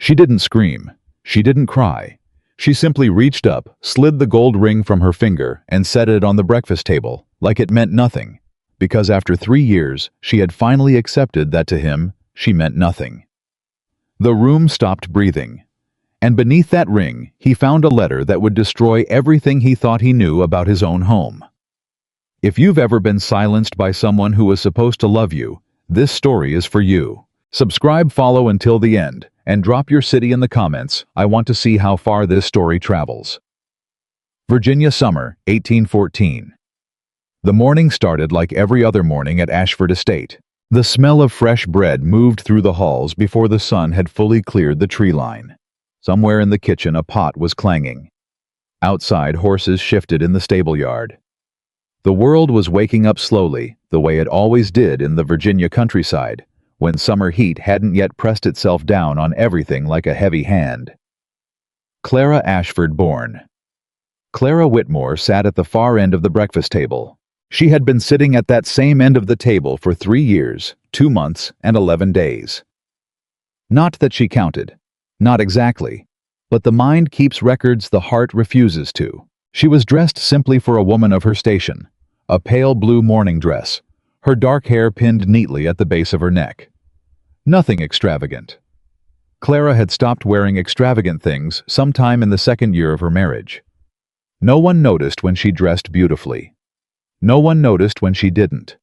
She didn't scream. She didn't cry. She simply reached up, slid the gold ring from her finger, and set it on the breakfast table, like it meant nothing, because after 3 years, she had finally accepted that to him, she meant nothing. The room stopped breathing, and beneath that ring, he found a letter that would destroy everything he thought he knew about his own home. If you've ever been silenced by someone who was supposed to love you, this story is for you. Subscribe, follow until the end, and drop your city in the comments. I want to see how far this story travels. Virginia summer, 1814. The morning started like every other morning at Ashford Estate. The smell of fresh bread moved through the halls before the sun had fully cleared the tree line. Somewhere in the kitchen a pot was clanging. Outside, horses shifted in the stable yard. The world was waking up slowly, the way it always did in the Virginia countryside, when summer heat hadn't yet pressed itself down on everything like a heavy hand. Clara Ashford born. Clara Whitmore sat at the far end of the breakfast table. She had been sitting at that same end of the table for 3 years, 2 months, and 11 days. Not that she counted. Not exactly. But the mind keeps records the heart refuses to. She was dressed simply for a woman of her station. A pale blue morning dress, her dark hair pinned neatly at the base of her neck. Nothing extravagant. Clara had stopped wearing extravagant things sometime in the 2nd year of her marriage. No one noticed when she dressed beautifully. No one noticed when she didn't.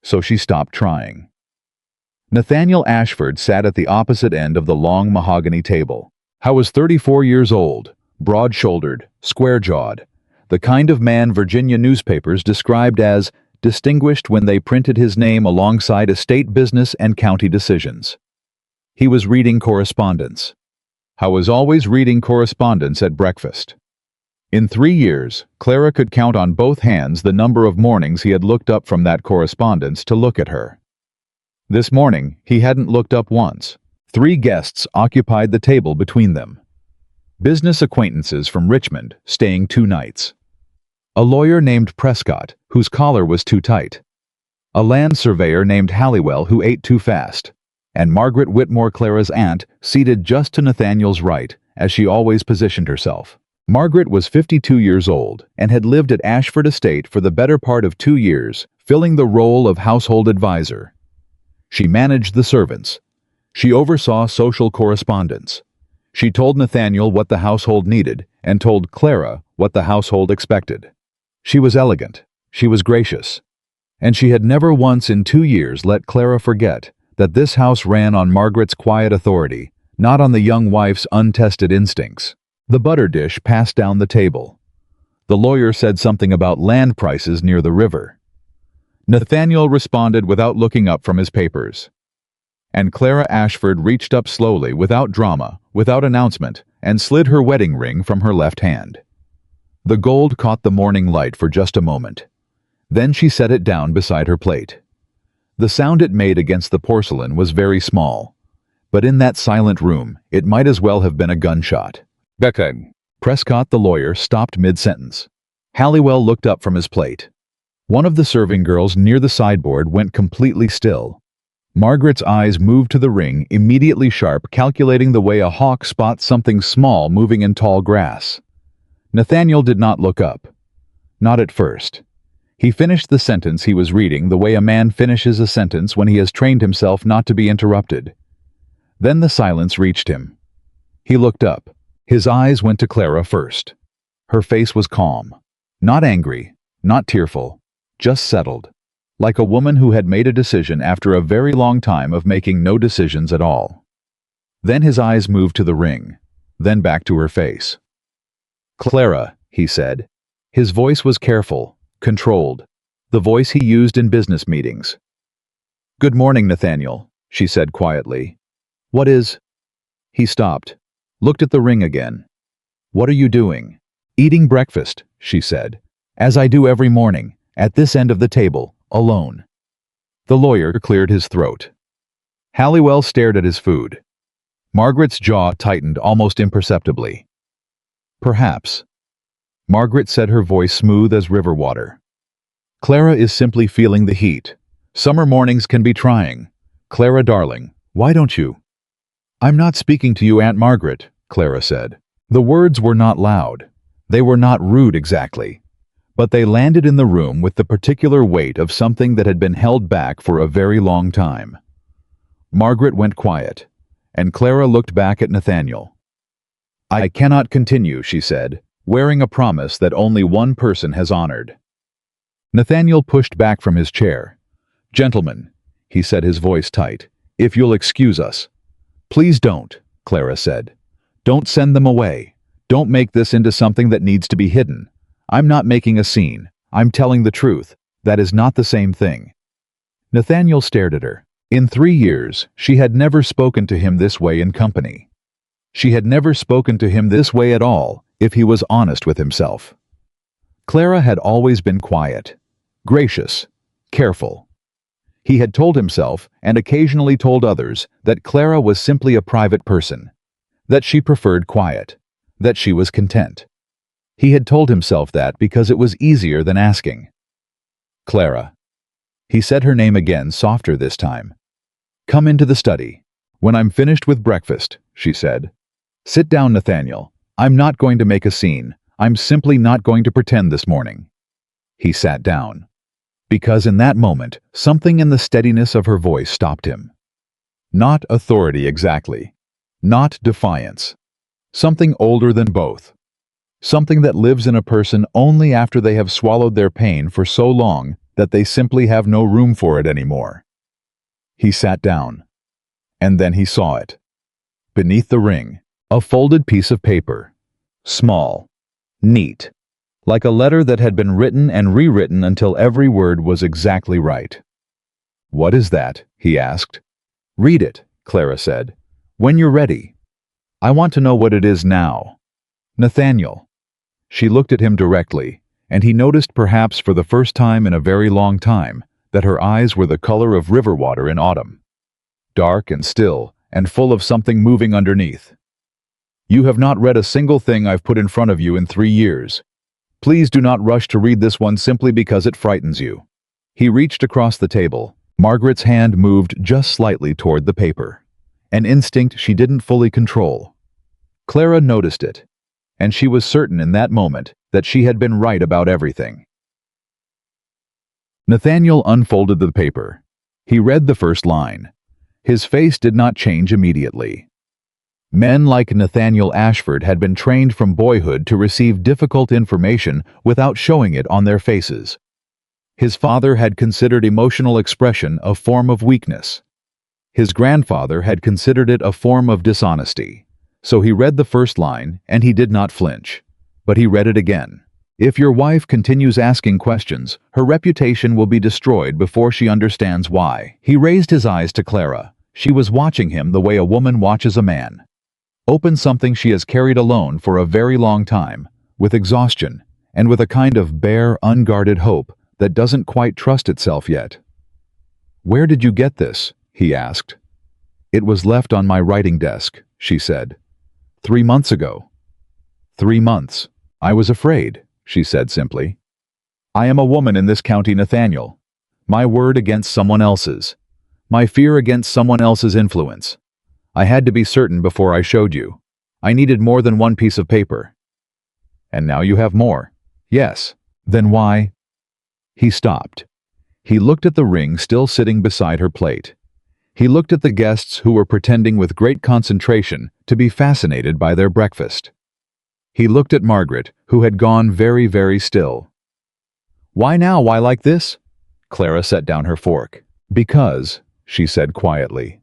So she stopped trying. Nathaniel Ashford sat at the opposite end of the long mahogany table. He was 34 years old, broad-shouldered, square-jawed, the kind of man Virginia newspapers described as distinguished when they printed his name alongside estate business and county decisions. He was reading correspondence. He was always reading correspondence at breakfast. In 3 years, Clara could count on both hands the number of mornings he had looked up from that correspondence to look at her. This morning, he hadn't looked up once. 3 guests occupied the table between them. Business acquaintances from Richmond, staying 2 nights. A lawyer named Prescott, whose collar was too tight. A land surveyor named Halliwell, who ate too fast. And Margaret Whitmore, Clara's aunt, seated just to Nathaniel's right, as she always positioned herself. Margaret was 52 years old and had lived at Ashford Estate for the better part of 2 years, filling the role of household advisor. She managed the servants. She oversaw social correspondence. She told Nathaniel what the household needed and told Clara what the household expected. She was elegant. She was gracious. And she had never once in 2 years let Clara forget that this house ran on Margaret's quiet authority, not on the young wife's untested instincts. The butter dish passed down the table. The lawyer said something about land prices near the river. Nathaniel responded without looking up from his papers. And Clara Ashford reached up slowly, without drama, without announcement, and slid her wedding ring from her left hand. The gold caught the morning light for just a moment. Then she set it down beside her plate. The sound it made against the porcelain was very small, but in that silent room, it might as well have been a gunshot. Becca. Prescott, the lawyer, stopped mid-sentence. Halliwell looked up from his plate. One of the serving girls near the sideboard went completely still. Margaret's eyes moved to the ring, immediately sharp, calculating the way a hawk spots something small moving in tall grass. Nathaniel did not look up. Not at first. He finished the sentence he was reading the way a man finishes a sentence when he has trained himself not to be interrupted. Then the silence reached him. He looked up. His eyes went to Clara first. Her face was calm. Not angry, not tearful, just settled. Like a woman who had made a decision after a very long time of making no decisions at all. Then his eyes moved to the ring, then back to her face. Clara, he said. His voice was careful, controlled, the voice he used in business meetings. Good morning, Nathaniel, she said quietly. What is? He stopped, looked at the ring again. What are you doing? Eating breakfast, she said, as I do every morning, at this end of the table, alone. The lawyer cleared his throat. Halliwell stared at his food. Margaret's jaw tightened almost imperceptibly. Perhaps. Margaret said, her voice smooth as river water. Clara is simply feeling the heat. Summer mornings can be trying. Clara, darling, why don't you? "I'm not speaking to you, Aunt Margaret," Clara said. The words were not loud. They were not rude exactly. But they landed in the room with the particular weight of something that had been held back for a very long time. Margaret went quiet, and Clara looked back at Nathaniel. "I cannot continue," she said, wearing a promise that only one person has honored. Nathaniel pushed back from his chair. "Gentlemen," he said, his voice tight, "if you'll excuse us." "Please don't," Clara said. "Don't send them away. Don't make this into something that needs to be hidden. I'm not making a scene. I'm telling the truth. That is not the same thing." Nathaniel stared at her. In 3 years, she had never spoken to him this way in company. She had never spoken to him this way at all, if he was honest with himself. Clara had always been quiet, gracious, careful. He had told himself, and occasionally told others, that Clara was simply a private person, that she preferred quiet, that she was content. He had told himself that because it was easier than asking. "Clara." He said her name again, softer this time. "Come into the study. When I'm finished with breakfast," she said. "Sit down, Nathaniel. I'm not going to make a scene. I'm simply not going to pretend this morning." He sat down. Because in that moment, something in the steadiness of her voice stopped him. Not authority exactly. Not defiance. Something older than both. Something that lives in a person only after they have swallowed their pain for so long that they simply have no room for it anymore. He sat down. And then he saw it. Beneath the ring, a folded piece of paper. Small. Neat. Like a letter that had been written and rewritten until every word was exactly right. "What is that?" he asked. "Read it," Clara said. "When you're ready. I want to know what it is now." "Nathaniel." She looked at him directly, and he noticed, perhaps for the first time in a very long time, that her eyes were the color of river water in autumn. Dark and still, and full of something moving underneath. "You have not read a single thing I've put in front of you in 3 years. Please do not rush to read this one simply because it frightens you." He reached across the table. Margaret's hand moved just slightly toward the paper. An instinct she didn't fully control. Clara noticed it, and she was certain in that moment that she had been right about everything. Nathaniel unfolded the paper. He read the first line. His face did not change immediately. Men like Nathaniel Ashford had been trained from boyhood to receive difficult information without showing it on their faces. His father had considered emotional expression a form of weakness. His grandfather had considered it a form of dishonesty. So he read the first line, and he did not flinch. But he read it again. "If your wife continues asking questions, her reputation will be destroyed before she understands why." He raised his eyes to Clara. She was watching him the way a woman watches a man. Open something she has carried alone for a very long time, with exhaustion, and with a kind of bare, unguarded hope that doesn't quite trust itself yet. "Where did you get this?" he asked. "It was left on my writing desk," she said. 3 months ago." 3 months. "I was afraid," she said simply. "I am a woman in this county, Nathaniel. My word against someone else's. My fear against someone else's influence. I had to be certain before I showed you. I needed more than one piece of paper." "And now you have more." "Yes." "Then why—" He stopped. He looked at the ring still sitting beside her plate. He looked at the guests who were pretending with great concentration to be fascinated by their breakfast. He looked at Margaret, who had gone very, very still. "Why now? Why like this?" Clara set down her fork. "Because," she said quietly,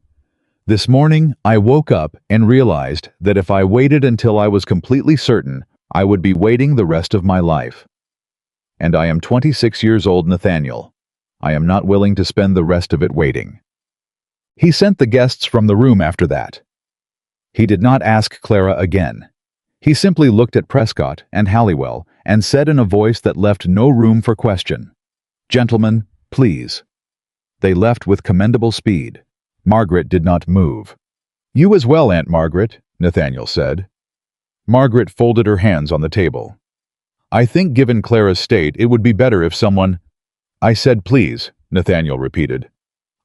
"this morning I woke up and realized that if I waited until I was completely certain, I would be waiting the rest of my life. And I am 26 years old, Nathaniel. I am not willing to spend the rest of it waiting." He sent the guests from the room after that. He did not ask Clara again. He simply looked at Prescott and Halliwell and said in a voice that left no room for question, "Gentlemen, please." They left with commendable speed. Margaret did not move. "You as well, Aunt Margaret," Nathaniel said. Margaret folded her hands on the table. "I think given Clara's state, it would be better if someone—" "I said please," Nathaniel repeated.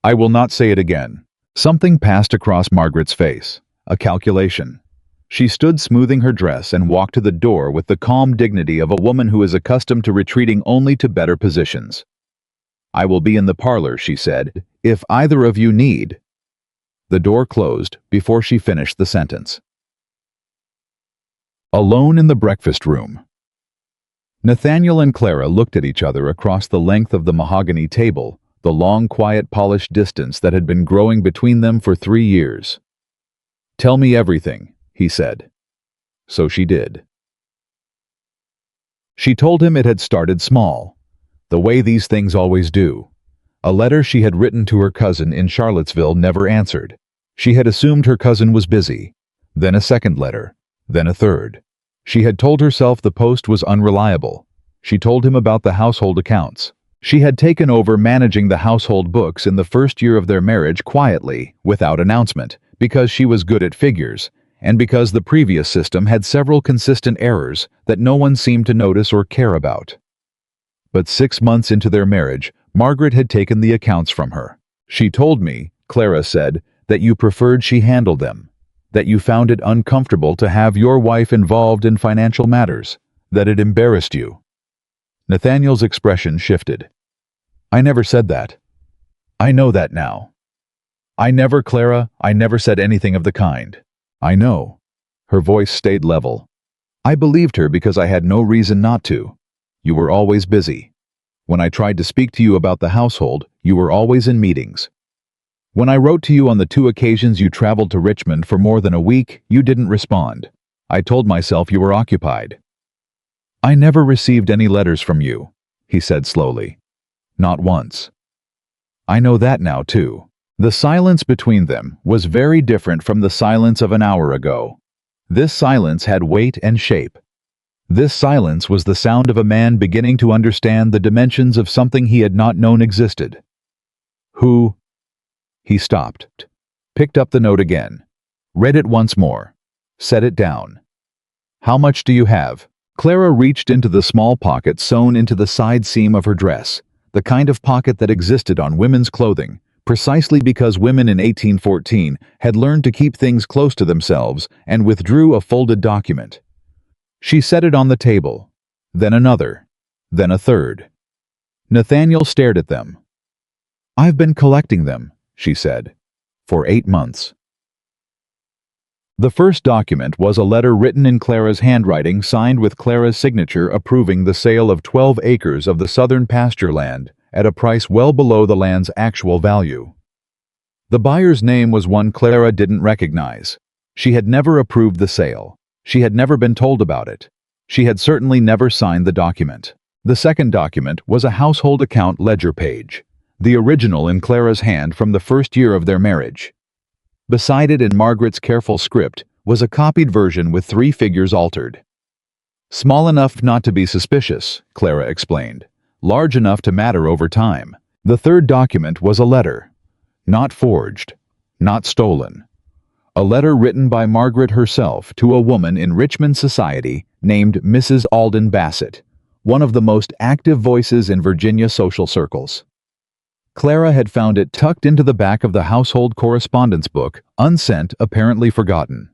"I will not say it again." Something passed across Margaret's face, a calculation. She stood smoothing her dress and walked to the door with the calm dignity of a woman who is accustomed to retreating only to better positions. "I will be in the parlor," she said, "if either of you need." The door closed before she finished the sentence. Alone in the breakfast room. Nathaniel and Clara looked at each other across the length of the mahogany table, the long, quiet, polished distance that had been growing between them for 3 years. "Tell me everything," he said. So she did. She told him it had started small, the way these things always do. A letter she had written to her cousin in Charlottesville never answered. She had assumed her cousin was busy. Then a second letter. Then a third. She had told herself the post was unreliable. She told him about the household accounts. She had taken over managing the household books in the first year of their marriage quietly, without announcement, because she was good at figures, and because the previous system had several consistent errors that no one seemed to notice or care about. But 6 months into their marriage, Margaret had taken the accounts from her. "She told me," Clara said, "that you preferred she handled them, that you found it uncomfortable to have your wife involved in financial matters, that it embarrassed you." Nathaniel's expression shifted. "I never said that. I know that now." "I never, Clara, I never said anything of the kind." "I know." Her voice stayed level. "I believed her because I had no reason not to. You were always busy. When I tried to speak to you about the household, you were always in meetings. When I wrote to you on the 2 occasions you traveled to Richmond for more than a week, you didn't respond. I told myself you were occupied." "I never received any letters from you," he said slowly. "Not once." "I know that now, too." The silence between them was very different from the silence of an hour ago. This silence had weight and shape. This silence was the sound of a man beginning to understand the dimensions of something he had not known existed. "Who?" He stopped, picked up the note again, read it once more, set it down. "How much do you have?" Clara reached into the small pocket sewn into the side seam of her dress, the kind of pocket that existed on women's clothing, precisely because women in 1814 had learned to keep things close to themselves, and withdrew a folded document. She set it on the table, then another, then a third. Nathaniel stared at them. "I've been collecting them," she said, "for 8 months." The first document was a letter written in Clara's handwriting, signed with Clara's signature, approving the sale of 12 acres of the southern pasture land at a price well below the land's actual value. The buyer's name was one Clara didn't recognize. She had never approved the sale. She had never been told about it. She had certainly never signed the document. The second document was a household account ledger page, the original in Clara's hand from the first year of their marriage. Beside it, in Margaret's careful script, was a copied version with 3 figures altered. "Small enough not to be suspicious," Clara explained. "Large enough to matter over time." The third document was a letter. Not forged, not stolen. A letter written by Margaret herself to a woman in Richmond society named Mrs. Alden Bassett, one of the most active voices in Virginia social circles. Clara had found it tucked into the back of the household correspondence book, unsent, apparently forgotten.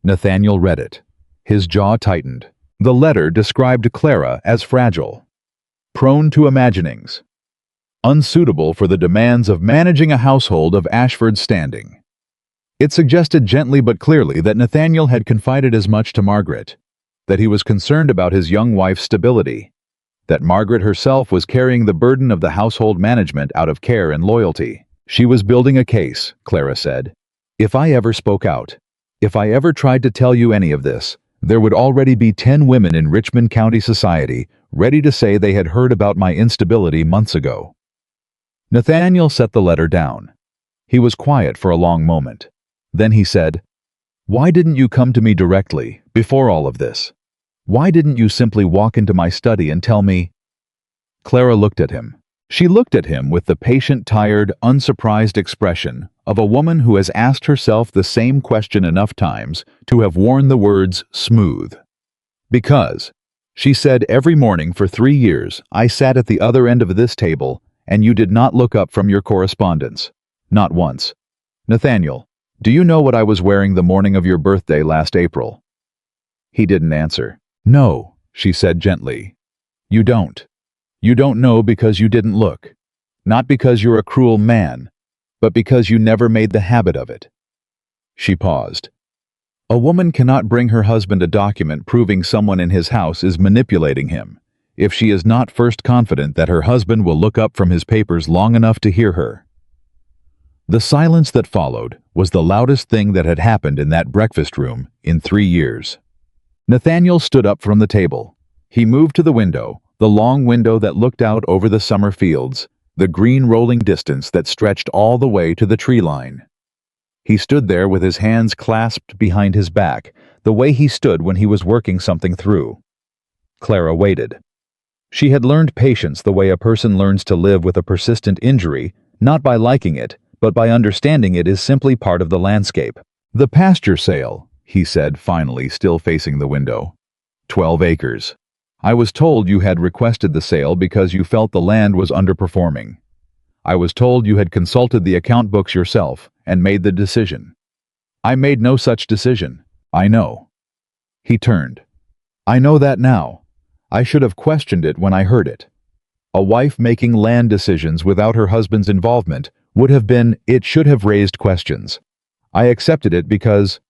Nathaniel read it. His jaw tightened. The letter described Clara as fragile, prone to imaginings, unsuitable for the demands of managing a household of Ashford's standing. It suggested gently but clearly that Nathaniel had confided as much to Margaret, that he was concerned about his young wife's stability, that Margaret herself was carrying the burden of the household management out of care and loyalty. "She was building a case," Clara said. "If I ever spoke out, if I ever tried to tell you any of this, there would already be 10 women in Richmond County society ready to say they had heard about my instability months ago." Nathaniel set the letter down. He was quiet for a long moment. Then he said, "Why didn't you come to me directly, before all of this? Why didn't you simply walk into my study and tell me?" Clara looked at him. She looked at him with the patient, tired, unsurprised expression of a woman who has asked herself the same question enough times to have worn the words smooth. "Because," she said, "every morning for 3 years I sat at the other end of this table, and you did not look up from your correspondence. Not once. Nathaniel, "Do you know what I was wearing the morning of your birthday last April?" He didn't answer. "No," she said gently. "You don't. You don't know because you didn't look. Not because you're a cruel man, but because you never made the habit of it." She paused. A woman cannot bring her husband a document proving someone in his house is manipulating him if she is not first confident that her husband will look up from his papers long enough to hear her. The silence that followed was the loudest thing that had happened in that breakfast room in 3 years. Nathaniel stood up from the table. He moved to the window, the long window that looked out over the summer fields, the green rolling distance that stretched all the way to the tree line. He stood there with his hands clasped behind his back, the way he stood when he was working something through. Clara waited. She had learned patience the way a person learns to live with a persistent injury, not by liking it, but by understanding it is simply part of the landscape. "The pasture sale," he said finally, still facing the window. 12 acres. "I was told you had requested the sale because you felt the land was underperforming. I was told you had consulted the account books yourself and made the decision." "I made no such decision. I know." He turned. "I know that now. I should have questioned it when I heard it. A wife making land decisions without her husband's involvement it should have raised questions. I accepted it because—"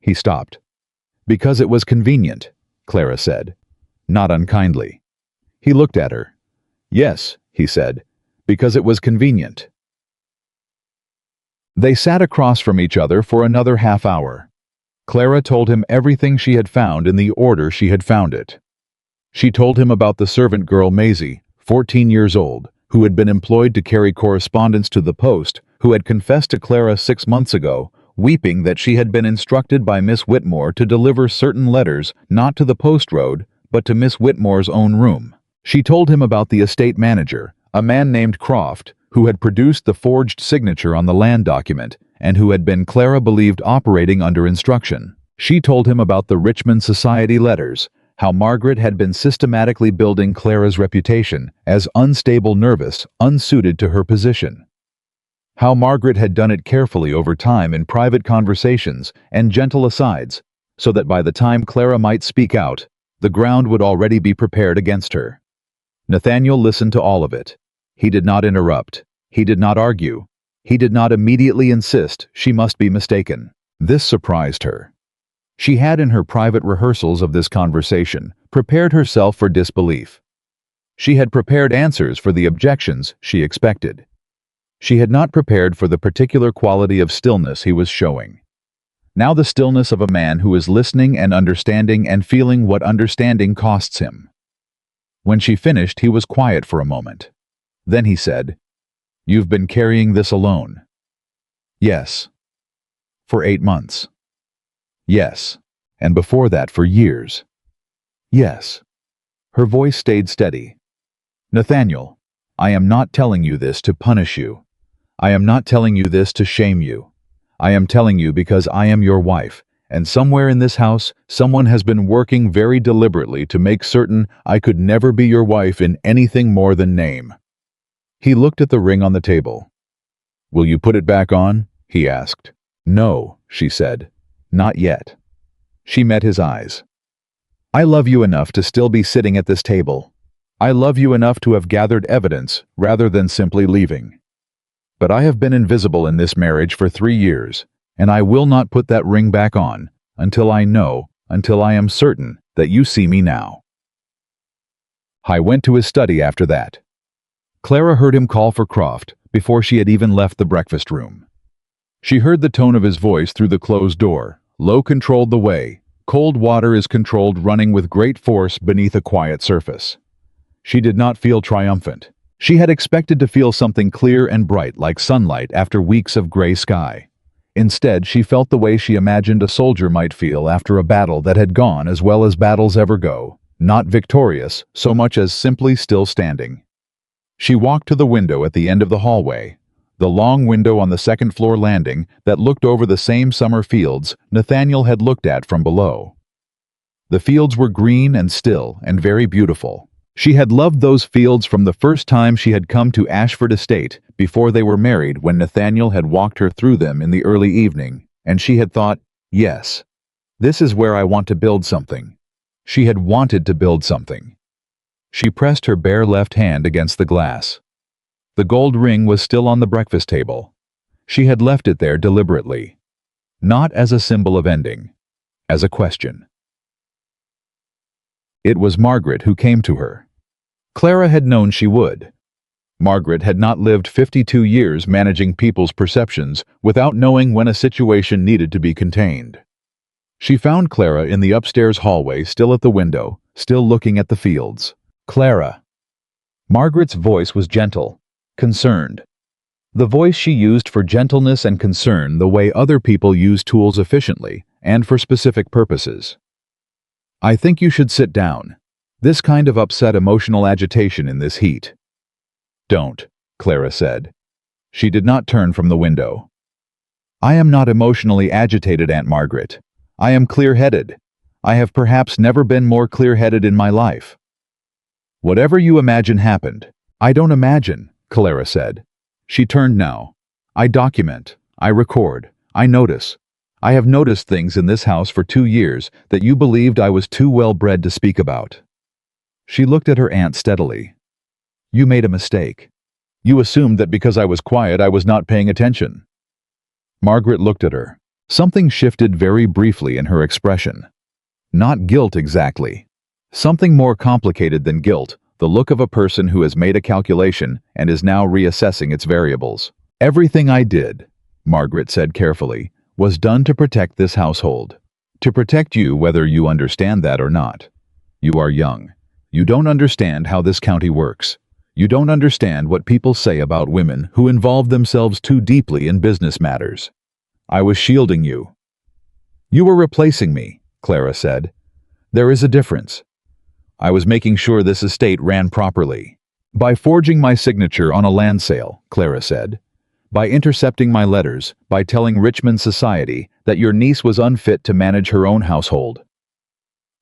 He stopped. "Because it was convenient," Clara said, not unkindly. He looked at her. "Yes," he said, "because it was convenient." They sat across from each other for another half hour. Clara told him everything she had found in the order she had found it. She told him about the servant girl Maisie, 14 years old, who had been employed to carry correspondence to the post, who had confessed to Clara 6 months ago, weeping that she had been instructed by Miss Whitmore to deliver certain letters not to the post road, but to Miss Whitmore's own room. She told him about the estate manager, a man named Croft, who had produced the forged signature on the land document, and who had been, Clara believed, operating under instruction. She told him about the Richmond Society letters, how Margaret had been systematically building Clara's reputation as unstable, nervous, unsuited to her position. How Margaret had done it carefully over time in private conversations and gentle asides, so that by the time Clara might speak out, the ground would already be prepared against her. Nathaniel listened to all of it. He did not interrupt. He did not argue. He did not immediately insist she must be mistaken. This surprised her. She had, in her private rehearsals of this conversation, prepared herself for disbelief. She had prepared answers for the objections she expected. She had not prepared for the particular quality of stillness he was showing. Now the stillness of a man who is listening and understanding and feeling what understanding costs him. When she finished, he was quiet for a moment. Then he said, "You've been carrying this alone?" "Yes." "For 8 months?" "Yes." "And before that for years?" "Yes." Her voice stayed steady. "Nathaniel, I am not telling you this to punish you. I am not telling you this to shame you. I am telling you because I am your wife, and somewhere in this house, someone has been working very deliberately to make certain I could never be your wife in anything more than name." He looked at the ring on the table. "Will you put it back on?" he asked. "No," she said. "Not yet." She met his eyes. "I love you enough to still be sitting at this table. I love you enough to have gathered evidence rather than simply leaving. But I have been invisible in this marriage for 3 years, and I will not put that ring back on until I am certain that you see me now." I went to his study after that. Clara heard him call for Croft before she had even left the breakfast room. She heard the tone of his voice through the closed door, low, controlled the way cold water is controlled, running with great force beneath a quiet surface. She did not feel triumphant. She had expected to feel something clear and bright like sunlight after weeks of gray sky. Instead, she felt the way she imagined a soldier might feel after a battle that had gone as well as battles ever go, not victorious so much as simply still standing. She walked to the window at the end of the hallway, the long window on the second-floor landing that looked over the same summer fields Nathaniel had looked at from below. The fields were green and still and very beautiful. She had loved those fields from the first time she had come to Ashford Estate before they were married, when Nathaniel had walked her through them in the early evening, and she had thought, yes, this is where I want to build something. She had wanted to build something. She pressed her bare left hand against the glass. The gold ring was still on the breakfast table. She had left it there deliberately. Not as a symbol of ending, as a question. It was Margaret who came to her. Clara had known she would. Margaret had not lived 52 years managing people's perceptions without knowing when a situation needed to be contained. She found Clara in the upstairs hallway, still at the window, still looking at the fields. Clara. Margaret's voice was gentle, concerned. The voice she used for gentleness and concern the way other people use tools efficiently and for specific purposes. I think you should sit down. This kind of upset emotional agitation in this heat. Don't, Clara said. She did not turn from the window. I am not emotionally agitated, Aunt Margaret. I am clear-headed. I have perhaps never been more clear-headed in my life. Whatever you imagine happened. I don't imagine, Clara said. She turned now. I document. I record. I notice. I have noticed things in this house for 2 years that you believed I was too well-bred to speak about. She looked at her aunt steadily. You made a mistake. You assumed that because I was quiet I was not paying attention. Margaret looked at her. Something shifted very briefly in her expression. Not guilt exactly. Something more complicated than guilt, the look of a person who has made a calculation and is now reassessing its variables. Everything I did, Margaret said carefully, was done to protect this household. To protect you, whether you understand that or not. You are young. You don't understand how this county works. You don't understand what people say about women who involve themselves too deeply in business matters. I was shielding you. You were replacing me, Clara said. There is a difference. I was making sure this estate ran properly. By forging my signature on a land sale, Clara said. By intercepting my letters, by telling Richmond society that your niece was unfit to manage her own household.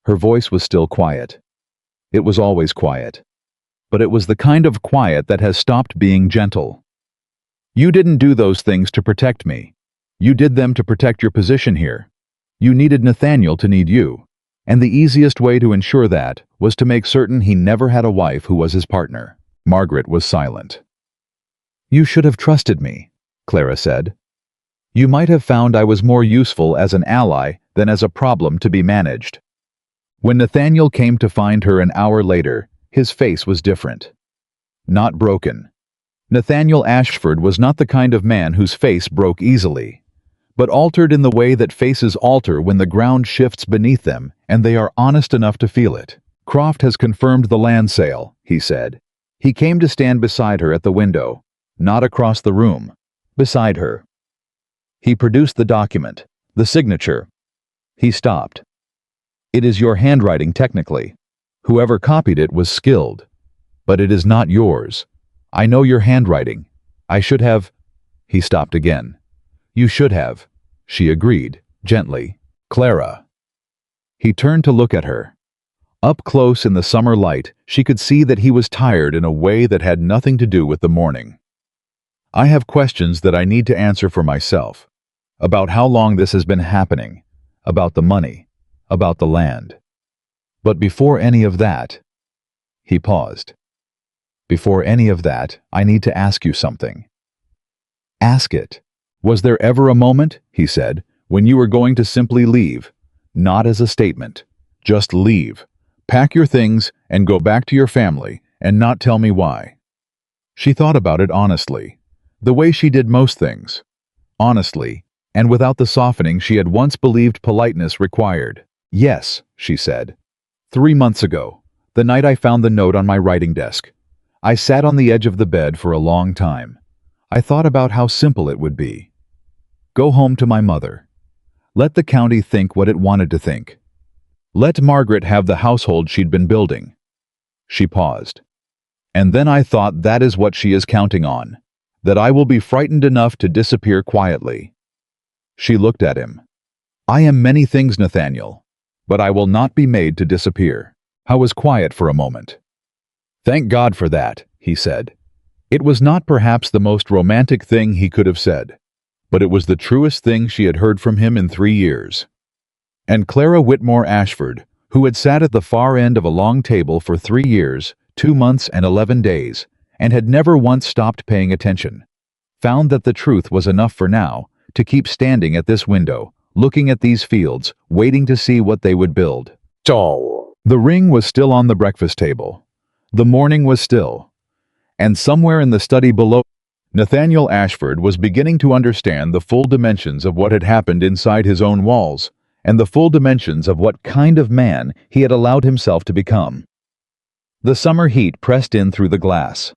Her voice was still quiet. It was always quiet. But it was the kind of quiet that has stopped being gentle. You didn't do those things to protect me. You did them to protect your position here. You needed Nathaniel to need you. And the easiest way to ensure that was to make certain he never had a wife who was his partner. Margaret was silent. You should have trusted me, Clara said. You might have found I was more useful as an ally than as a problem to be managed. When Nathaniel came to find her an hour later, his face was different. Not broken. Nathaniel Ashford was not the kind of man whose face broke easily, but altered in the way that faces alter when the ground shifts beneath them and they are honest enough to feel it. Croft has confirmed the land sale, he said. He came to stand beside her at the window, not across the room, beside her. He produced the document, the signature. He stopped. It is your handwriting technically. Whoever copied it was skilled. But it is not yours. I know your handwriting. I should have... He stopped again. You should have. She agreed, gently. Clara. He turned to look at her. Up close in the summer light, she could see that he was tired in a way that had nothing to do with the morning. I have questions that I need to answer for myself. About how long this has been happening. About the money. About the land. But before any of that... He paused. Before any of that, I need to ask you something. Ask it. Was there ever a moment, he said, when you were going to simply leave? Not as a statement. Just leave. Pack your things and go back to your family and not tell me why. She thought about it honestly. The way she did most things. Honestly, and without the softening she had once believed politeness required. Yes, she said. 3 months ago, the night I found the note on my writing desk. I sat on the edge of the bed for a long time. I thought about how simple it would be. Go home to my mother. Let the county think what it wanted to think. Let Margaret have the household she'd been building. She paused. And then I thought that is what she is counting on. That I will be frightened enough to disappear quietly. She looked at him. I am many things, Nathaniel, but I will not be made to disappear. I was quiet for a moment. Thank God for that, he said. It was not perhaps the most romantic thing he could have said, but it was the truest thing she had heard from him in 3 years. And Clara Whitmore Ashford, who had sat at the far end of a long table for 3 years, 2 months and 11 days, and had never once stopped paying attention, found that the truth was enough for now to keep standing at this window, looking at these fields, waiting to see what they would build. The ring was still on the breakfast table. The morning was still. And somewhere in the study below, Nathaniel Ashford was beginning to understand the full dimensions of what had happened inside his own walls, and the full dimensions of what kind of man he had allowed himself to become. The summer heat pressed in through the glass.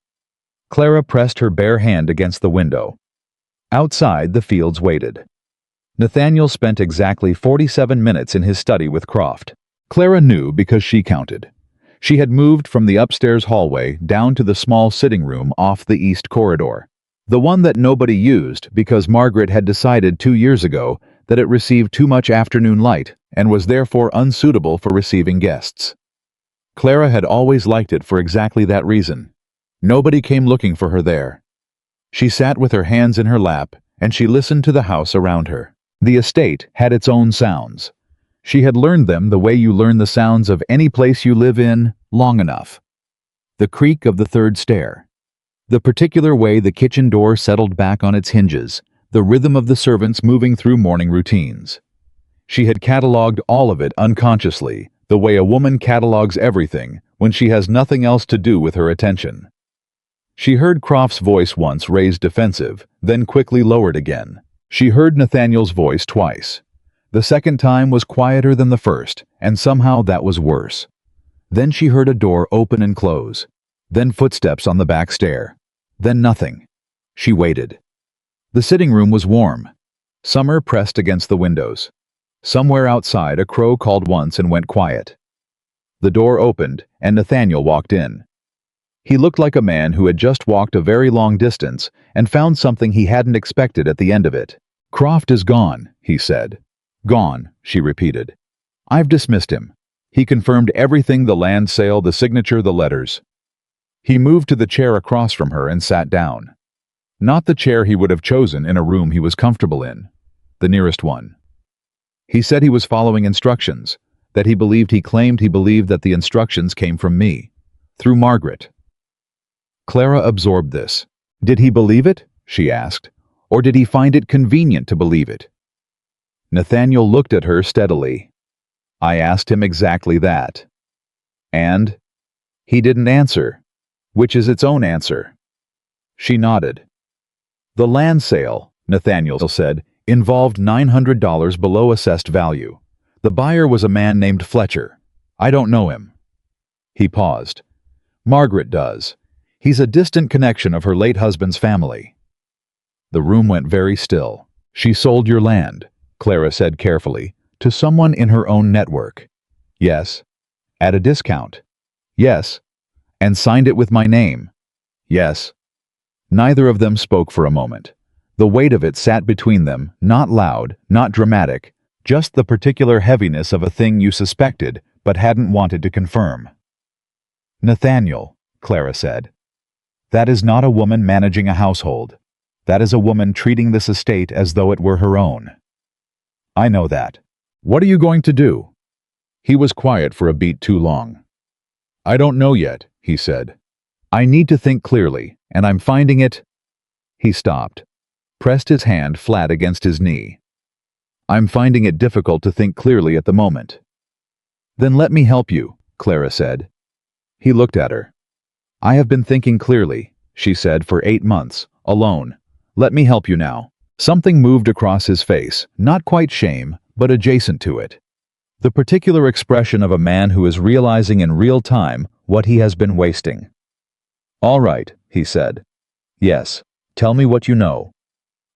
Clara pressed her bare hand against the window. Outside, the fields waited. Nathaniel spent exactly 47 minutes in his study with Croft. Clara knew because she counted. She had moved from the upstairs hallway down to the small sitting room off the east corridor, the one that nobody used because Margaret had decided 2 years ago that it received too much afternoon light and was therefore unsuitable for receiving guests. Clara had always liked it for exactly that reason. Nobody came looking for her there. She sat with her hands in her lap, and she listened to the house around her. The estate had its own sounds. She had learned them the way you learn the sounds of any place you live in long enough. The creak of the third stair. The particular way the kitchen door settled back on its hinges. The rhythm of the servants moving through morning routines. She had catalogued all of it unconsciously, the way a woman catalogues everything when she has nothing else to do with her attention. She heard Croft's voice once raised defensive, then quickly lowered again. She heard Nathaniel's voice twice. The second time was quieter than the first, and somehow that was worse. Then she heard a door open and close, then footsteps on the back stair, then nothing. She waited. The sitting room was warm. Summer pressed against the windows. Somewhere outside, a crow called once and went quiet. The door opened, and Nathaniel walked in. He looked like a man who had just walked a very long distance and found something he hadn't expected at the end of it. "Croft is gone," he said. "Gone," she repeated. "I've dismissed him." He confirmed everything: the land sale, the signature, the letters. He moved to the chair across from her and sat down. Not the chair he would have chosen in a room he was comfortable in, the nearest one. He said he was following instructions, that he claimed he believed that the instructions came from me, through Margaret. Clara absorbed this. Did he believe it? She asked. Or did he find it convenient to believe it? Nathaniel looked at her steadily. I asked him exactly that. And? He didn't answer, which is its own answer. She nodded. The land sale, Nathaniel said, involved $900 below assessed value. The buyer was a man named Fletcher. I don't know him. He paused. Margaret does. He's a distant connection of her late husband's family. The room went very still. She sold your land, Clara said carefully, to someone in her own network. Yes. At a discount. Yes. And signed it with my name. Yes. Neither of them spoke for a moment. The weight of it sat between them, not loud, not dramatic, just the particular heaviness of a thing you suspected but hadn't wanted to confirm. Nathaniel, Clara said. That is not a woman managing a household. That is a woman treating this estate as though it were her own. I know that. What are you going to do? He was quiet for a beat too long. I don't know yet, he said. I need to think clearly, and I'm finding it. He stopped, pressed his hand flat against his knee. I'm finding it difficult to think clearly at the moment. Then let me help you, Clara said. He looked at her. I have been thinking clearly, she said, for 8 months, alone. Let me help you now. Something moved across his face, not quite shame, but adjacent to it. The particular expression of a man who is realizing in real time what he has been wasting. All right, he said. Yes, tell me what you know.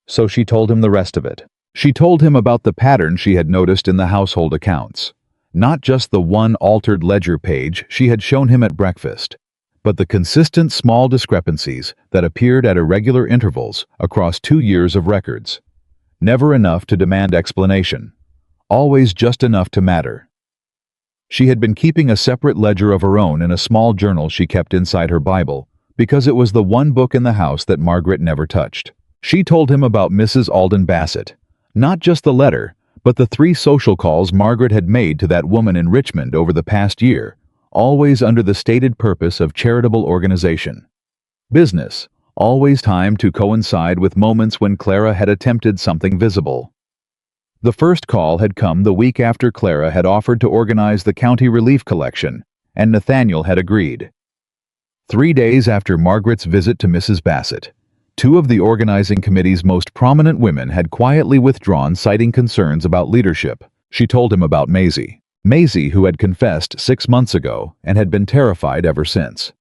So she told him the rest of it. She told him about the pattern she had noticed in the household accounts. Not just the one altered ledger page she had shown him at breakfast, but the consistent small discrepancies that appeared at irregular intervals across 2 years of records. Never enough to demand explanation. Always just enough to matter. She had been keeping a separate ledger of her own in a small journal she kept inside her Bible, because it was the one book in the house that Margaret never touched. She told him about Mrs. Alden Bassett. Not just the letter, but the 3 social calls Margaret had made to that woman in Richmond over the past year, always under the stated purpose of charitable organization. Business, always timed to coincide with moments when Clara had attempted something visible. The first call had come the week after Clara had offered to organize the county relief collection, and Nathaniel had agreed. 3 days after Margaret's visit to Mrs. Bassett, 2 of the organizing committee's most prominent women had quietly withdrawn, citing concerns about leadership. She told him about Maisie. Maisie, who had confessed 6 months ago and had been terrified ever since.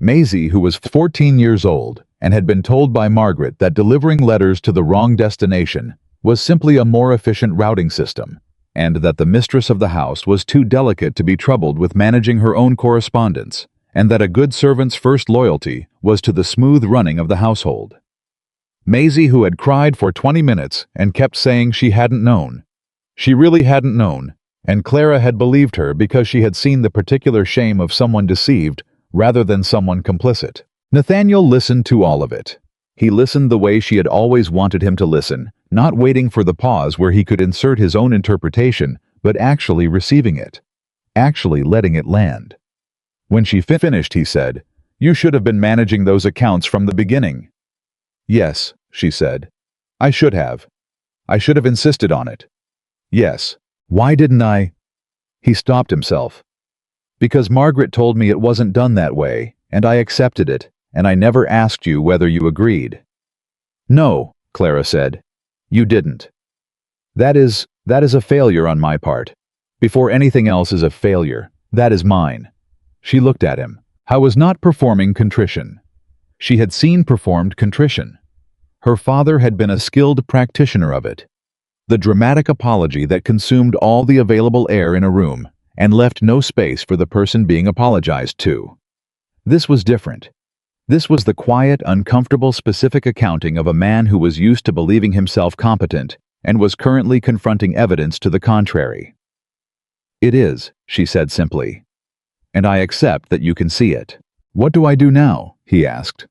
Maisie, who was 14 years old and had been told by Margaret that delivering letters to the wrong destination was simply a more efficient routing system, and that the mistress of the house was too delicate to be troubled with managing her own correspondence, and that a good servant's first loyalty was to the smooth running of the household. Maisie, who had cried for 20 minutes and kept saying she hadn't known. She really hadn't known, and Clara had believed her because she had seen the particular shame of someone deceived rather than someone complicit. Nathaniel listened to all of it. He listened the way she had always wanted him to listen, not waiting for the pause where he could insert his own interpretation, but actually receiving it. Actually letting it land. When she finished, he said, "You should have been managing those accounts from the beginning." "Yes," she said. "I should have. I should have insisted on it. Yes. Why didn't I?" He stopped himself. "Because Margaret told me it wasn't done that way, and I accepted it, and I never asked you whether you agreed." "No," Clara said. "You didn't. That is a failure on my part. Before anything else is a failure, that is mine." She looked at him. I was not performing contrition. She had seen performed contrition. Her father had been a skilled practitioner of it. The dramatic apology that consumed all the available air in a room and left no space for the person being apologized to. This was different. This was the quiet, uncomfortable, specific accounting of a man who was used to believing himself competent and was currently confronting evidence to the contrary. "It is," she said simply. "And I accept that you can see it." "What do I do now?" he asked.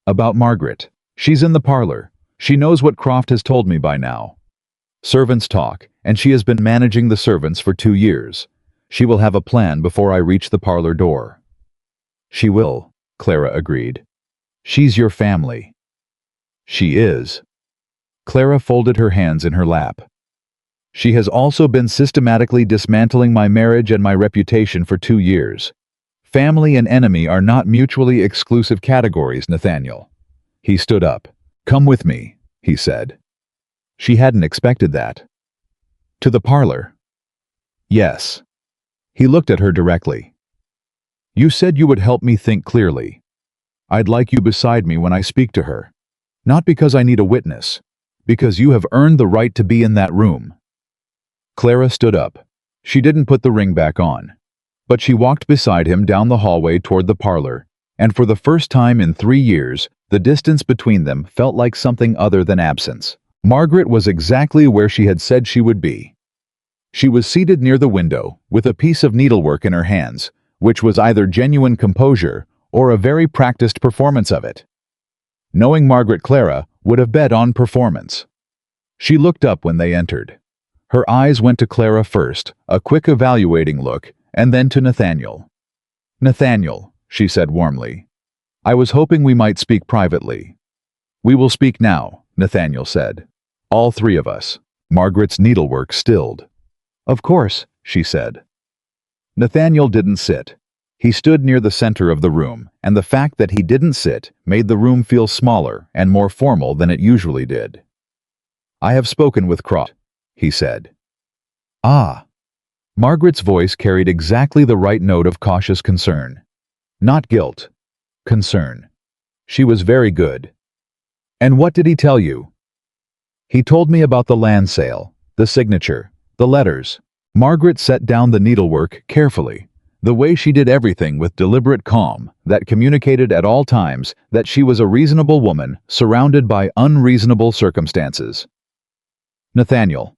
"About Margaret. She's in the parlor. She knows what Croft has told me by now. Servants talk, and she has been managing the servants for 2 years. She will have a plan before I reach the parlor door." "She will," Clara agreed. "She's your family." "She is." Clara folded her hands in her lap. "She has also been systematically dismantling my marriage and my reputation for 2 years. Family and enemy are not mutually exclusive categories, Nathaniel." He stood up. "Come with me," he said. She hadn't expected that. "To the parlor?" "Yes." He looked at her directly. "You said you would help me think clearly. I'd like you beside me when I speak to her. Not because I need a witness, because you have earned the right to be in that room." Clara stood up. She didn't put the ring back on. But she walked beside him down the hallway toward the parlor, and for the first time in 3 years, the distance between them felt like something other than absence. Margaret was exactly where she had said she would be. She was seated near the window, with a piece of needlework in her hands, which was either genuine composure or a very practiced performance of it. Knowing Margaret, Clara would have bet on performance. She looked up when they entered. Her eyes went to Clara first, a quick evaluating look, and then to Nathaniel. "Nathaniel," she said warmly, "I was hoping we might speak privately." "We will speak now," Nathaniel said. "All 3 of us." Margaret's needlework stilled. "Of course," she said. Nathaniel didn't sit. He stood near the center of the room, and the fact that he didn't sit made the room feel smaller and more formal than it usually did. "I have spoken with Croft," he said. "Ah." Margaret's voice carried exactly the right note of cautious concern. Not guilt. Concern. She was very good. "And what did he tell you?" "He told me about the land sale, the signature, the letters." Margaret set down the needlework carefully, the way she did everything with deliberate calm that communicated at all times that she was a reasonable woman surrounded by unreasonable circumstances. "Nathaniel,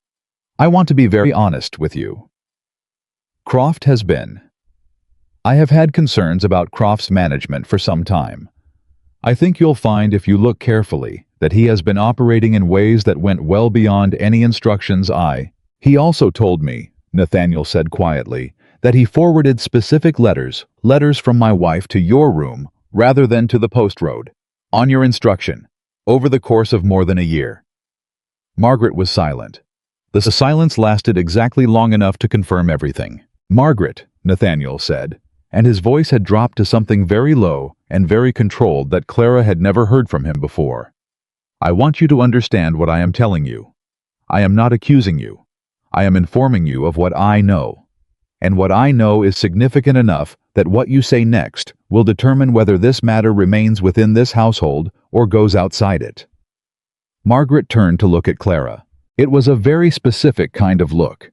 I want to be very honest with you. Croft has been. I have had concerns about Croft's management for some time. I think you'll find if you look carefully that he has been operating in ways that went well beyond any instructions He also told me, Nathaniel said quietly, that he forwarded specific letters from my wife to your room rather than to the post road, on your instruction, over the course of more than a year. Margaret was silent. The silence lasted exactly long enough to confirm everything. Margaret, Nathaniel said, and his voice had dropped to something very low and very controlled that Clara had never heard from him before. I want you to understand what I am telling you. I am not accusing you. I am informing you of what I know. And what I know is significant enough that what you say next will determine whether this matter remains within this household or goes outside it. Margaret turned to look at Clara. It was a very specific kind of look.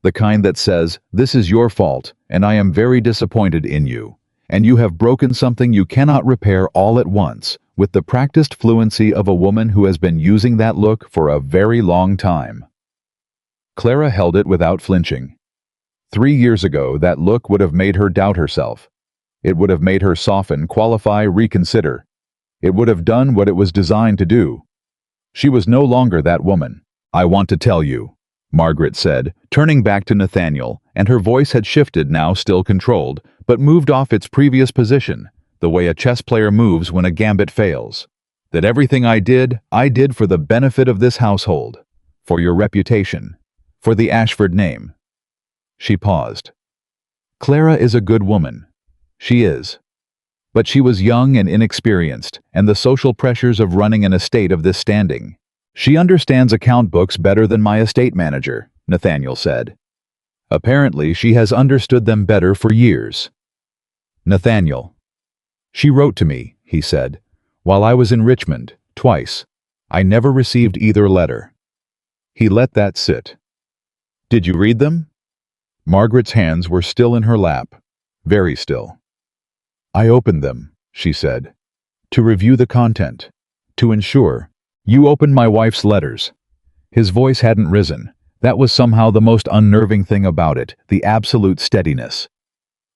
The kind that says, "This is your fault, and I am very disappointed in you, and you have broken something you cannot repair all at once," with the practiced fluency of a woman who has been using that look for a very long time. Clara held it without flinching. 3 years ago, that look would have made her doubt herself. It would have made her soften, qualify, reconsider. It would have done what it was designed to do. She was no longer that woman. "I want to tell you," Margaret said, turning back to Nathaniel, and her voice had shifted, now still controlled, but moved off its previous position, the way a chess player moves when a gambit fails. "That everything I did for the benefit of this household, for your reputation, for the Ashford name." She paused. "Clara is a good woman. She is. But she was young and inexperienced, and the social pressures of running an estate of this standing. She understands account books better than my estate manager," Nathaniel said. "Apparently, she has understood them better for years." "Nathaniel. She wrote to me," he said, "while I was in Richmond, twice. I never received either letter." He let that sit. "Did you read them?" Margaret's hands were still in her lap, very still. "I opened them," she said, "to review the content, to ensure." "You opened my wife's letters." His voice hadn't risen. That was somehow the most unnerving thing about it, the absolute steadiness.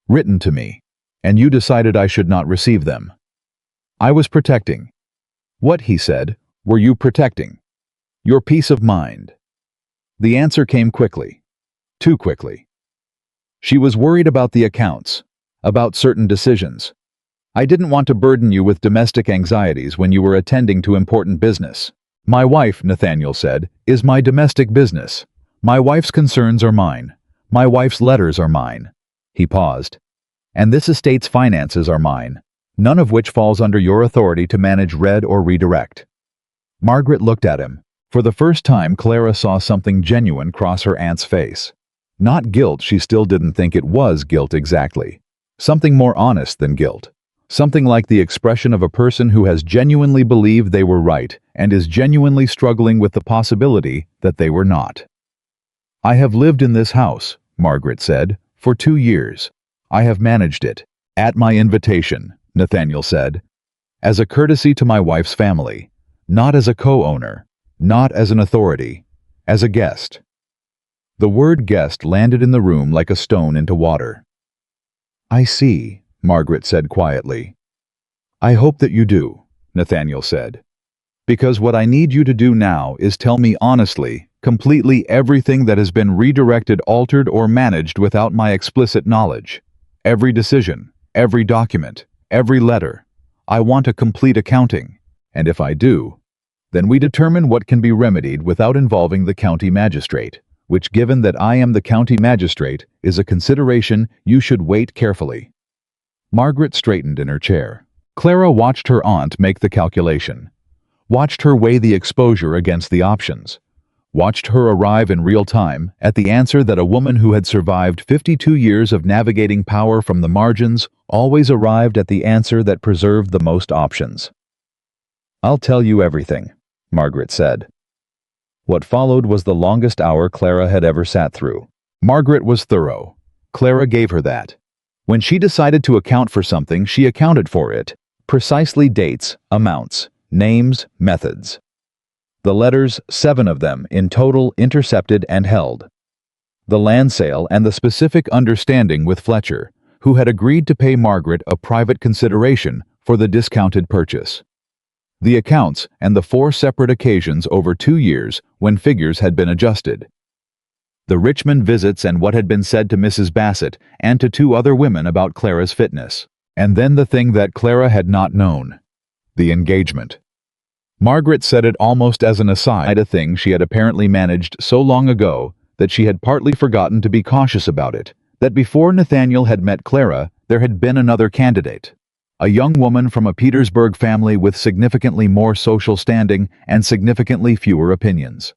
"Written to me. And you decided I should not receive them." "I was protecting." "What," he said, "were you protecting?" "Your peace of mind." The answer came quickly. Too quickly. "She was worried about the accounts, about certain decisions. I didn't want to burden you with domestic anxieties when you were attending to important business." "My wife," Nathaniel said, "is my domestic business. My wife's concerns are mine. My wife's letters are mine." He paused. "And this estate's finances are mine, none of which falls under your authority to manage, read, or redirect." Margaret looked at him. For the first time, Clara saw something genuine cross her aunt's face. Not guilt, she still didn't think it was guilt exactly. Something more honest than guilt. Something like the expression of a person who has genuinely believed they were right and is genuinely struggling with the possibility that they were not. "I have lived in this house," Margaret said, "for 2 years. I have managed it, at my invitation," Nathaniel said, "as a courtesy to my wife's family, not as a co-owner, not as an authority, as a guest." The word guest landed in the room like a stone into water. "I see," Margaret said quietly. "I hope that you do," Nathaniel said. "Because what I need you to do now is tell me honestly, completely everything that has been redirected, altered, or managed without my explicit knowledge. Every decision, every document, every letter. I want a complete accounting. And if I do, then we determine what can be remedied without involving the county magistrate, which, given that I am the county magistrate, is a consideration you should weight carefully." Margaret straightened in her chair. Clara watched her aunt make the calculation, watched her weigh the exposure against the options, watched her arrive in real time at the answer that a woman who had survived 52 years of navigating power from the margins always arrived at the answer that preserved the most options. "I'll tell you everything," Margaret said. What followed was the longest hour Clara had ever sat through. Margaret was thorough. Clara gave her that. When she decided to account for something, she accounted for it. Precisely dates, amounts, names, methods. The letters, 7 of them in total, intercepted and held. The land sale and the specific understanding with Fletcher, who had agreed to pay Margaret a private consideration for the discounted purchase. the accounts, and the 4 separate occasions over 2 years when figures had been adjusted. The Richmond visits and what had been said to Mrs. Bassett and to 2 other women about Clara's fitness. And then the thing that Clara had not known. The engagement. Margaret said it almost as an aside, a thing she had apparently managed so long ago that she had partly forgotten to be cautious about it, that before Nathaniel had met Clara, there had been another candidate. A young woman from a Petersburg family with significantly more social standing and significantly fewer opinions.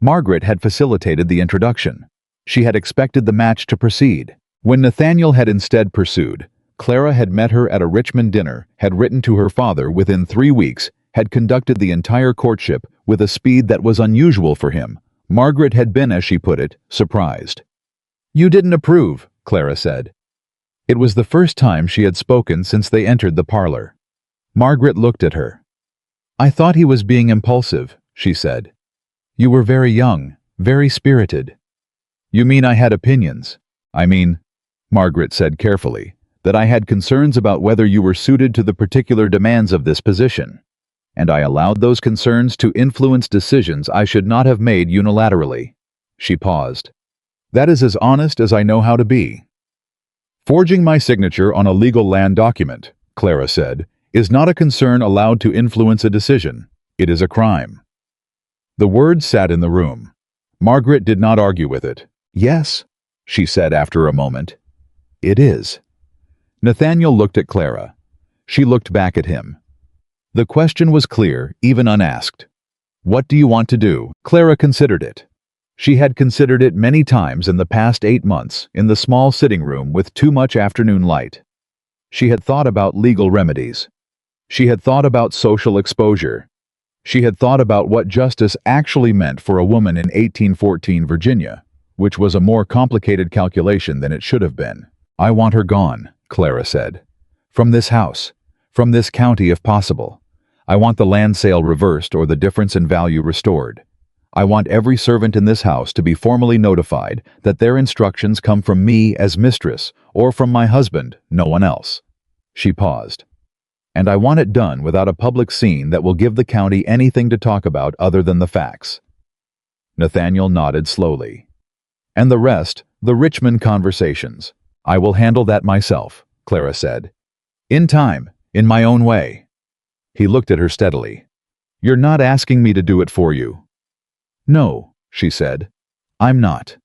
Margaret had facilitated the introduction. She had expected the match to proceed. When Nathaniel had instead pursued, Clara had met her at a Richmond dinner, had written to her father within 3 weeks, had conducted the entire courtship with a speed that was unusual for him. Margaret had been, as she put it, surprised. "You didn't approve," Clara said. It was the first time she had spoken since they entered the parlor. Margaret looked at her. "I thought he was being impulsive," she said. "You were very young, very spirited." "You mean I had opinions?" "I mean," Margaret said carefully, "that I had concerns about whether you were suited to the particular demands of this position. And I allowed those concerns to influence decisions I should not have made unilaterally." She paused. "That is as honest as I know how to be." "Forging my signature on a legal land document," Clara said, "is not a concern allowed to influence a decision. It is a crime." The words sat in the room. Margaret did not argue with it. "Yes," she said after a moment. "It is." Nathaniel looked at Clara. She looked back at him. The question was clear, even unasked. "What do you want to do?" Clara considered it. She had considered it many times in the past 8 months, in the small sitting room with too much afternoon light. She had thought about legal remedies. She had thought about social exposure. She had thought about what justice actually meant for a woman in 1814 Virginia, which was a more complicated calculation than it should have been. "I want her gone," Clara said. "From this house. From this county if possible. I want the land sale reversed or the difference in value restored. I want every servant in this house to be formally notified that their instructions come from me as mistress or from my husband, no one else." She paused. "And I want it done without a public scene that will give the county anything to talk about other than the facts." Nathaniel nodded slowly. "And the rest, the Richmond conversations. I will handle that myself," Clara said. "In time, in my own way." He looked at her steadily. "You're not asking me to do it for you." "No," she said. "I'm not."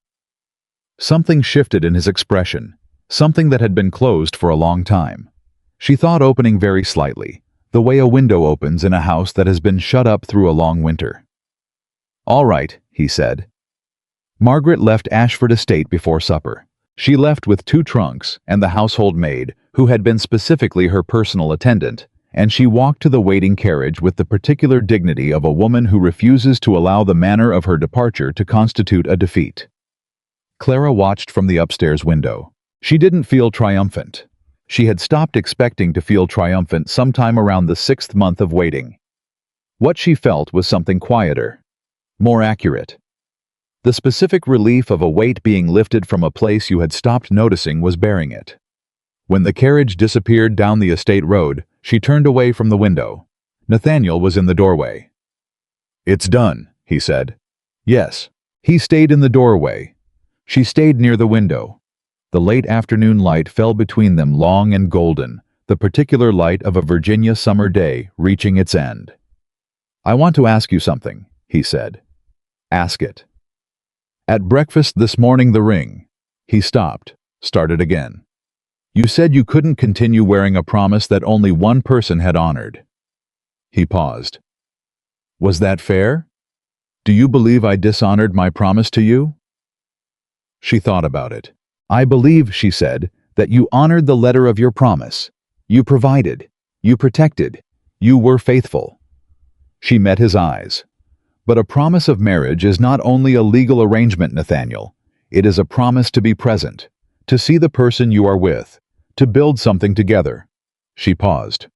Something shifted in his expression, something that had been closed for a long time. She thought opening very slightly, the way a window opens in a house that has been shut up through a long winter. "All right," he said. Margaret left Ashford Estate before supper. She left with 2 trunks and the household maid, who had been specifically her personal attendant, and she walked to the waiting carriage with the particular dignity of a woman who refuses to allow the manner of her departure to constitute a defeat. Clara watched from the upstairs window. She didn't feel triumphant. She had stopped expecting to feel triumphant sometime around the 6th month of waiting. What she felt was something quieter, more accurate. The specific relief of a weight being lifted from a place you had stopped noticing was bearing it. When the carriage disappeared down the estate road, she turned away from the window. Nathaniel was in the doorway. "It's done," he said. "Yes." He stayed in the doorway. She stayed near the window. The late afternoon light fell between them long and golden, the particular light of a Virginia summer day reaching its end. "I want to ask you something," he said. "Ask it." "At breakfast this morning the ring." He stopped, started again. "You said you couldn't continue wearing a promise that only one person had honored." He paused. "Was that fair? Do you believe I dishonored my promise to you?" She thought about it. "I believe," she said, "that you honored the letter of your promise. You provided. You protected. You were faithful." She met his eyes. "But a promise of marriage is not only a legal arrangement, Nathaniel. It is a promise to be present, to see the person you are with, to build something together." She paused.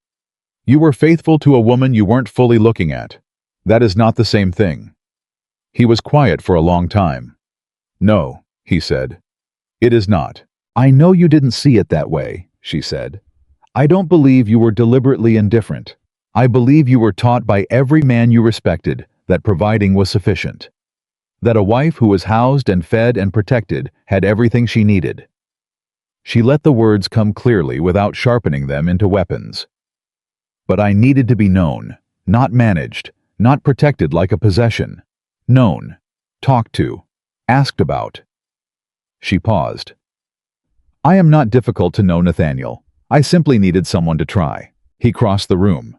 "You were faithful to a woman you weren't fully looking at. That is not the same thing." He was quiet for a long time. "No," he said. "It is not." "I know you didn't see it that way," she said. "I don't believe you were deliberately indifferent. I believe you were taught by every man you respected that providing was sufficient. That a wife who was housed and fed and protected had everything she needed. She let the words come clearly without sharpening them into weapons. But I needed to be known, not managed, not protected like a possession. Known, talked to, asked about. She paused. I am not difficult to know, Nathaniel. I simply needed someone to try. He crossed the room.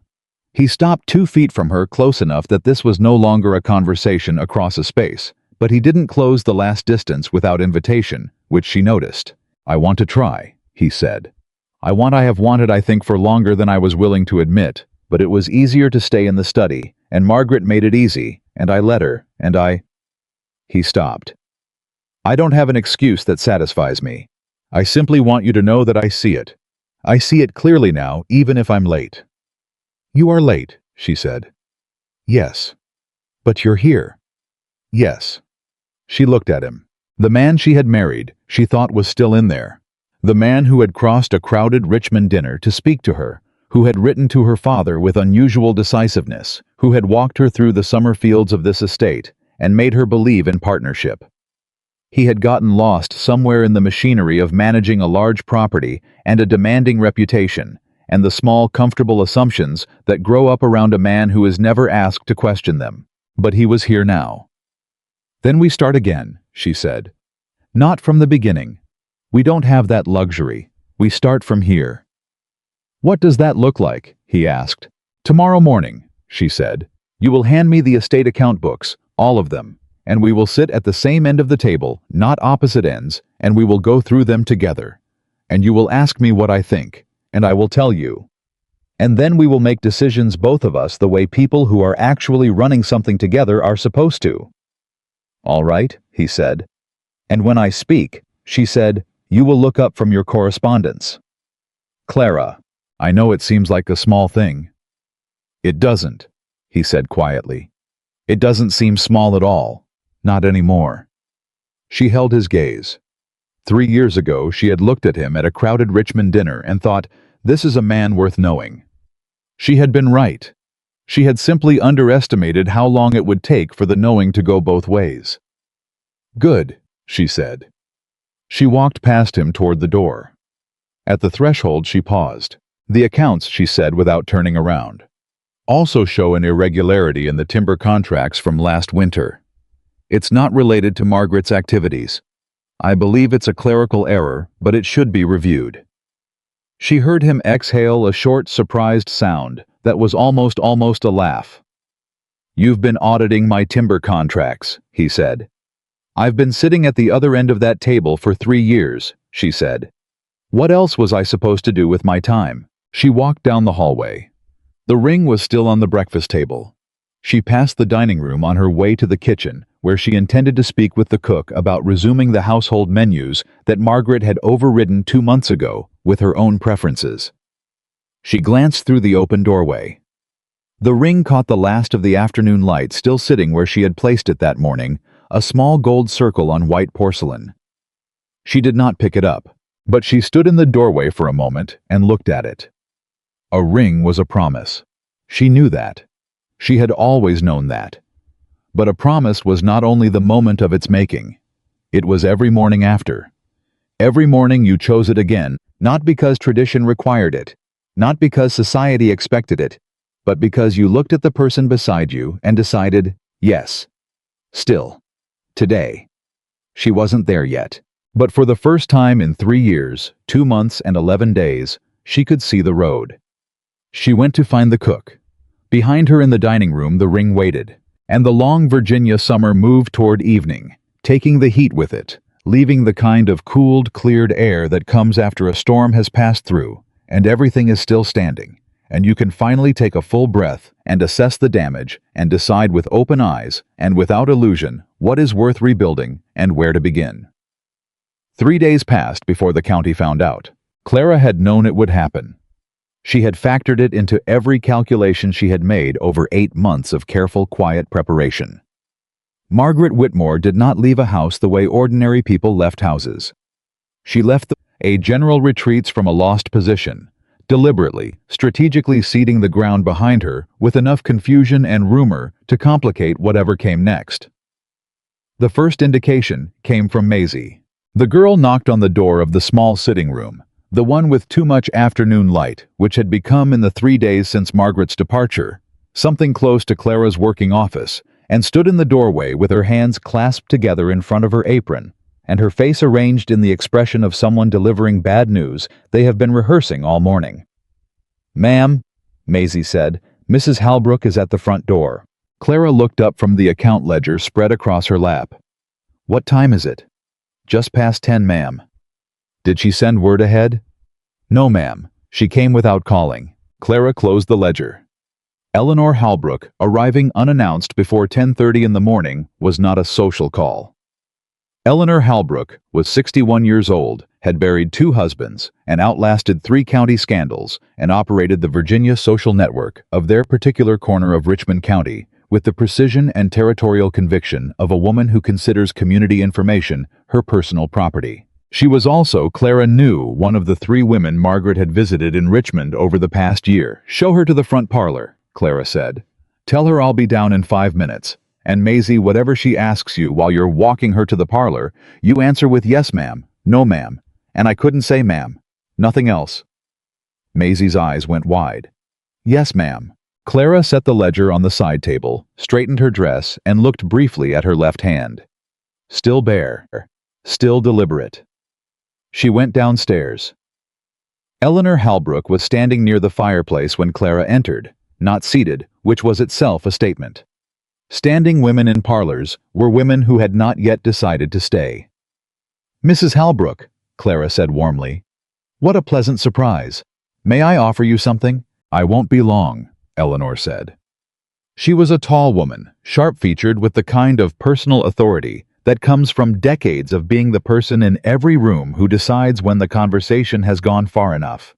He stopped 2 feet from her, close enough that this was no longer a conversation across a space, but he didn't close the last distance without invitation, which she noticed. I want to try, he said. I have wanted, I think, for longer than I was willing to admit, but it was easier to stay in the study, and Margaret made it easy, and I let her, and I... He stopped. I don't have an excuse that satisfies me. I simply want you to know that I see it. I see it clearly now, even if I'm late. You are late, she said. Yes. But you're here. Yes. She looked at him. The man she had married, she thought, was still in there. The man who had crossed a crowded Richmond dinner to speak to her, who had written to her father with unusual decisiveness, who had walked her through the summer fields of this estate and made her believe in partnership. He had gotten lost somewhere in the machinery of managing a large property and a demanding reputation, and the small, comfortable assumptions that grow up around a man who is never asked to question them. But he was here now. Then we start again, she said. Not from the beginning. We don't have that luxury. We start from here. What does that look like? He asked. Tomorrow morning, she said. You will hand me the estate account books, all of them, and we will sit at the same end of the table, not opposite ends, and we will go through them together. And you will ask me what I think, and I will tell you. And then we will make decisions, both of us, the way people who are actually running something together are supposed to. All right, he said. And when I speak, she said, you will look up from your correspondence. Clara, I know it seems like a small thing. It doesn't, he said quietly. It doesn't seem small at all. Not anymore. She held his gaze. 3 years ago, she had looked at him at a crowded Richmond dinner and thought, this is a man worth knowing. She had been right. She had simply underestimated how long it would take for the knowing to go both ways. Good, she said. She walked past him toward the door. At the threshold, she paused. The accounts, she said without turning around, also show an irregularity in the timber contracts from last winter. It's not related to Margaret's activities. I believe it's a clerical error, but it should be reviewed. She heard him exhale a short, surprised sound that was almost a laugh. You've been auditing my timber contracts, he said. I've been sitting at the other end of that table for 3 years, she said. What else was I supposed to do with my time? She walked down the hallway. The ring was still on the breakfast table. She passed the dining room on her way to the kitchen, where she intended to speak with the cook about resuming the household menus that Margaret had overridden 2 months ago with her own preferences. She glanced through the open doorway. The ring caught the last of the afternoon light still sitting where she had placed it that morning, a small gold circle on white porcelain. She did not pick it up, but she stood in the doorway for a moment and looked at it. A ring was a promise. She knew that. She had always known that. But a promise was not only the moment of its making. It was every morning after. Every morning you chose it again, not because tradition required it, not because society expected it, but because you looked at the person beside you and decided, yes. Still. Today. She wasn't there yet. But for the first time in 3 years, 2 months and 11 days, she could see the road. She went to find the cook. Behind her in the dining room the ring waited, and the long Virginia summer moved toward evening, taking the heat with it, leaving the kind of cooled, cleared air that comes after a storm has passed through, and everything is still standing, and you can finally take a full breath and assess the damage and decide with open eyes and without illusion what is worth rebuilding and where to begin. 3 days passed before the county found out. Clara had known it would happen. She had factored it into every calculation she had made over 8 months of careful, quiet preparation. Margaret Whitmore did not leave a house the way ordinary people left houses. She left a general retreats from a lost position, deliberately, strategically seeding the ground behind her with enough confusion and rumor to complicate whatever came next. The first indication came from Maisie. The girl knocked on the door of the small sitting room, the one with too much afternoon light, which had become in the 3 days since Margaret's departure, something close to Clara's working office, and stood in the doorway with her hands clasped together in front of her apron, and her face arranged in the expression of someone delivering bad news they have been rehearsing all morning. "Ma'am," Maisie said, "Mrs. Halbrook is at the front door." Clara looked up from the account ledger spread across her lap. "What time is it?" "Just past 10, ma'am." "Did she send word ahead?" "No, ma'am. She came without calling." Clara closed the ledger. Eleanor Halbrook, arriving unannounced before 10:30 in the morning, was not a social call. Eleanor Halbrook was 61 years old, had buried 2 husbands, and outlasted 3 county scandals, and operated the Virginia social network of their particular corner of Richmond County with the precision and territorial conviction of a woman who considers community information her personal property. She was also, Clara knew, one of the 3 women Margaret had visited in Richmond over the past year. "Show her to the front parlor," Clara said. "Tell her I'll be down in 5 minutes. And Maisie, whatever she asks you while you're walking her to the parlor, you answer with yes, ma'am, no, ma'am, and I couldn't say ma'am. Nothing else." Maisie's eyes went wide. "Yes, ma'am." Clara set the ledger on the side table, straightened her dress, and looked briefly at her left hand. Still bare. Still deliberate. She went downstairs. Eleanor Halbrook was standing near the fireplace when Clara entered, not seated, which was itself a statement. Standing women in parlors were women who had not yet decided to stay. "Mrs. Halbrook," Clara said warmly. "What a pleasant surprise. May I offer you something?" "I won't be long," Eleanor said. She was a tall woman, sharp-featured with the kind of personal authority that comes from decades of being the person in every room who decides when the conversation has gone far enough.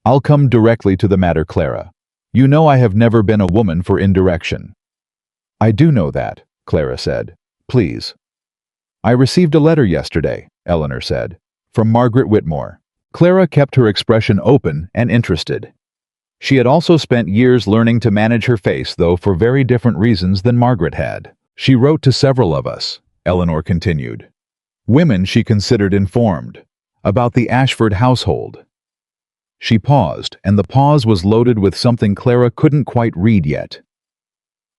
"I'll come directly to the matter, Clara. You know I have never been a woman for indirection." "I do know that," Clara said. "Please." "I received a letter yesterday," Eleanor said, "from Margaret Whitmore." Clara kept her expression open and interested. She had also spent years learning to manage her face, though for very different reasons than Margaret had. "She wrote to several of us," Eleanor continued. "Women she considered informed. About the Ashford household." She paused, and the pause was loaded with something Clara couldn't quite read yet.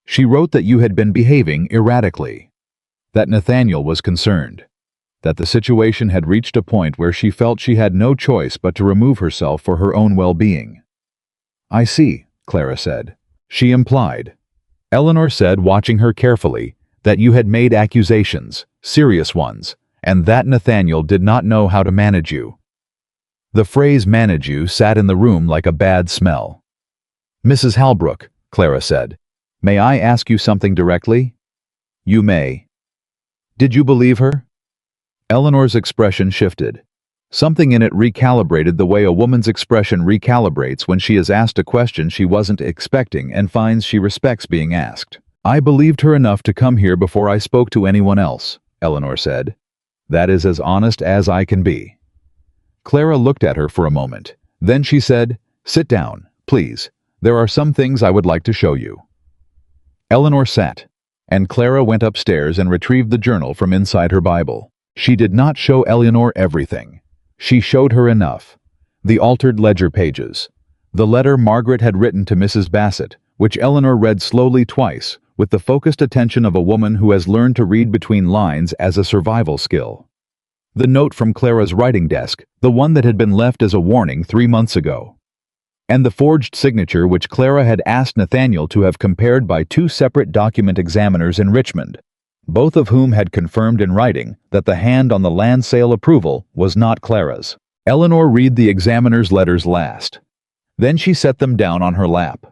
"She wrote that you had been behaving erratically. That Nathaniel was concerned. That the situation had reached a point where she felt she had no choice but to remove herself for her own well-being." "I see," Clara said. "She implied," Eleanor said, watching her carefully, "that you had made accusations, serious ones, and that Nathaniel did not know how to manage you." The phrase "manage you" sat in the room like a bad smell. "Mrs. Halbrook," Clara said, "may I ask you something directly?" "You may." "Did you believe her?" Eleanor's expression shifted. Something in it recalibrated the way a woman's expression recalibrates when she is asked a question she wasn't expecting and finds she respects being asked. "I believed her enough to come here before I spoke to anyone else," Eleanor said. "That is as honest as I can be." Clara looked at her for a moment. Then she said, "Sit down, please. There are some things I would like to show you." Eleanor sat, and Clara went upstairs and retrieved the journal from inside her Bible. She did not show Eleanor everything. She showed her enough. The altered ledger pages. The letter Margaret had written to Mrs. Bassett, which Eleanor read slowly twice, with the focused attention of a woman who has learned to read between lines as a survival skill. The note from Clara's writing desk, the one that had been left as a warning 3 months ago. And the forged signature which Clara had asked Nathaniel to have compared by 2 separate document examiners in Richmond, both of whom had confirmed in writing that the hand on the land sale approval was not Clara's. Eleanor read the examiner's letters last. Then she set them down on her lap.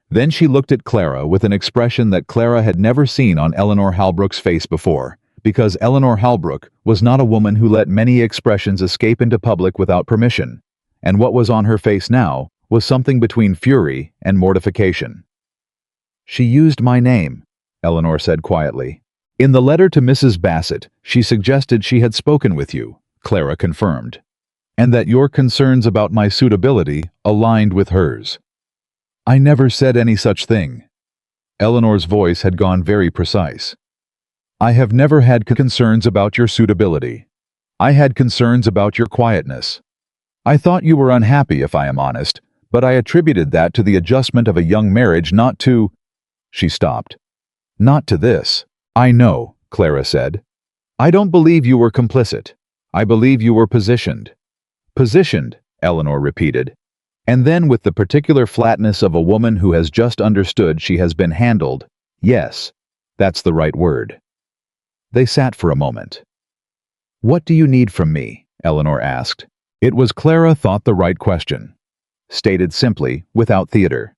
Then she looked at Clara with an expression that Clara had never seen on Eleanor Halbrook's face before, because Eleanor Halbrook was not a woman who let many expressions escape into public without permission, and what was on her face now was something between fury and mortification. "She used my name," Eleanor said quietly. "In the letter to Mrs. Bassett, she suggested she had spoken with you," Clara confirmed. and that your concerns about my suitability aligned with hers. I never said any such thing. Eleanor's voice had gone very precise. I have never had concerns about your suitability. I had concerns about your quietness. I thought you were unhappy, if I am honest, but I attributed that to the adjustment of a young marriage, not to— She stopped. Not to this. I know, Clara said. I don't believe you were complicit. I believe you were positioned. Positioned, Eleanor repeated. And then with the particular flatness of a woman who has just understood she has been handled. Yes, that's the right word. They sat for a moment. What do you need from me? Eleanor asked. It was, Clara thought, the right question. Stated simply, without theater.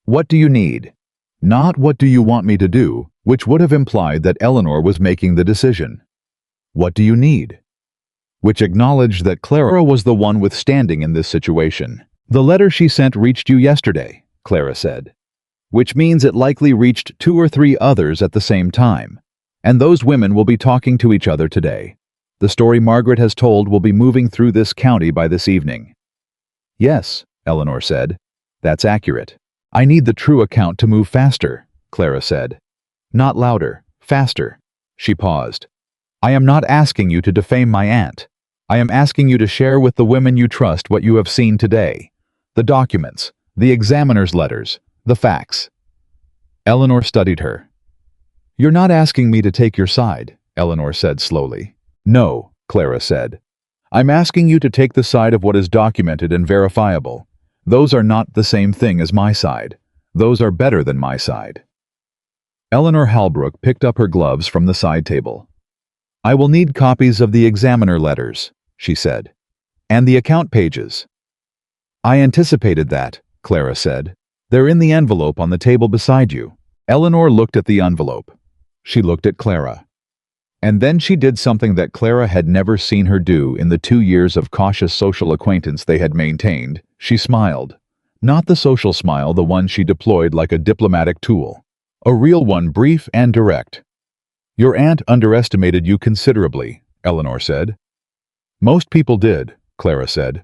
What do you need? Not what do you want me to do, which would have implied that Eleanor was making the decision. What do you need? Which acknowledged that Clara was the one withstanding in this situation. The letter she sent reached you yesterday, Clara said. Which means it likely reached 2 or 3 others at the same time. And those women will be talking to each other today. The story Margaret has told will be moving through this county by this evening. Yes, Eleanor said. That's accurate. I need the true account to move faster, Clara said. Not louder, faster. She paused. I am not asking you to defame my aunt. I am asking you to share with the women you trust what you have seen today. The documents, the examiner's letters, the facts. Eleanor studied her. You're not asking me to take your side, Eleanor said slowly. No, Clara said. I'm asking you to take the side of what is documented and verifiable. Those are not the same thing as my side. Those are better than my side. Eleanor Halbrook picked up her gloves from the side table. I will need copies of the examiner letters, she said. And the account pages. I anticipated that, Clara said. They're in the envelope on the table beside you. Eleanor looked at the envelope. She looked at Clara. And then she did something that Clara had never seen her do in the 2 years of cautious social acquaintance they had maintained. She smiled. Not the social smile, the one she deployed like a diplomatic tool. A real one, brief and direct. Your aunt underestimated you considerably, Eleanor said. Most people did, Clara said.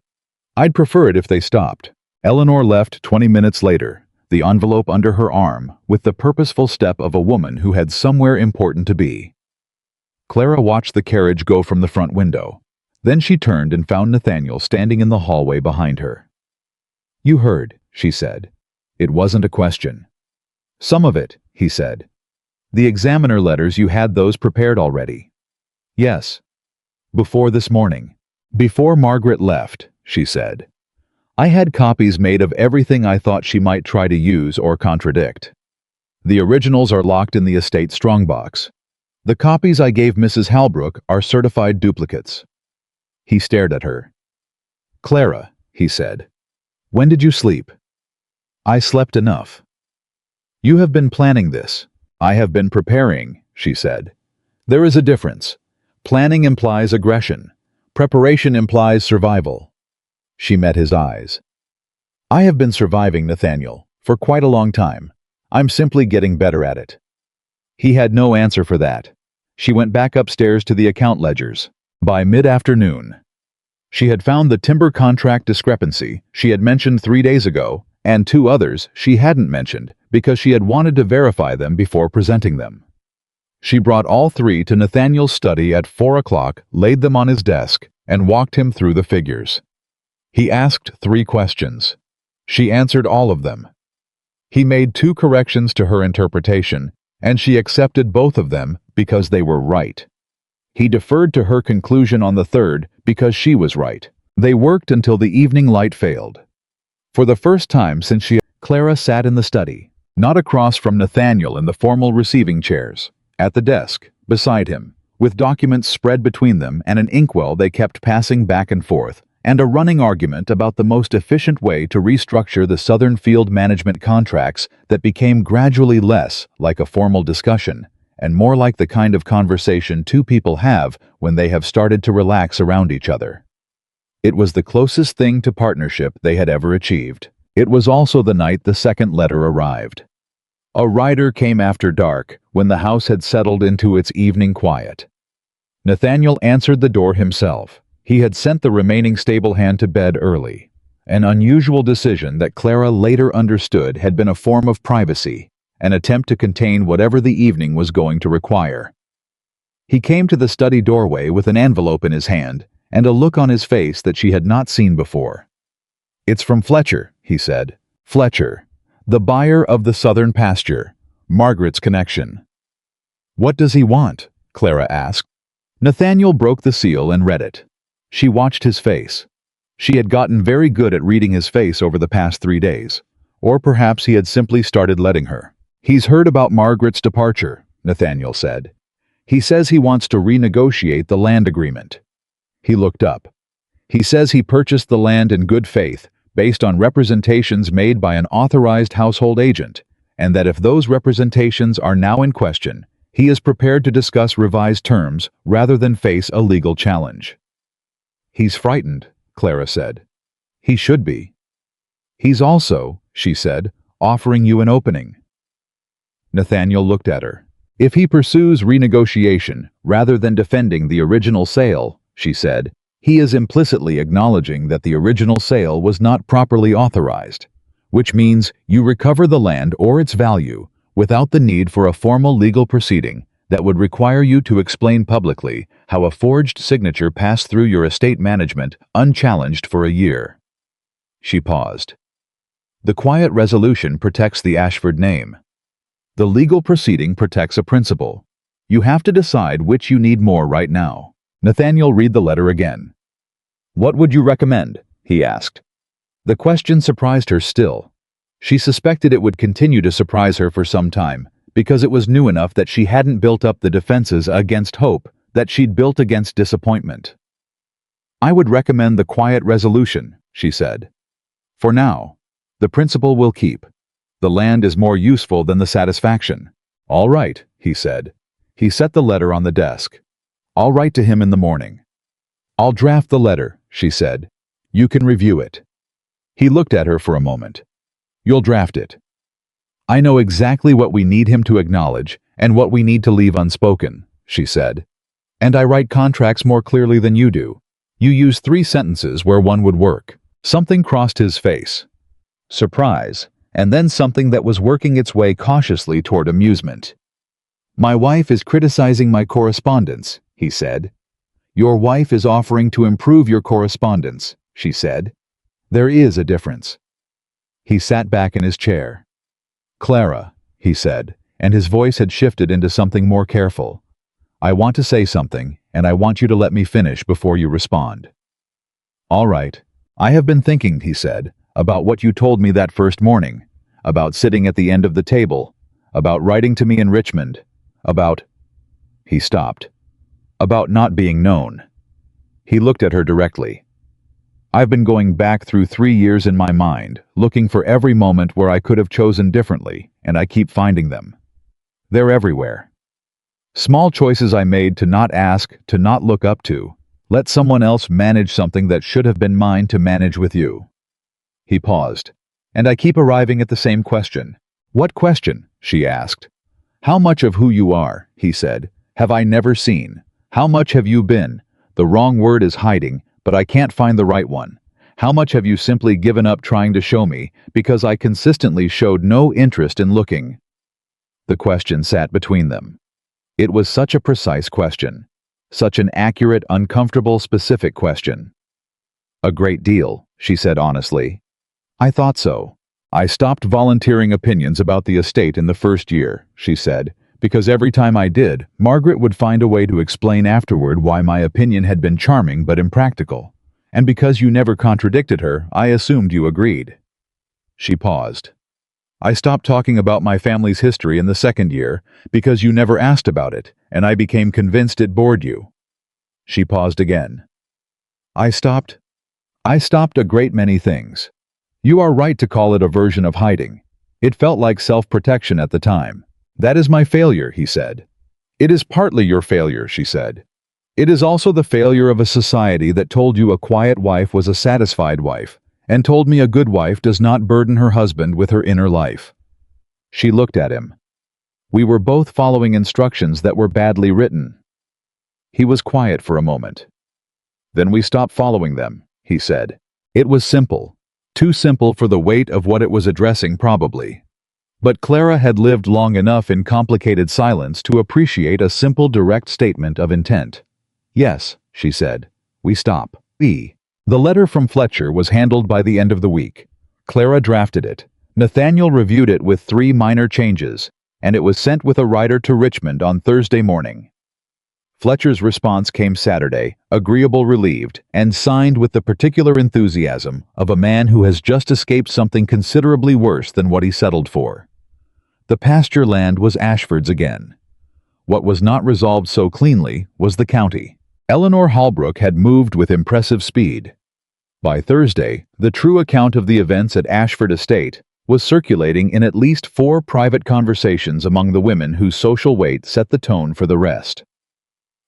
I'd prefer it if they stopped. Eleanor left 20 minutes later, the envelope under her arm, with the purposeful step of a woman who had somewhere important to be. Clara watched the carriage go from the front window. Then she turned and found Nathaniel standing in the hallway behind her. You heard, she said. It wasn't a question. Some of it, he said. The examiner letters, you had those prepared already? Yes. Before this morning. Before Margaret left, she said. I had copies made of everything I thought she might try to use or contradict. The originals are locked in the estate strongbox. The copies I gave Mrs. Halbrook are certified duplicates. He stared at her. Clara, he said. When did you sleep? I slept enough. You have been planning this. I have been preparing, she said. There is a difference. Planning implies aggression. Preparation implies survival. She met his eyes. I have been surviving, Nathaniel, for quite a long time. I'm simply getting better at it. He had no answer for that. She went back upstairs to the account ledgers. By mid-afternoon, she had found the timber contract discrepancy she had mentioned 3 days ago, and 2 others she hadn't mentioned because she had wanted to verify them before presenting them. She brought all 3 to Nathaniel's study at 4 o'clock, laid them on his desk, and walked him through the figures. He asked 3 questions. She answered all of them. He made 2 corrections to her interpretation, and she accepted both of them because they were right. He deferred to her conclusion on the 3rd because she was right. They worked until the evening light failed. For the first time since Clara sat in the study, not across from Nathaniel in the formal receiving chairs, at the desk, beside him, with documents spread between them and an inkwell they kept passing back and forth, and a running argument about the most efficient way to restructure the Southern Field Management contracts that became gradually less like a formal discussion and more like the kind of conversation 2 people have when they have started to relax around each other. It was the closest thing to partnership they had ever achieved. It was also the night the second letter arrived. A rider came after dark, when the house had settled into its evening quiet. Nathaniel answered the door himself. He had sent the remaining stable hand to bed early, an unusual decision that Clara later understood had been a form of privacy, an attempt to contain whatever the evening was going to require. He came to the study doorway with an envelope in his hand and a look on his face that she had not seen before. "It's from Fletcher," he said. "Fletcher, the buyer of the southern pasture, Margaret's connection." "What does he want?" Clara asked. Nathaniel broke the seal and read it. She watched his face. She had gotten very good at reading his face over the past 3 days. Or perhaps he had simply started letting her. "He's heard about Margaret's departure," Nathaniel said. "He says he wants to renegotiate the land agreement." He looked up. "He says he purchased the land in good faith, based on representations made by an authorized household agent, and that if those representations are now in question, he is prepared to discuss revised terms rather than face a legal challenge." "He's frightened," Clara said. "He should be." "He's also," she said, "offering you an opening." Nathaniel looked at her. "If he pursues renegotiation rather than defending the original sale," she said, "he is implicitly acknowledging that the original sale was not properly authorized, which means you recover the land or its value without the need for a formal legal proceeding that would require you to explain publicly how a forged signature passed through your estate management unchallenged for a year." She paused. "The quiet resolution protects the Ashford name. The legal proceeding protects a principle. You have to decide which you need more right now." Nathaniel read the letter again. "What would you recommend?" he asked. The question surprised her still. She suspected it would continue to surprise her for some time, because it was new enough that she hadn't built up the defenses against hope that she'd built against disappointment. "I would recommend the quiet resolution," she said. "For now. The principle will keep. The land is more useful than the satisfaction." "All right," he said. He set the letter on the desk. "I'll write to him in the morning." "I'll draft the letter," she said. "You can review it." He looked at her for a moment. "You'll draft it." "I know exactly what we need him to acknowledge and what we need to leave unspoken," she said. "And I write contracts more clearly than you do. You use 3 sentences where one would work." Something crossed his face. Surprise, and then something that was working its way cautiously toward amusement. "My wife is criticizing my correspondence," he said. "Your wife is offering to improve your correspondence," she said. "There is a difference." He sat back in his chair. "Clara," he said, and his voice had shifted into something more careful. "I want to say something, and I want you to let me finish before you respond." "All right. I have been thinking," he said, "about what you told me that first morning, about sitting at the end of the table, about writing to me in Richmond, about—" He stopped. "About not being known." He looked at her directly. "I've been going back through 3 years in my mind, looking for every moment where I could have chosen differently, and I keep finding them. They're everywhere. Small choices I made to not ask, to not look up to, let someone else manage something that should have been mine to manage with you." He paused. "And I keep arriving at the same question." "What question?" she asked. "How much of who you are," he said, "have I never seen? How much have you been? The wrong word is hiding, but I can't find the right one. How much have you simply given up trying to show me because I consistently showed no interest in looking?" The question sat between them. It was such a precise question. Such an accurate, uncomfortable, specific question. "A great deal," she said honestly. "I thought so. I stopped volunteering opinions about the estate in the first year," she said, "because every time I did, Margaret would find a way to explain afterward why my opinion had been charming but impractical. And because you never contradicted her, I assumed you agreed." She paused. "I stopped talking about my family's history in the second year because you never asked about it, and I became convinced it bored you." She paused again. I stopped a great many things. You are right to call it a version of hiding. It felt like self-protection at the time. That is my failure," he said. "It is partly your failure," she said. "It is also the failure of a society that told you a quiet wife was a satisfied wife, and told me a good wife does not burden her husband with her inner life." She looked at him. "We were both following instructions that were badly written." He was quiet for a moment. Then we stopped following them, he said. It was simple. Too simple for the weight of what it was addressing, probably. But Clara had lived long enough in complicated silence to appreciate a simple, direct statement of intent. Yes, she said. We stop. The letter from Fletcher was handled by the end of the week. Clara drafted it. Nathaniel reviewed it with 3 minor changes, and it was sent with a writer to Richmond on Thursday morning. Fletcher's response came Saturday, agreeable, relieved, and signed with the particular enthusiasm of a man who has just escaped something considerably worse than what he settled for. The pasture land was Ashford's again. What was not resolved so cleanly was the county. Eleanor Holbrook had moved with impressive speed. By Thursday, the true account of the events at Ashford Estate was circulating in at least 4 private conversations among the women whose social weight set the tone for the rest.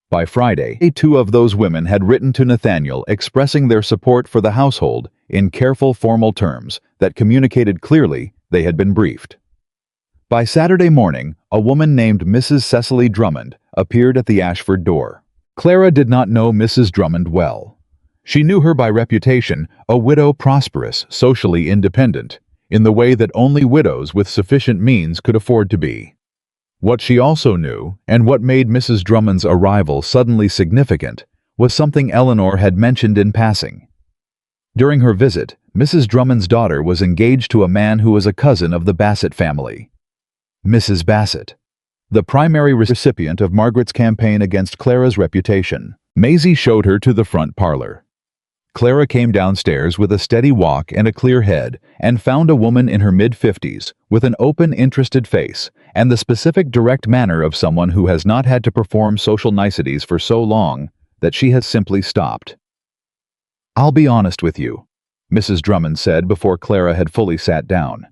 By Friday, 2 of those women had written to Nathaniel expressing their support for the household in careful, formal terms that communicated clearly they had been briefed. By Saturday morning, a woman named Mrs. Cecily Drummond appeared at the Ashford door. Clara did not know Mrs. Drummond well. She knew her by reputation, a widow, prosperous, socially independent, in the way that only widows with sufficient means could afford to be. What she also knew, and what made Mrs. Drummond's arrival suddenly significant, was something Eleanor had mentioned in passing. During her visit, Mrs. Drummond's daughter was engaged to a man who was a cousin of the Bassett family. Mrs. Bassett, the primary recipient of Margaret's campaign against Clara's reputation. Maisie showed her to the front parlor. Clara came downstairs with a steady walk and a clear head and found a woman in her mid-50s with an open, interested face and the specific, direct manner of someone who has not had to perform social niceties for so long that she has simply stopped. "I'll be honest with you," Mrs. Drummond said before Clara had fully sat down.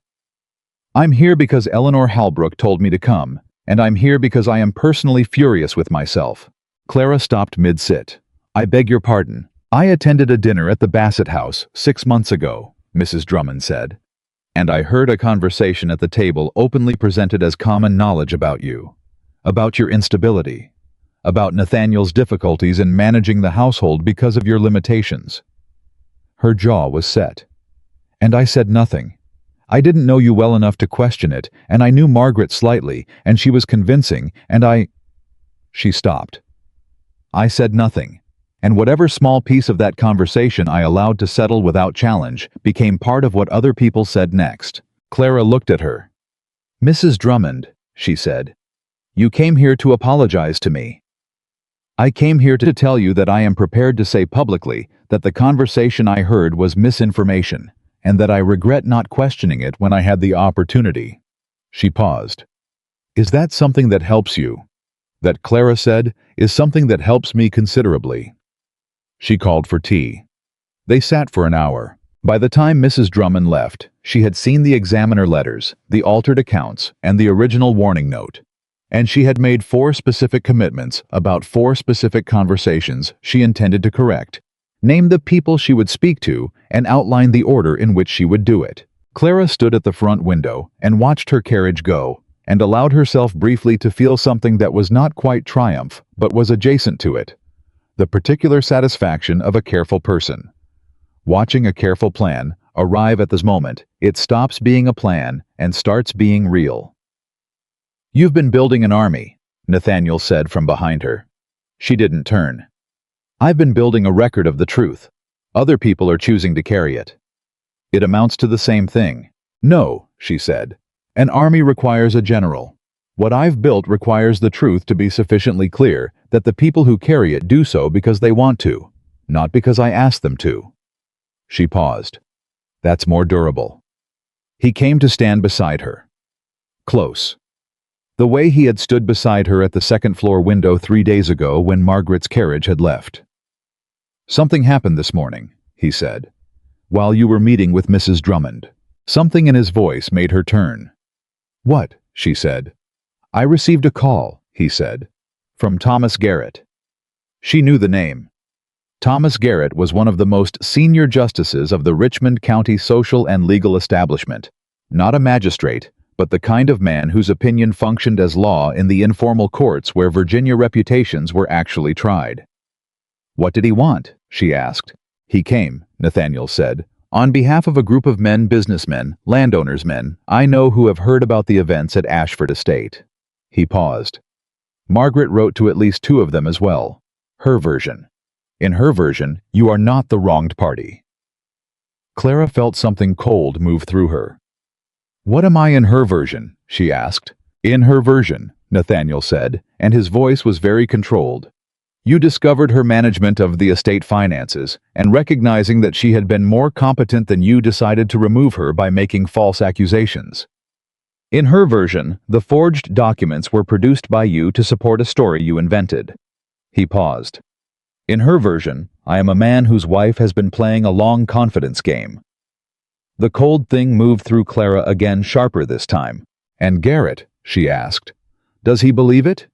"I'm here because Eleanor Holbrook told me to come, and I'm here because I am personally furious with myself." Clara stopped mid-sit. "I beg your pardon. I attended a dinner at the Bassett house 6 months ago," Mrs. Drummond said, "and I heard a conversation at the table openly presented as common knowledge about you, about your instability, about Nathaniel's difficulties in managing the household because of your limitations." Her jaw was set. "And I said nothing. I didn't know you well enough to question it, and I knew Margaret slightly, and she was convincing, and She stopped. "I said nothing. And whatever small piece of that conversation I allowed to settle without challenge became part of what other people said next." Clara looked at her. "Mrs. Drummond," she said, "you came here to apologize to me." "I came here to tell you that I am prepared to say publicly that the conversation I heard was misinformation, and that I regret not questioning it when I had the opportunity." She paused. "Is that something that helps you?" That, Clara said, is something that helps me considerably. She called for tea. They sat for an hour. By the time Mrs. Drummond left, she had seen the examiner letters, the altered accounts, and the original warning note. And she had made 4 specific commitments about 4 specific conversations she intended to correct, named the people she would speak to, and outlined the order in which she would do it. Clara stood at the front window and watched her carriage go, and allowed herself briefly to feel something that was not quite triumph, but was adjacent to it. The particular satisfaction of a careful person. Watching a careful plan arrive at this moment, it stops being a plan and starts being real. "You've been building an army," Nathaniel said from behind her. She didn't turn. "I've been building a record of the truth. Other people are choosing to carry it." "It amounts to the same thing." "No," she said. "An army requires a general. What I've built requires the truth to be sufficiently clear that the people who carry it do so because they want to, not because I ask them to." She paused. "That's more durable." He came to stand beside her. Close. The way he had stood beside her at the second-floor window 3 days ago when Margaret's carriage had left. "Something happened this morning," he said, "while you were meeting with Mrs. Drummond." Something in his voice made her turn. "What?" she said. "I received a call," he said, "from Thomas Garrett." She knew the name. Thomas Garrett was one of the most senior justices of the Richmond County social and legal establishment, not a magistrate, but the kind of man whose opinion functioned as law in the informal courts where Virginia reputations were actually tried. What did he want? she asked. He came, Nathaniel said, on behalf of a group of men, businessmen, landowners men, I know who have heard about the events at Ashford Estate. He paused. Margaret wrote to at least 2 of them as well. Her version. In her version, you are not the wronged party. Clara felt something cold move through her. What am I in her version? She asked. In her version, Nathaniel said, and his voice was very controlled. You discovered her management of the estate finances, and recognizing that she had been more competent than you, decided to remove her by making false accusations. In her version, the forged documents were produced by you to support a story you invented. He paused. In her version, I am a man whose wife has been playing a long confidence game. The cold thing moved through Clara again, sharper this time. And Garrett, she asked, does he believe it?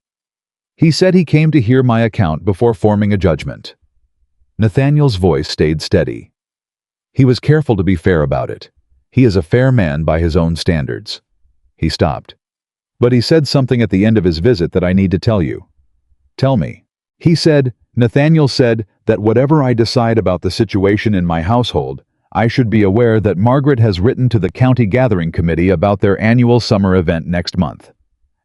He said he came to hear my account before forming a judgment. Nathaniel's voice stayed steady. He was careful to be fair about it. He is a fair man by his own standards. He stopped. But he said something at the end of his visit that I need to tell you. Tell me. He said, Nathaniel said, that whatever I decide about the situation in my household, I should be aware that Margaret has written to the county gathering committee about their annual summer event next month,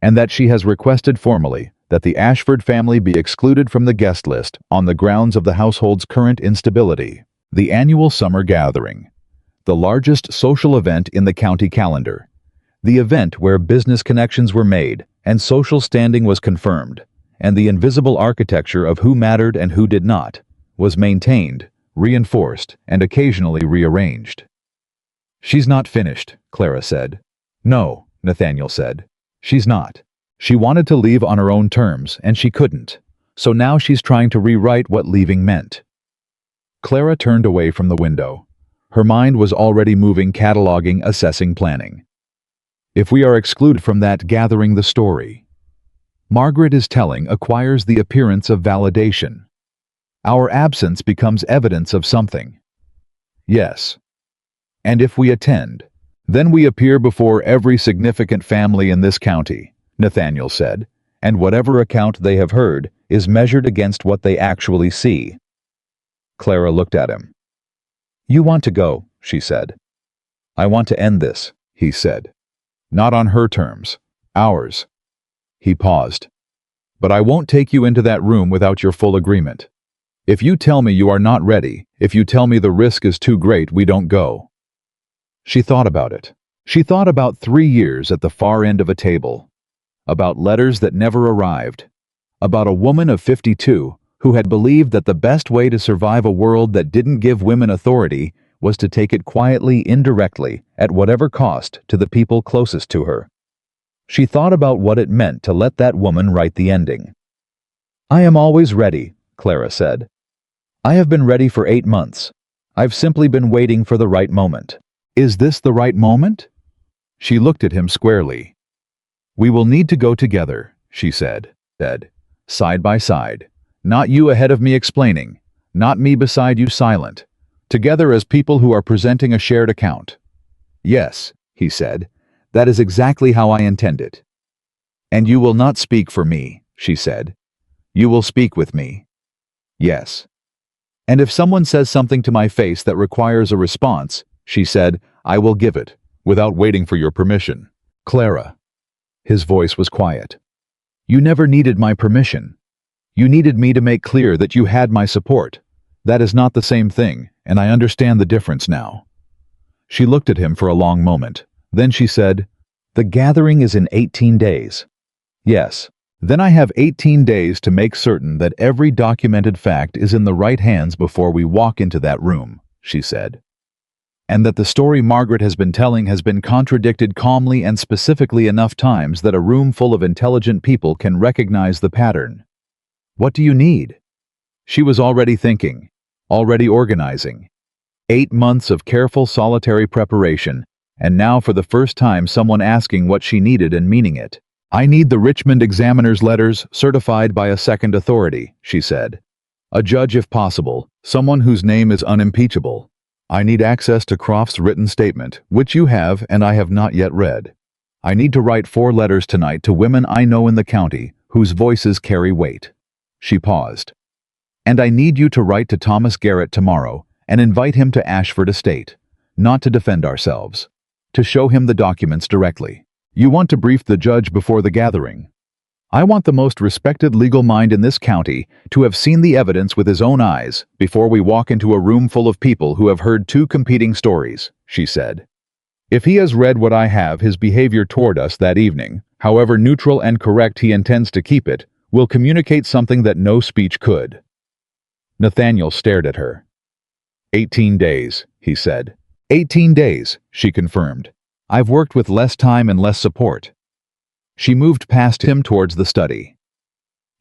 and that she has requested formally that the Ashford family be excluded from the guest list on the grounds of the household's current instability. The annual summer gathering, the largest social event in the county calendar, the event where business connections were made and social standing was confirmed, and the invisible architecture of who mattered and who did not, was maintained, reinforced, and occasionally rearranged. She's not finished, Clara said. No, Nathaniel said. She's not. She wanted to leave on her own terms, and she couldn't. So now she's trying to rewrite what leaving meant. Clara turned away from the window. Her mind was already moving, cataloging, assessing, planning. If we are excluded from that gathering, the story Margaret is telling acquires the appearance of validation. Our absence becomes evidence of something. Yes. And if we attend, then we appear before every significant family in this county, Nathaniel said, and whatever account they have heard is measured against what they actually see. Clara looked at him. You want to go, she said. I want to end this, he said. Not on her terms, ours. He paused. But I won't take you into that room without your full agreement. If you tell me you are not ready, if you tell me the risk is too great, we don't go. She thought about it. She thought about 3 years at the far end of a table, about letters that never arrived, about a woman of 52 who had believed that the best way to survive a world that didn't give women authority was to take it quietly, indirectly, at whatever cost to the people closest to her. She thought about what it meant to let that woman write the ending. I am always ready, Clara said. I have been ready for 8 months. I've simply been waiting for the right moment. Is this the right moment? She looked at him squarely. We will need to go together, she said, side by side. Not you ahead of me explaining, not me beside you silent. Together as people who are presenting a shared account. Yes, he said, that is exactly how I intend it. And you will not speak for me, she said. You will speak with me. Yes. And if someone says something to my face that requires a response, she said, I will give it, without waiting for your permission. Clara. His voice was quiet. You never needed my permission. You needed me to make clear that you had my support. That is not the same thing, and I understand the difference now. She looked at him for a long moment. Then she said, The gathering is in 18 days. Yes. Then I have 18 days to make certain that every documented fact is in the right hands before we walk into that room, she said. And that the story Margaret has been telling has been contradicted calmly and specifically enough times that a room full of intelligent people can recognize the pattern. What do you need? She was already thinking, already organizing. 8 months of careful solitary preparation, and now for the first time someone asking what she needed and meaning it. I need the Richmond Examiner's letters certified by a second authority, she said. A judge if possible, someone whose name is unimpeachable. I need access to Croft's written statement, which you have and I have not yet read. I need to write 4 letters tonight to women I know in the county whose voices carry weight. She paused. And I need you to write to Thomas Garrett tomorrow and invite him to Ashford Estate, not to defend ourselves, to show him the documents directly. You want to brief the judge before the gathering. I want the most respected legal mind in this county to have seen the evidence with his own eyes before we walk into a room full of people who have heard two competing stories, she said. If he has read what I have, his behavior toward us that evening, however neutral and correct he intends to keep it, will communicate something that no speech could. Nathaniel stared at her. 18 days, he said. 18 days, she confirmed. I've worked with less time and less support. She moved past him towards the study.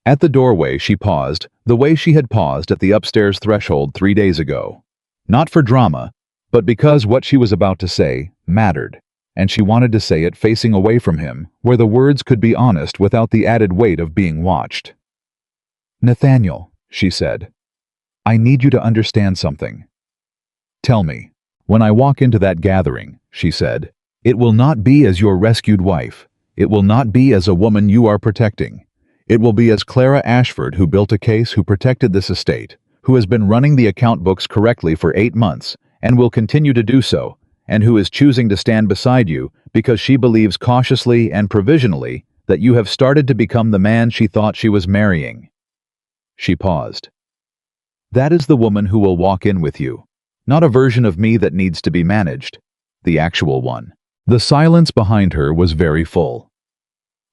At the doorway she paused, the way she had paused at the upstairs threshold 3 days ago. Not for drama, but because what she was about to say mattered, and she wanted to say it facing away from him, where the words could be honest without the added weight of being watched. Nathaniel, she said, I need you to understand something. Tell me, when I walk into that gathering, she said, it will not be as your rescued wife. It will not be as a woman you are protecting. It will be as Clara Ashford, who built a case, who protected this estate, who has been running the account books correctly for 8 months, and will continue to do so, and who is choosing to stand beside you because she believes cautiously and provisionally that you have started to become the man she thought she was marrying. She paused. That is the woman who will walk in with you. Not a version of me that needs to be managed. The actual one. The silence behind her was very full.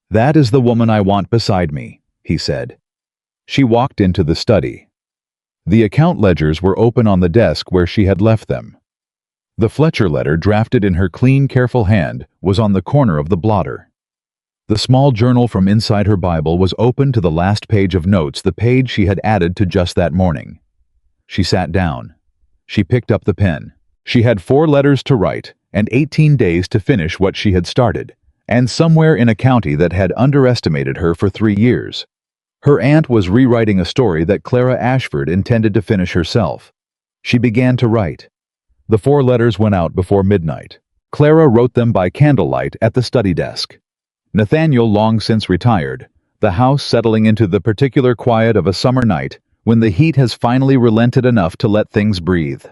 That is the woman I want beside me, he said. She walked into the study. The account ledgers were open on the desk where she had left them. The Fletcher letter, drafted in her clean, careful hand, was on the corner of the blotter. The small journal from inside her Bible was open to the last page of notes, the page she had added to just that morning. She sat down. She picked up the pen. She had 4 letters to write, and 18 days to finish what she had started, and somewhere in a county that had underestimated her for 3 years. Her aunt was rewriting a story that Clara Ashford intended to finish herself. She began to write. The 4 letters went out before midnight. Clara wrote them by candlelight at the study desk. Nathaniel long since retired, the house settling into the particular quiet of a summer night when the heat has finally relented enough to let things breathe.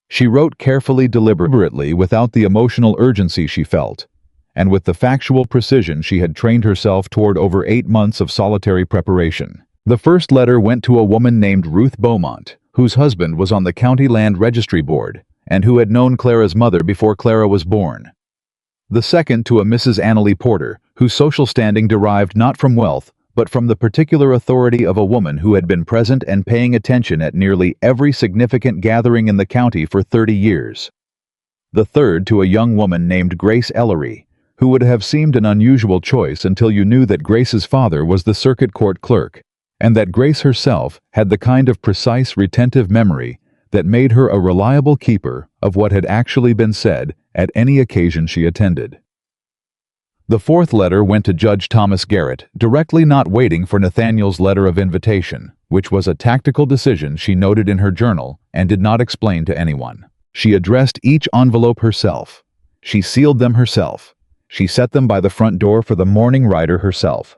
She wrote carefully, deliberately, without the emotional urgency she felt, and with the factual precision she had trained herself toward over 8 months of solitary preparation. The first letter went to a woman named Ruth Beaumont, whose husband was on the County Land Registry Board, and who had known Clara's mother before Clara was born. The second to a Mrs. Annalie Porter, whose social standing derived not from wealth, but from the particular authority of a woman who had been present and paying attention at nearly every significant gathering in the county for 30 years. The third to a young woman named Grace Ellery, who would have seemed an unusual choice until you knew that Grace's father was the circuit court clerk, and that Grace herself had the kind of precise, retentive memory that made her a reliable keeper of what had actually been said at any occasion she attended. The fourth letter went to Judge Thomas Garrett, directly, not waiting for Nathaniel's letter of invitation, which was a tactical decision she noted in her journal and did not explain to anyone. She addressed each envelope herself. She sealed them herself. She set them by the front door for the morning rider herself.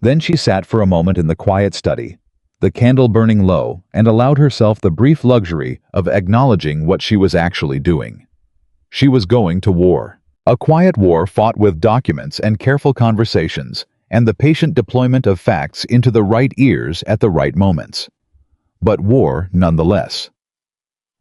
Then she sat for a moment in the quiet study, the candle burning low, and allowed herself the brief luxury of acknowledging what she was actually doing. She was going to war. A quiet war fought with documents and careful conversations, and the patient deployment of facts into the right ears at the right moments. But war nonetheless.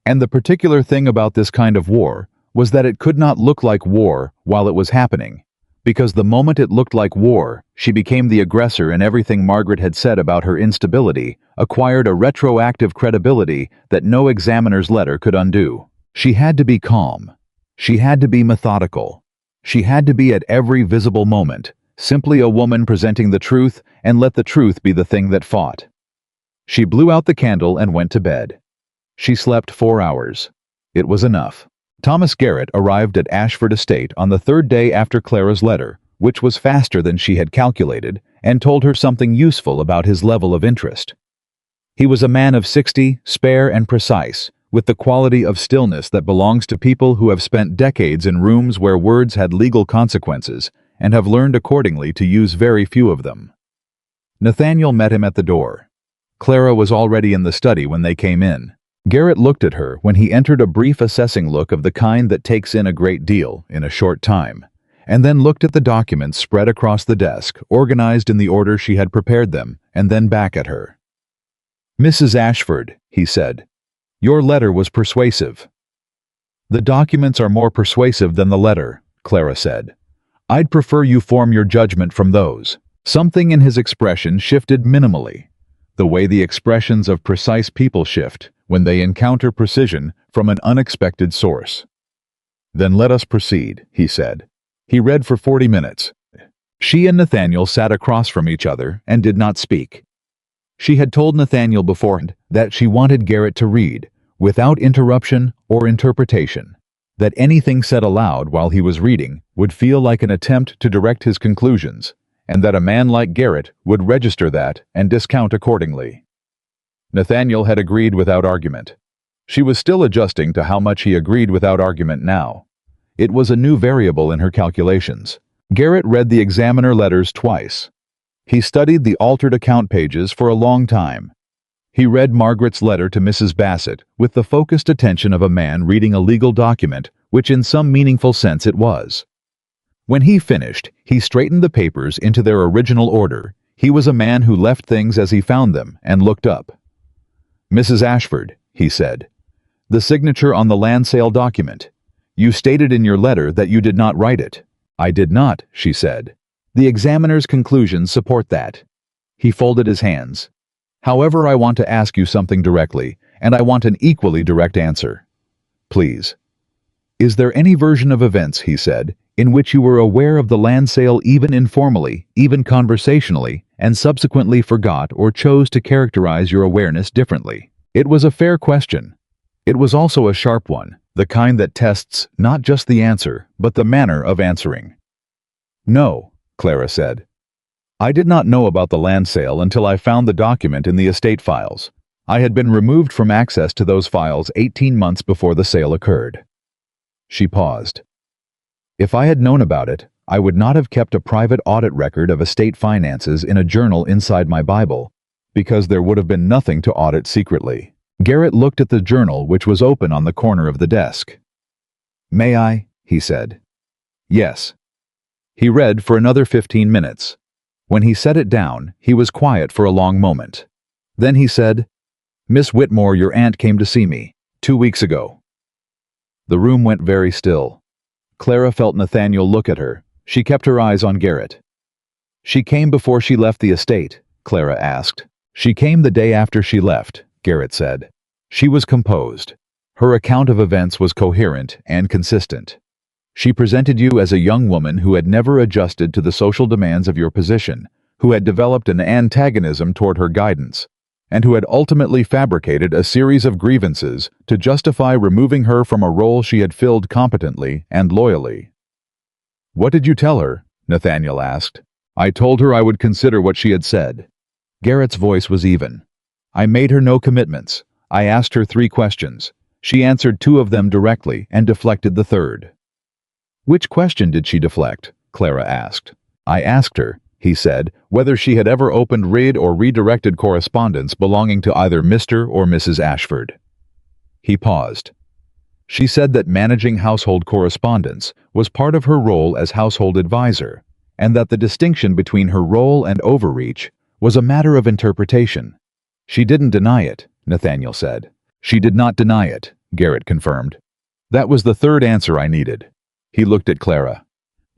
And the particular thing about this kind of war was that it could not look like war while it was happening, because the moment it looked like war, she became the aggressor, and everything Margaret had said about her instability acquired a retroactive credibility that no examiner's letter could undo. She had to be calm. She had to be methodical. She had to be at every visible moment, simply a woman presenting the truth, and let the truth be the thing that fought. She blew out the candle and went to bed. She slept 4 hours. It was enough. Thomas Garrett arrived at Ashford Estate on the 3rd day after Clara's letter, which was faster than she had calculated, and told her something useful about his level of interest. He was a man of 60, spare and precise, with the quality of stillness that belongs to people who have spent decades in rooms where words had legal consequences and have learned accordingly to use very few of them. Nathaniel met him at the door. Clara was already in the study when they came in. Garrett looked at her when he entered, a brief assessing look of the kind that takes in a great deal in a short time, and then looked at the documents spread across the desk, organized in the order she had prepared them, and then back at her. "Mrs. Ashford," he said, "your letter was persuasive." "The documents are more persuasive than the letter," Clara said. "I'd prefer you form your judgment from those." Something in his expression shifted minimally, the way the expressions of precise people shift when they encounter precision from an unexpected source. "Then let us proceed," he said. He read for 40 minutes. She and Nathaniel sat across from each other and did not speak. She had told Nathaniel beforehand that she wanted Garrett to read, without interruption or interpretation, that anything said aloud while he was reading would feel like an attempt to direct his conclusions, and that a man like Garrett would register that and discount accordingly. Nathaniel had agreed without argument. She was still adjusting to how much he agreed without argument now. It was a new variable in her calculations. Garrett read the examiner letters twice. He studied the altered account pages for a long time. He read Margaret's letter to Mrs. Bassett with the focused attention of a man reading a legal document, which in some meaningful sense it was. When he finished, he straightened the papers into their original order. He was a man who left things as he found them and looked up. "Mrs. Ashford," he said, "the signature on the land sale document. You stated in your letter that you did not write it." "I did not," she said. "The examiner's conclusions support that." He folded his hands. "However, I want to ask you something directly, and I want an equally direct answer. Please. Is there any version of events," he said, "in which you were aware of the land sale even informally, even conversationally, and subsequently forgot or chose to characterize your awareness differently?" It was a fair question. It was also a sharp one, the kind that tests not just the answer, but the manner of answering. "No," Clara said. "I did not know about the land sale until I found the document in the estate files. I had been removed from access to those files 18 months before the sale occurred." She paused. "If I had known about it, I would not have kept a private audit record of estate finances in a journal inside my Bible, because there would have been nothing to audit secretly." Garrett looked at the journal, which was open on the corner of the desk. "May I?" he said. "Yes." He read for another 15 minutes. When he set it down, he was quiet for a long moment. Then he said, "Miss Whitmore, your aunt came to see me 2 weeks ago." The room went very still. Clara felt Nathaniel look at her. She kept her eyes on Garrett. "She came before she left the estate?" Clara asked. "She came the day after she left," Garrett said. She was composed. Her account of events was coherent and consistent. "She presented you as a young woman who had never adjusted to the social demands of your position, who had developed an antagonism toward her guidance, and who had ultimately fabricated a series of grievances to justify removing her from a role she had filled competently and loyally." "What did you tell her?" Nathaniel asked. "I told her I would consider what she had said." Garrett's voice was even. "I made her no commitments. I asked her 3 questions. She answered 2 of them directly and deflected the 3rd. "Which question did she deflect?" Clara asked. "I asked her," he said, "whether she had ever opened, read, or redirected correspondence belonging to either Mr. or Mrs. Ashford." He paused. "She said that managing household correspondence was part of her role as household advisor, and that the distinction between her role and overreach was a matter of interpretation." "She didn't deny it," Nathaniel said. "She did not deny it," Garrett confirmed. "That was the 3rd answer I needed." He looked at Clara.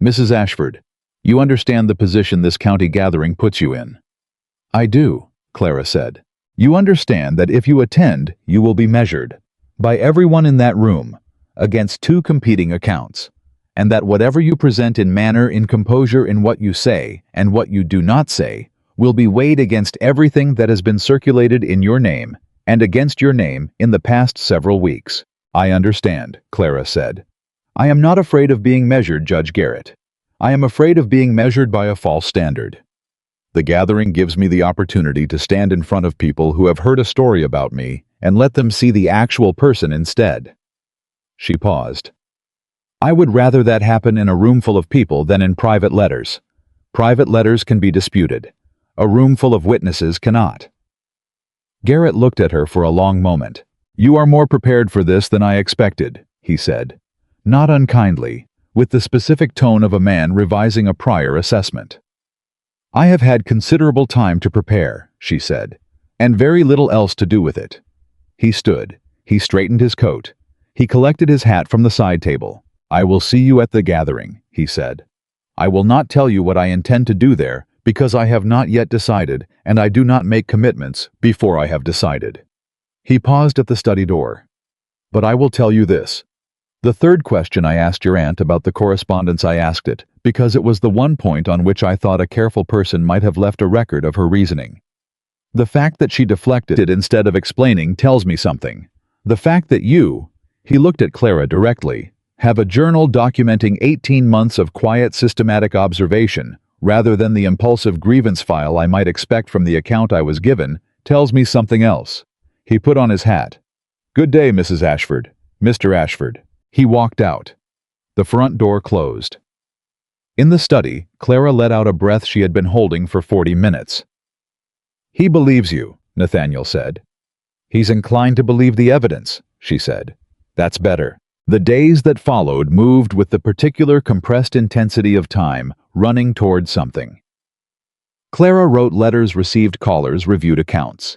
"Mrs. Ashford, you understand the position this county gathering puts you in?" "I do," Clara said. "You understand that if you attend, you will be measured by everyone in that room against 2 competing accounts, and that whatever you present in manner, in composure, in what you say and what you do not say, will be weighed against everything that has been circulated in your name and against your name in the past several weeks." "I understand," Clara said. "I am not afraid of being measured, Judge Garrett. I am afraid of being measured by a false standard. The gathering gives me the opportunity to stand in front of people who have heard a story about me and let them see the actual person instead." She paused. "I would rather that happen in a room full of people than in private letters. Private letters can be disputed. A room full of witnesses cannot." Garrett looked at her for a long moment. "You are more prepared for this than I expected," he said. Not unkindly, with the specific tone of a man revising a prior assessment. "I have had considerable time to prepare," she said, "and very little else to do with it." He stood. He straightened his coat. He collected his hat from the side table. "I will see you at the gathering," he said. "I will not tell you what I intend to do there, because I have not yet decided, and I do not make commitments before I have decided." He paused at the study door. "But I will tell you this. The third question I asked your aunt about the correspondence, I asked it because it was the one point on which I thought a careful person might have left a record of her reasoning. The fact that she deflected it instead of explaining tells me something. The fact that you," he looked at Clara directly, "have a journal documenting 18 months of quiet, systematic observation, rather than the impulsive grievance file I might expect from the account I was given, tells me something else." He put on his hat. "Good day, Mrs. Ashford. Mr. Ashford." He walked out. The front door closed. In the study, Clara let out a breath she had been holding for 40 minutes. "He believes you," Nathaniel said. "He's inclined to believe the evidence," she said. "That's better." The days that followed moved with the particular compressed intensity of time, running toward something. Clara wrote letters, received callers, reviewed accounts.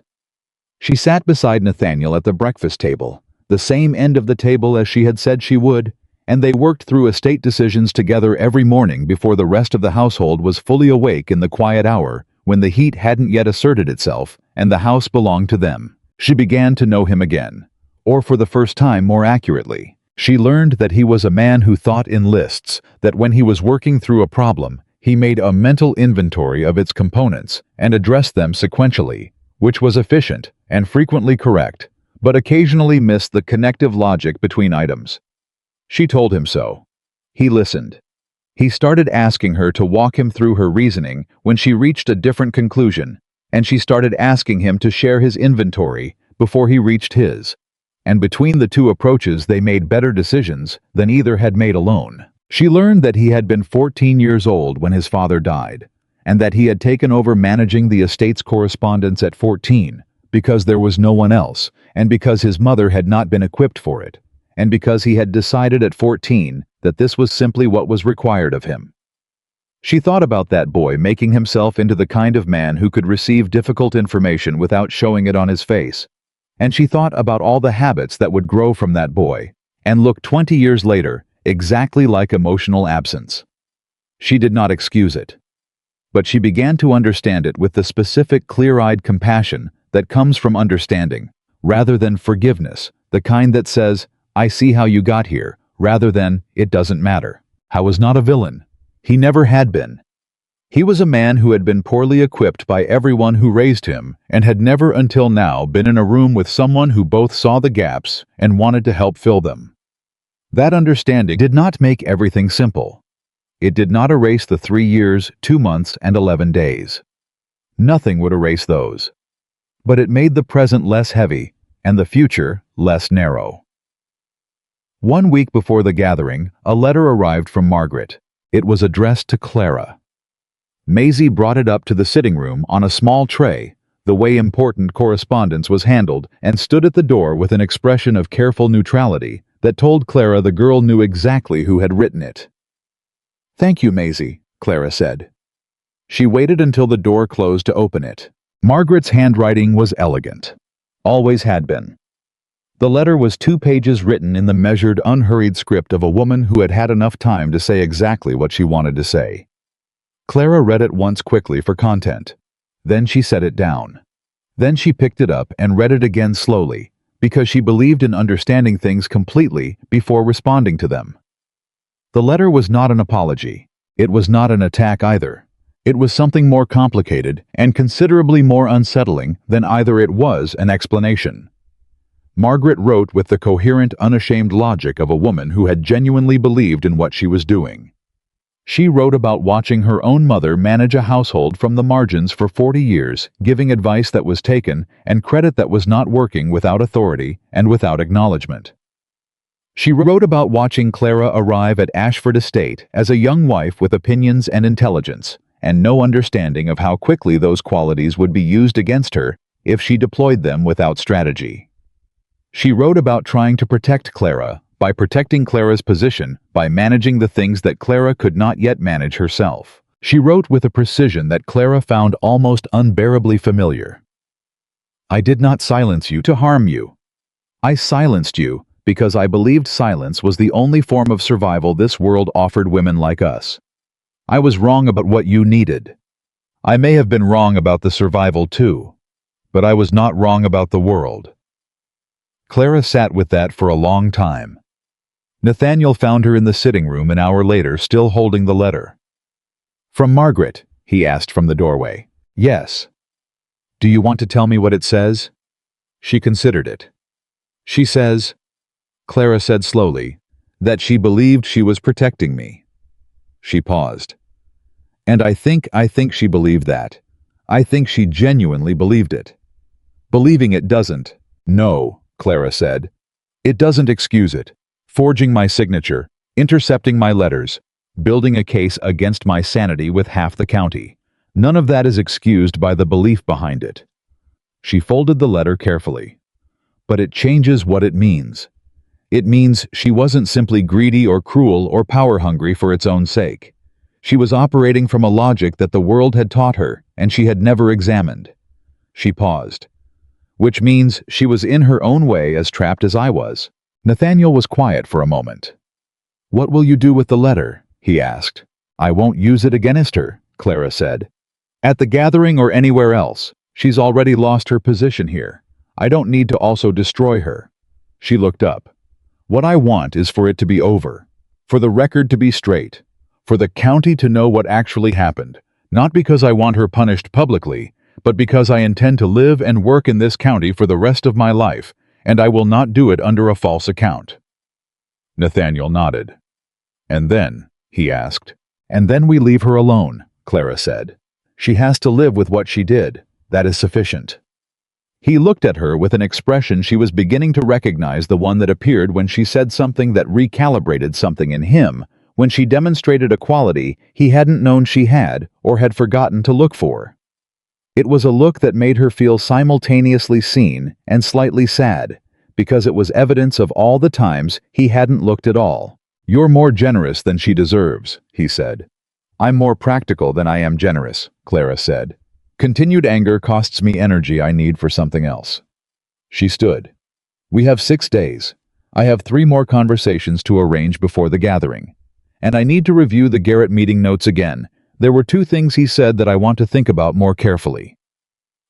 She sat beside Nathaniel at the breakfast table, the same end of the table as she had said she would, and they worked through estate decisions together every morning before the rest of the household was fully awake in the quiet hour when the heat hadn't yet asserted itself and the house belonged to them. She began to know him again, or for the first time more accurately. She learned that he was a man who thought in lists, that when he was working through a problem, he made a mental inventory of its components and addressed them sequentially, which was efficient and frequently correct, but occasionally missed the connective logic between items. She told him so. He listened. He started asking her to walk him through her reasoning when she reached a different conclusion, and she started asking him to share his inventory before he reached his. And between the two approaches they made better decisions than either had made alone. She learned that he had been 14 years old when his father died, and that he had taken over managing the estate's correspondence at 14, because there was no one else, and because his mother had not been equipped for it, and because he had decided at 14 that this was simply what was required of him. She thought about that boy making himself into the kind of man who could receive difficult information without showing it on his face, and she thought about all the habits that would grow from that boy, and look 20 years later exactly like emotional absence. She did not excuse it, but she began to understand it with the specific clear-eyed compassion that comes from understanding, rather than forgiveness, the kind that says, "I see how you got here," rather than, "It doesn't matter." Howe was not a villain. He never had been. He was a man who had been poorly equipped by everyone who raised him and had never until now been in a room with someone who both saw the gaps and wanted to help fill them. That understanding did not make everything simple. It did not erase the 3 years, 2 months, and 11 days. Nothing would erase those. But it made the present less heavy and the future less narrow. 1 week before the gathering, a letter arrived from Margaret. It was addressed to Clara. Maisie brought it up to the sitting room on a small tray, the way important correspondence was handled, and stood at the door with an expression of careful neutrality that told Clara the girl knew exactly who had written it. "Thank you, Maisie," Clara said. She waited until the door closed to open it. Margaret's handwriting was elegant. Always had been. The letter was 2 pages written in the measured, unhurried script of a woman who had had enough time to say exactly what she wanted to say. Clara read it once quickly for content. Then she set it down. Then she picked it up and read it again slowly, because she believed in understanding things completely before responding to them. The letter was not an apology. It was not an attack either. It was something more complicated and considerably more unsettling than either it was an explanation. Margaret wrote with the coherent, unashamed logic of a woman who had genuinely believed in what she was doing. She wrote about watching her own mother manage a household from the margins for 40 years, giving advice that was taken and credit that was not working without authority and without acknowledgement. She wrote about watching Clara arrive at Ashford Estate as a young wife with opinions and intelligence, and no understanding of how quickly those qualities would be used against her if she deployed them without strategy. She wrote about trying to protect Clara, by protecting Clara's position, by managing the things that Clara could not yet manage herself. She wrote with a precision that Clara found almost unbearably familiar. I did not silence you to harm you. I silenced you because I believed silence was the only form of survival this world offered women like us. I was wrong about what you needed. I may have been wrong about the survival too, but I was not wrong about the world. Clara sat with that for a long time. Nathaniel found her in the sitting room an hour later, still holding the letter. From Margaret, he asked from the doorway. Yes. Do you want to tell me what it says? She considered it. She says, Clara said slowly, that she believed she was protecting me. She paused. And I think she believed that. I think she genuinely believed it. Believing it doesn't. No, Clara said. It doesn't excuse it. Forging my signature, intercepting my letters, building a case against my sanity with half the county. None of that is excused by the belief behind it. She folded the letter carefully. But it changes what it means. It means she wasn't simply greedy or cruel or power-hungry for its own sake. She was operating from a logic that the world had taught her and she had never examined. She paused. Which means she was in her own way as trapped as I was. Nathaniel was quiet for a moment. What will you do with the letter? He asked. I won't use it against her, Clara said. At the gathering or anywhere else, she's already lost her position here. I don't need to also destroy her. She looked up. What I want is for it to be over, for the record to be straight, for the county to know what actually happened, not because I want her punished publicly, but because I intend to live and work in this county for the rest of my life, and I will not do it under a false account. Nathaniel nodded. And then, he asked. And then we leave her alone, Clara said. She has to live with what she did. That is sufficient. He looked at her with an expression she was beginning to recognize, the one that appeared when she said something that recalibrated something in him, when she demonstrated a quality he hadn't known she had or had forgotten to look for. It was a look that made her feel simultaneously seen and slightly sad, because it was evidence of all the times he hadn't looked at all. You're more generous than she deserves, he said. I'm more practical than I am generous, Clara said. Continued anger costs me energy I need for something else. She stood. We have 6 days. I have 3 more conversations to arrange before the gathering. And I need to review the Garrett meeting notes again. There were 2 things he said that I want to think about more carefully.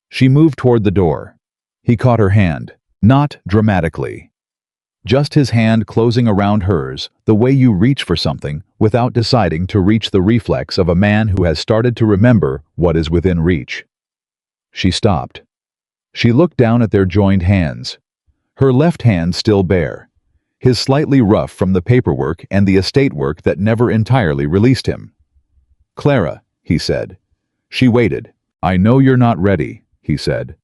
She moved toward the door. He caught her hand, not dramatically. Just his hand closing around hers, the way you reach for something without deciding to reach, the reflex of a man who has started to remember what is within reach. She stopped. She looked down at their joined hands, her left hand still bare, his slightly rough from the paperwork and the estate work that never entirely released him. Clara, he said. She waited. I know you're not ready, he said.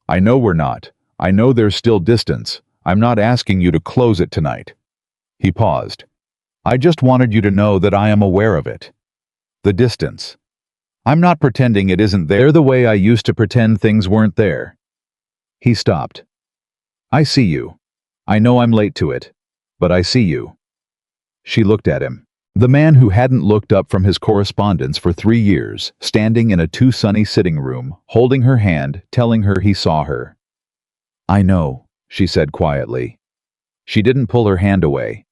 I know we're not. I know there's still distance. I'm not asking you to close it tonight. He paused. I just wanted you to know that I am aware of it. The distance. I'm not pretending it isn't there the way I used to pretend things weren't there. He stopped. I see you. I know I'm late to it, but I see you. She looked at him. The man who hadn't looked up from his correspondence for 3 years, standing in a too sunny sitting room, holding her hand, telling her he saw her. I know, she said quietly. She didn't pull her hand away,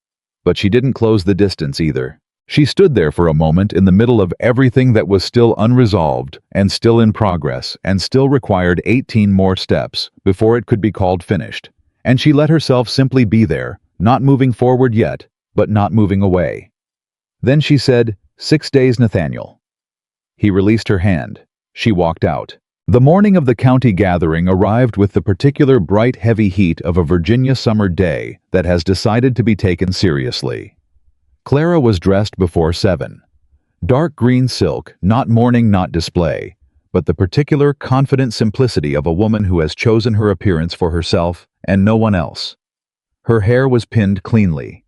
but she didn't close the distance either. She stood there for a moment in the middle of everything that was still unresolved and still in progress and still required 18 more steps before it could be called finished. And she let herself simply be there, not moving forward yet, but not moving away. Then she said, 6 days, Nathaniel. He released her hand. She walked out. The morning of the county gathering arrived with the particular bright, heavy heat of a Virginia summer day that has decided to be taken seriously. Clara was dressed before 7. Dark green silk, not mourning, not display, but the particular confident simplicity of a woman who has chosen her appearance for herself and no one else. Her hair was pinned cleanly.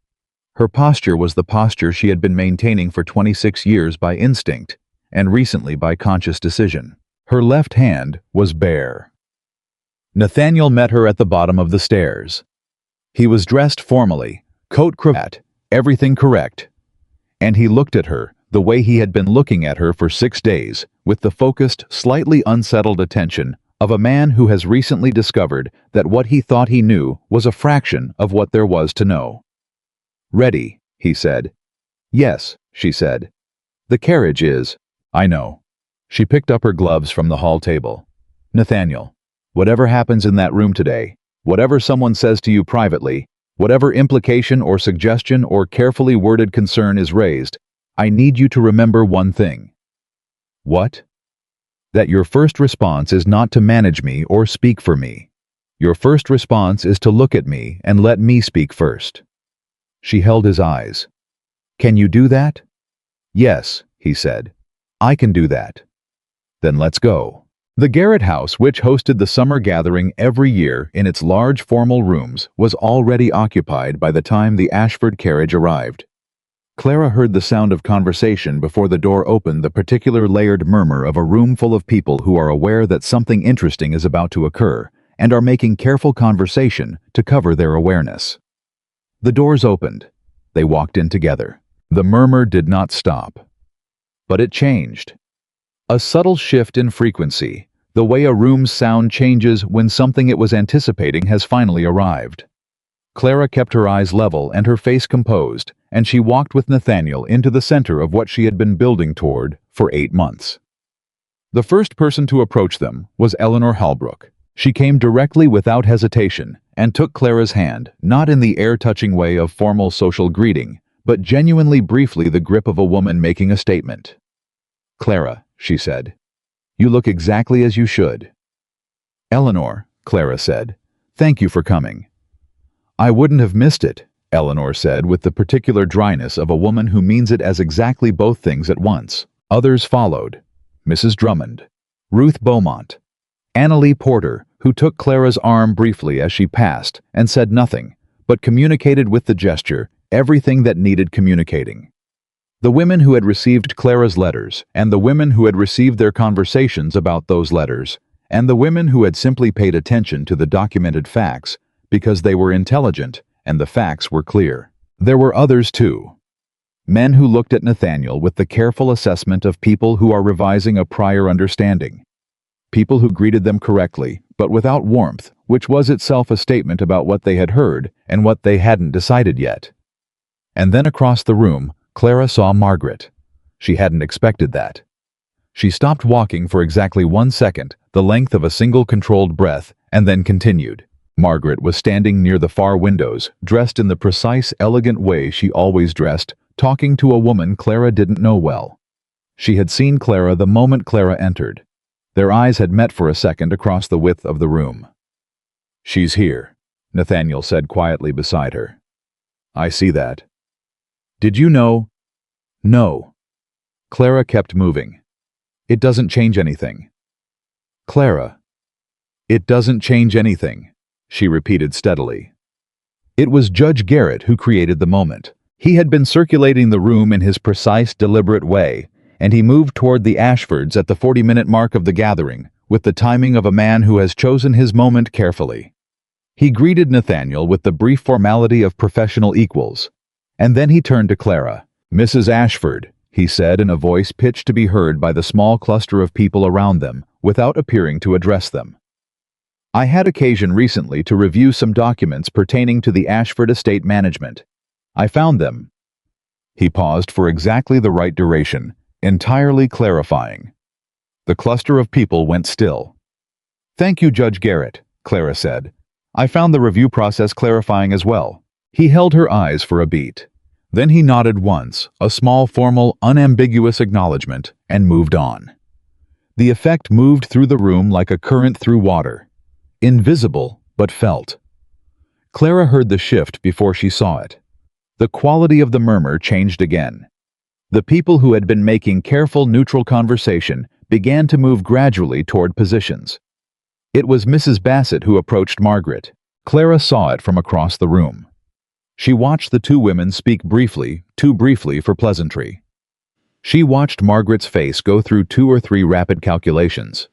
Her posture was the posture she had been maintaining for 26 years by instinct, and recently by conscious decision. Her left hand was bare. Nathaniel met her at the bottom of the stairs. He was dressed formally, coat, cravat, everything correct. And he looked at her, the way he had been looking at her for 6 days, with the focused, slightly unsettled attention of a man who has recently discovered that what he thought he knew was a fraction of what there was to know. "Ready," he said. "Yes," she said. "The carriage is." "I know." She picked up her gloves from the hall table. "Nathaniel, whatever happens in that room today, whatever someone says to you privately, whatever implication or suggestion or carefully worded concern is raised, I need you to remember one thing." "What?" "That your first response is not to manage me or speak for me. Your first response is to look at me and let me speak first." She held his eyes. "Can you do that?" "Yes," he said. "I can do that." "Then let's go." The Garrett house, which hosted the summer gathering every year in its large formal rooms, was already occupied by the time the Ashford carriage arrived. Clara heard the sound of conversation before the door opened, the particular layered murmur of a room full of people who are aware that something interesting is about to occur and are making careful conversation to cover their awareness. The doors opened. They walked in together. The murmur did not stop. But it changed. A subtle shift in frequency, the way a room's sound changes when something it was anticipating has finally arrived. Clara kept her eyes level and her face composed, and she walked with Nathaniel into the center of what she had been building toward for 8 months. The first person to approach them was Eleanor Halbrook. She came directly without hesitation and took Clara's hand, not in the air-touching way of formal social greeting, but genuinely briefly the grip of a woman making a statement. "Clara," she said, "you look exactly as you should." "Eleanor," Clara said, "thank you for coming." "I wouldn't have missed it," Eleanor said with the particular dryness of a woman who means it as exactly both things at once. Others followed. Mrs. Drummond, Ruth Beaumont, Annalie Porter, who took Clara's arm briefly as she passed and said nothing, but communicated with the gesture everything that needed communicating. The women who had received Clara's letters, and the women who had received their conversations about those letters, and the women who had simply paid attention to the documented facts because they were intelligent and the facts were clear. There were others too. Men who looked at Nathaniel with the careful assessment of people who are revising a prior understanding. People who greeted them correctly, but without warmth, which was itself a statement about what they had heard and what they hadn't decided yet. And then across the room, Clara saw Margaret. She hadn't expected that. She stopped walking for exactly 1 second, the length of a single controlled breath, and then continued. Margaret was standing near the far windows, dressed in the precise, elegant way she always dressed, talking to a woman Clara didn't know well. She had seen Clara the moment Clara entered. Their eyes had met for a second across the width of the room. "She's here," Nathaniel said quietly beside her. "I see that." "Did you know?" "No." Clara kept moving. "It doesn't change anything." "Clara." "It doesn't change anything," she repeated steadily. It was Judge Garrett who created the moment. He had been circulating the room in his precise, deliberate way, and he moved toward the Ashfords at the 40-minute mark of the gathering, with the timing of a man who has chosen his moment carefully. He greeted Nathaniel with the brief formality of professional equals, and then he turned to Clara. "Mrs. Ashford," he said in a voice pitched to be heard by the small cluster of people around them, without appearing to address them. "I had occasion recently to review some documents pertaining to the Ashford Estate management. I found them." He paused for exactly the right duration, entirely clarifying. The cluster of people went still. "Thank you, Judge Garrett," Clara said. "I found the review process clarifying as well." He held her eyes for a beat. Then he nodded once, a small, formal, unambiguous acknowledgement, and moved on. The effect moved through the room like a current through water. Invisible, but felt. Clara heard the shift before she saw it. The quality of the murmur changed again. The people who had been making careful, neutral conversation began to move gradually toward positions. It was Mrs. Bassett who approached Margaret. Clara saw it from across the room. She watched the two women speak briefly, too briefly for pleasantry. She watched Margaret's face go through 2 or 3 rapid calculations.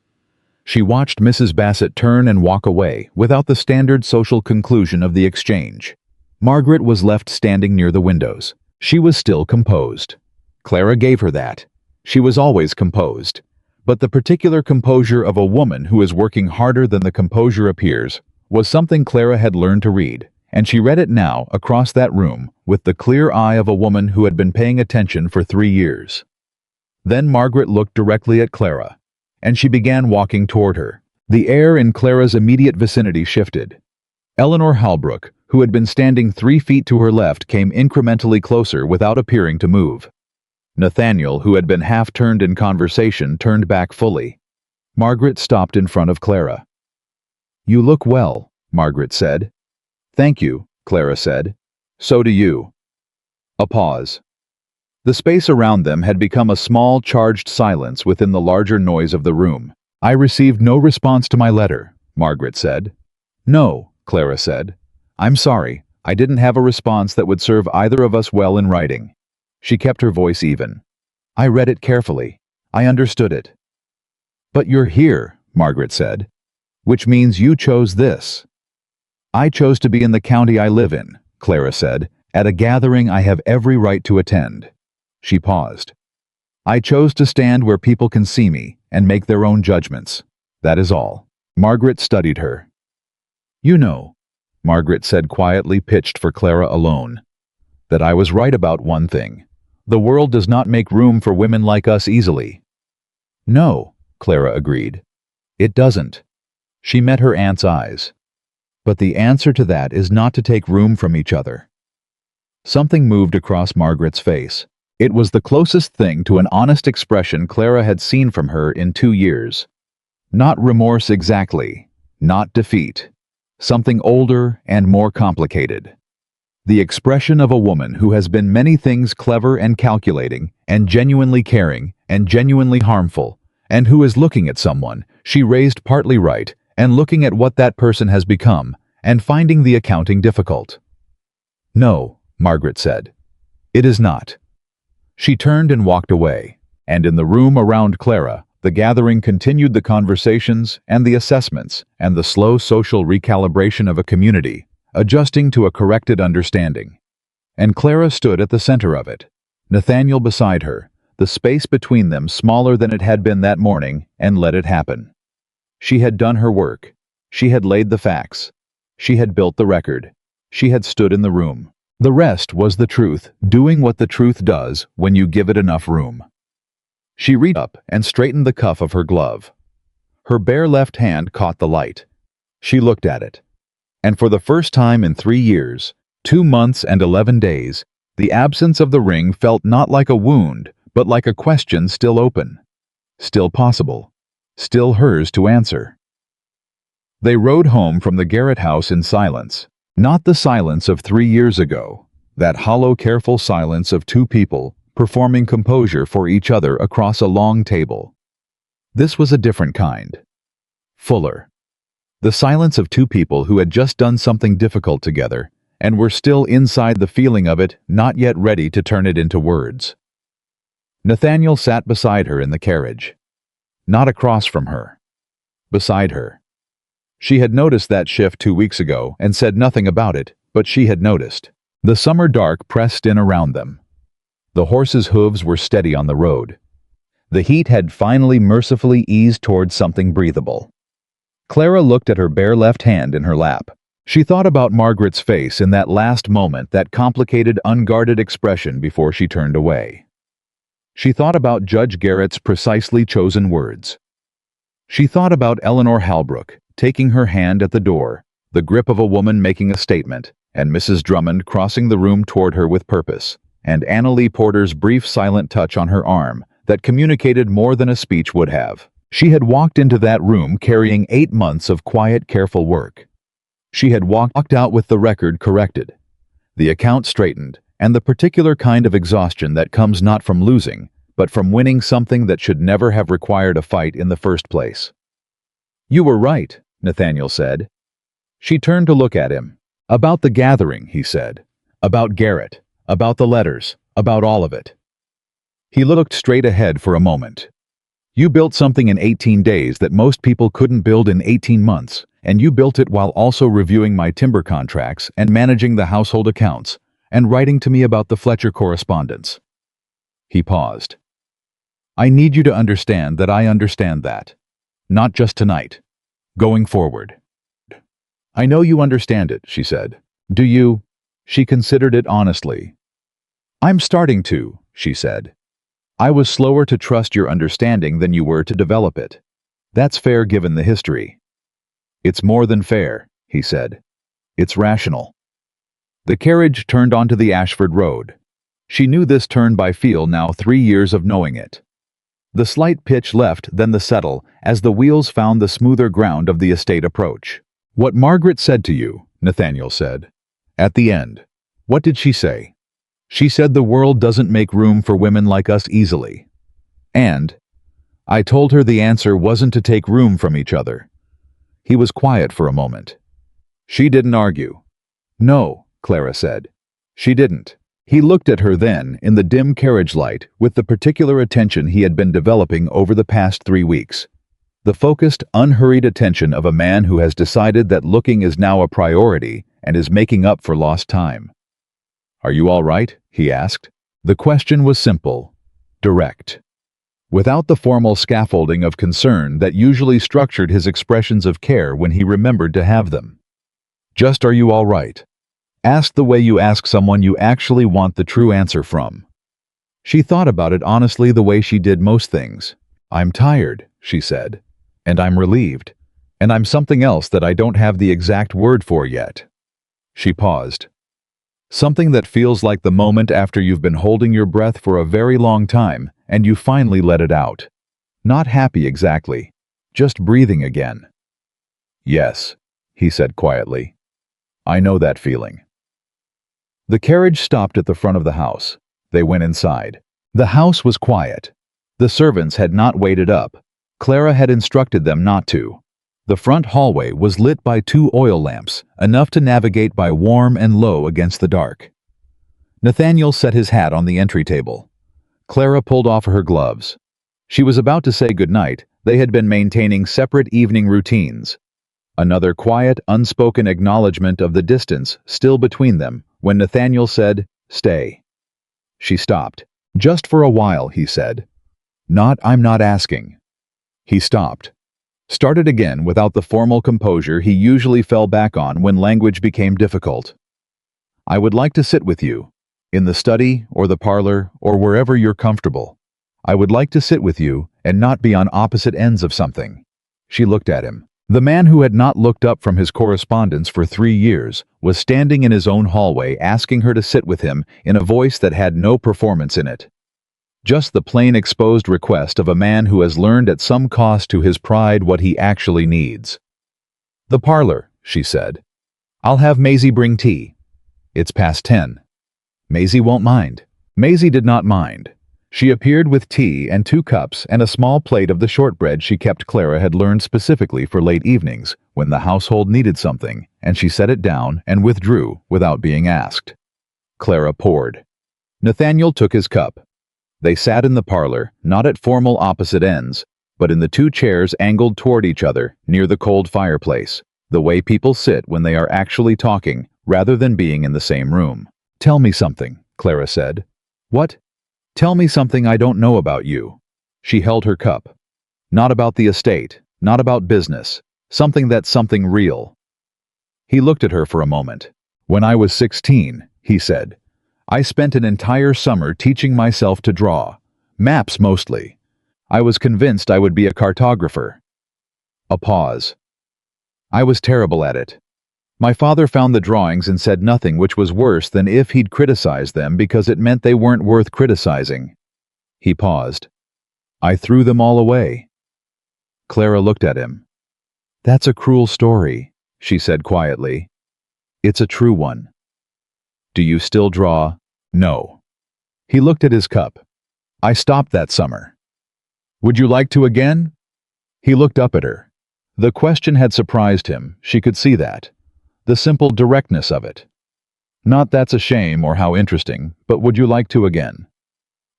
She watched Mrs. Bassett turn and walk away without the standard social conclusion of the exchange. Margaret was left standing near the windows. She was still composed. Clara gave her that. She was always composed. But the particular composure of a woman who is working harder than the composure appears was something Clara had learned to read, and she read it now across that room with the clear eye of a woman who had been paying attention for 3 years. Then Margaret looked directly at Clara, and she began walking toward her. The air in Clara's immediate vicinity shifted. Eleanor Halbrook, who had been standing 3 feet to her left, came incrementally closer without appearing to move. Nathaniel, who had been half-turned in conversation, turned back fully. Margaret stopped in front of Clara. "You look well," Margaret said. "Thank you," Clara said. "So do you." A pause. The space around them had become a small, charged silence within the larger noise of the room. "I received no response to my letter," Margaret said. "No," Clara said. "I'm sorry. I didn't have a response that would serve either of us well in writing." She kept her voice even. "I read it carefully. I understood it." "But you're here," Margaret said. "Which means you chose this." "I chose to be in the county I live in," Clara said, "at a gathering I have every right to attend." She paused. "I chose to stand where people can see me and make their own judgments. That is all." Margaret studied her. "You know," Margaret said quietly, pitched for Clara alone, "that I was right about one thing. The world does not make room for women like us easily." "No," Clara agreed. "It doesn't." She met her aunt's eyes. "But the answer to that is not to take room from each other." Something moved across Margaret's face. It was the closest thing to an honest expression Clara had seen from her in 2 years. Not remorse exactly, not defeat. Something older and more complicated. The expression of a woman who has been many things, clever and calculating, and genuinely caring, and genuinely harmful, and who is looking at someone she raised partly right, and looking at what that person has become, and finding the accounting difficult. "No," Margaret said. "It is not." She turned and walked away, and in the room around Clara, the gathering continued the conversations and the assessments and the slow social recalibration of a community, adjusting to a corrected understanding. And Clara stood at the center of it, Nathaniel beside her, the space between them smaller than it had been that morning, and let it happen. She had done her work. She had laid the facts. She had built the record. She had stood in the room. The rest was the truth, doing what the truth does when you give it enough room. She reached up and straightened the cuff of her glove. Her bare left hand caught the light. She looked at it. And for the first time in 3 years, 2 months and 11 days, the absence of the ring felt not like a wound, but like a question still open, still possible, still hers to answer. They rode home from the Garrett house in silence, not the silence of 3 years ago, that hollow, careful silence of 2 people performing composure for each other across a long table. This was a different kind. Fuller. The silence of 2 people who had just done something difficult together and were still inside the feeling of it, not yet ready to turn it into words. Nathaniel sat beside her in the carriage. Not across from her. Beside her. She had noticed that shift 2 weeks ago and said nothing about it, but she had noticed. The summer dark pressed in around them. The horses' hooves were steady on the road. The heat had finally mercifully eased towards something breathable. Clara looked at her bare left hand in her lap. She thought about Margaret's face in that last moment, that complicated, unguarded expression before she turned away. She thought about Judge Garrett's precisely chosen words. She thought about Eleanor Halbrook taking her hand at the door, the grip of a woman making a statement, and Mrs. Drummond crossing the room toward her with purpose, and Annalie Porter's brief silent touch on her arm that communicated more than a speech would have. She had walked into that room carrying 8 months of quiet, careful work. She had walked out with the record corrected, the account straightened, and the particular kind of exhaustion that comes not from losing, but from winning something that should never have required a fight in the first place. "You were right," Nathaniel said. She turned to look at him. "About the gathering," he said. "About Garrett. About the letters. About all of it." He looked straight ahead for a moment. You built something in 18 days that most people couldn't build in 18 months, and you built it while also reviewing my timber contracts and managing the household accounts, and writing to me about the Fletcher correspondence." He paused. "I need you to understand that I understand that. Not just tonight. Going forward." "I know you understand it," she said. "Do you?" She considered it honestly. "I'm starting to," she said. "I was slower to trust your understanding than you were to develop it. That's fair given the history." "It's more than fair," he said. "It's rational." The carriage turned onto the Ashford Road. She knew this turn by feel now 3 years of knowing it. The slight pitch left, then the settle, as the wheels found the smoother ground of the estate approach. "What Margaret said to you," Nathaniel said. "At the end. What did she say?" "She said the world doesn't make room for women like us easily. And I told her the answer wasn't to take room from each other." He was quiet for a moment. "She didn't argue." "No," Clara said. "She didn't." He looked at her then, in the dim carriage light, with the particular attention he had been developing over the past 3 weeks. The focused, unhurried attention of a man who has decided that looking is now a priority and is making up for lost time. "Are you all right?" he asked. The question was simple, direct, without the formal scaffolding of concern that usually structured his expressions of care when he remembered to have them. Just, "Are you all right?" Asked the way you ask someone you actually want the true answer from. She thought about it honestly the way she did most things. "I'm tired," she said. "And I'm relieved. And I'm something else that I don't have the exact word for yet." She paused. "Something that feels like the moment after you've been holding your breath for a very long time and you finally let it out. Not happy exactly. Just breathing again." "Yes," he said quietly. "I know that feeling." The carriage stopped at the front of the house. They went inside. The house was quiet. The servants had not waited up. Clara had instructed them not to. The front hallway was lit by 2 oil lamps, enough to navigate by warm and low against the dark. Nathaniel set his hat on the entry table. Clara pulled off her gloves. She was about to say goodnight. They had been maintaining separate evening routines. Another quiet, unspoken acknowledgement of the distance still between them when Nathaniel said, "Stay." She stopped. "Just for a while," he said. I'm not asking." He stopped. Started again without the formal composure he usually fell back on when language became difficult. "I would like to sit with you. In the study, or the parlor, or wherever you're comfortable. I would like to sit with you and not be on opposite ends of something." She looked at him. The man who had not looked up from his correspondence for 3 years was standing in his own hallway asking her to sit with him in a voice that had no performance in it. Just the plain exposed request of a man who has learned at some cost to his pride what he actually needs. "The parlor," she said. "I'll have Maisie bring tea. It's past 10. Maisie won't mind." Maisie did not mind. She appeared with tea and 2 cups and a small plate of the shortbread she kept. Clara had learned specifically for late evenings, when the household needed something, and she set it down and withdrew without being asked. Clara poured. Nathaniel took his cup. They sat in the parlor, not at formal opposite ends, but in the 2 chairs angled toward each other, near the cold fireplace, the way people sit when they are actually talking, rather than being in the same room. "Tell me something," Clara said. "What?" "Tell me something I don't know about you." She held her cup. "Not about the estate, not about business, something real." He looked at her for a moment. "When I was 16, he said, I spent an entire summer teaching myself to draw. Maps mostly. I was convinced I would be a cartographer." A pause. "I was terrible at it. My father found the drawings and said nothing, which was worse than if he'd criticized them because it meant they weren't worth criticizing." He paused. "I threw them all away." Clara looked at him. "That's a cruel story," she said quietly. "It's a true one." "Do you still draw?" "No." He looked at his cup. "I stopped that summer." "Would you like to again?" He looked up at her. The question had surprised him, she could see that. The simple directness of it. "Not that's a shame or how interesting, but would you like to again?"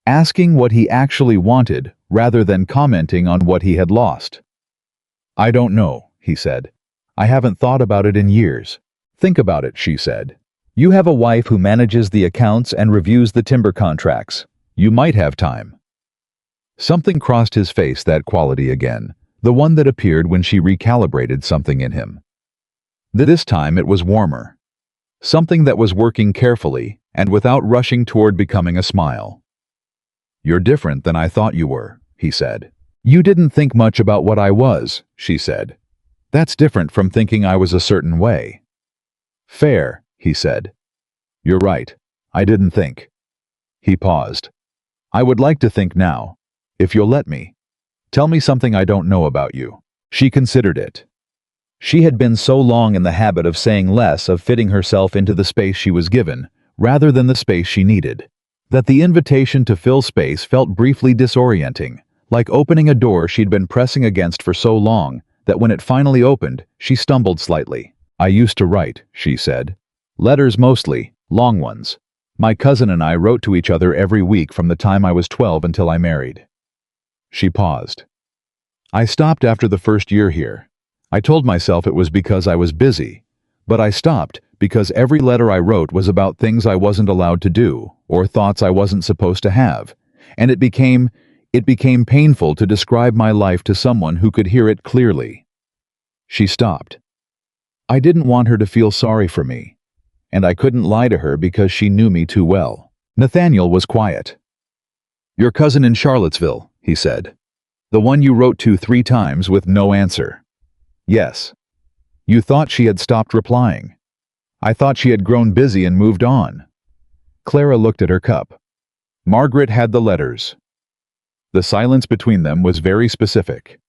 asking what he actually wanted rather than commenting on what he had lost. "I don't know," he said. "I haven't thought about it in years." "Think about it," she said. "You have a wife who manages the accounts and reviews the timber contracts. You might have time." Something crossed his face, that quality again, the one that appeared when she recalibrated something in him. This time it was warmer. Something that was working carefully and without rushing toward becoming a smile. "You're different than I thought you were," he said. "You didn't think much about what I was," she said. "That's different from thinking I was a certain way." "Fair," he said. "You're right. I didn't think." He paused. "I would like to think now, if you'll let me. Tell me something I don't know about you." She considered it. She had been so long in the habit of saying less, of fitting herself into the space she was given, rather than the space she needed, that the invitation to fill space felt briefly disorienting, like opening a door she'd been pressing against for so long that when it finally opened, she stumbled slightly. "I used to write," she said. "Letters mostly, long ones. My cousin and I wrote to each other every week from the time I was 12 until I married." She paused. "I stopped after the first year here. I told myself it was because I was busy, but I stopped because every letter I wrote was about things I wasn't allowed to do or thoughts I wasn't supposed to have, and it became painful to describe my life to someone who could hear it clearly." She stopped. "I didn't want her to feel sorry for me, and I couldn't lie to her because she knew me too well." Nathaniel was quiet. "Your cousin in Charlottesville," he said. "The one you wrote to 3 times with no answer." "Yes. You thought she had stopped replying. I thought she had grown busy and moved on." Clara looked at her cup. Margaret had the letters. The silence between them was very specific.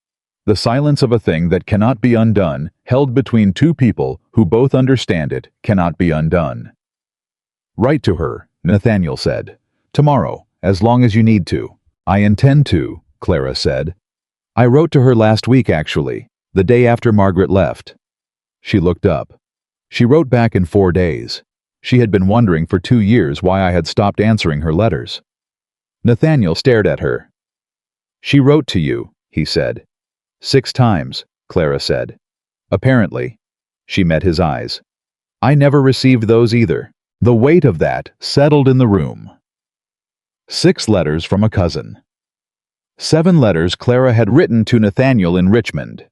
The silence of a thing that cannot be undone, held between 2 people who both understand it cannot be undone. "Write to her," Nathaniel said. "Tomorrow, as long as you need to." "I intend to," Clara said. "I wrote to her last week, actually, the day after Margaret left." She looked up. She wrote back in 4 days. She had been wondering for 2 years why I had stopped answering her letters. Nathaniel stared at her. "She wrote to you," he said. 6 times, Clara said. "Apparently." She met his eyes. "I never received those either." The weight of that settled in the room. 6 letters from a cousin. 7 letters Clara had written to Nathaniel in Richmond.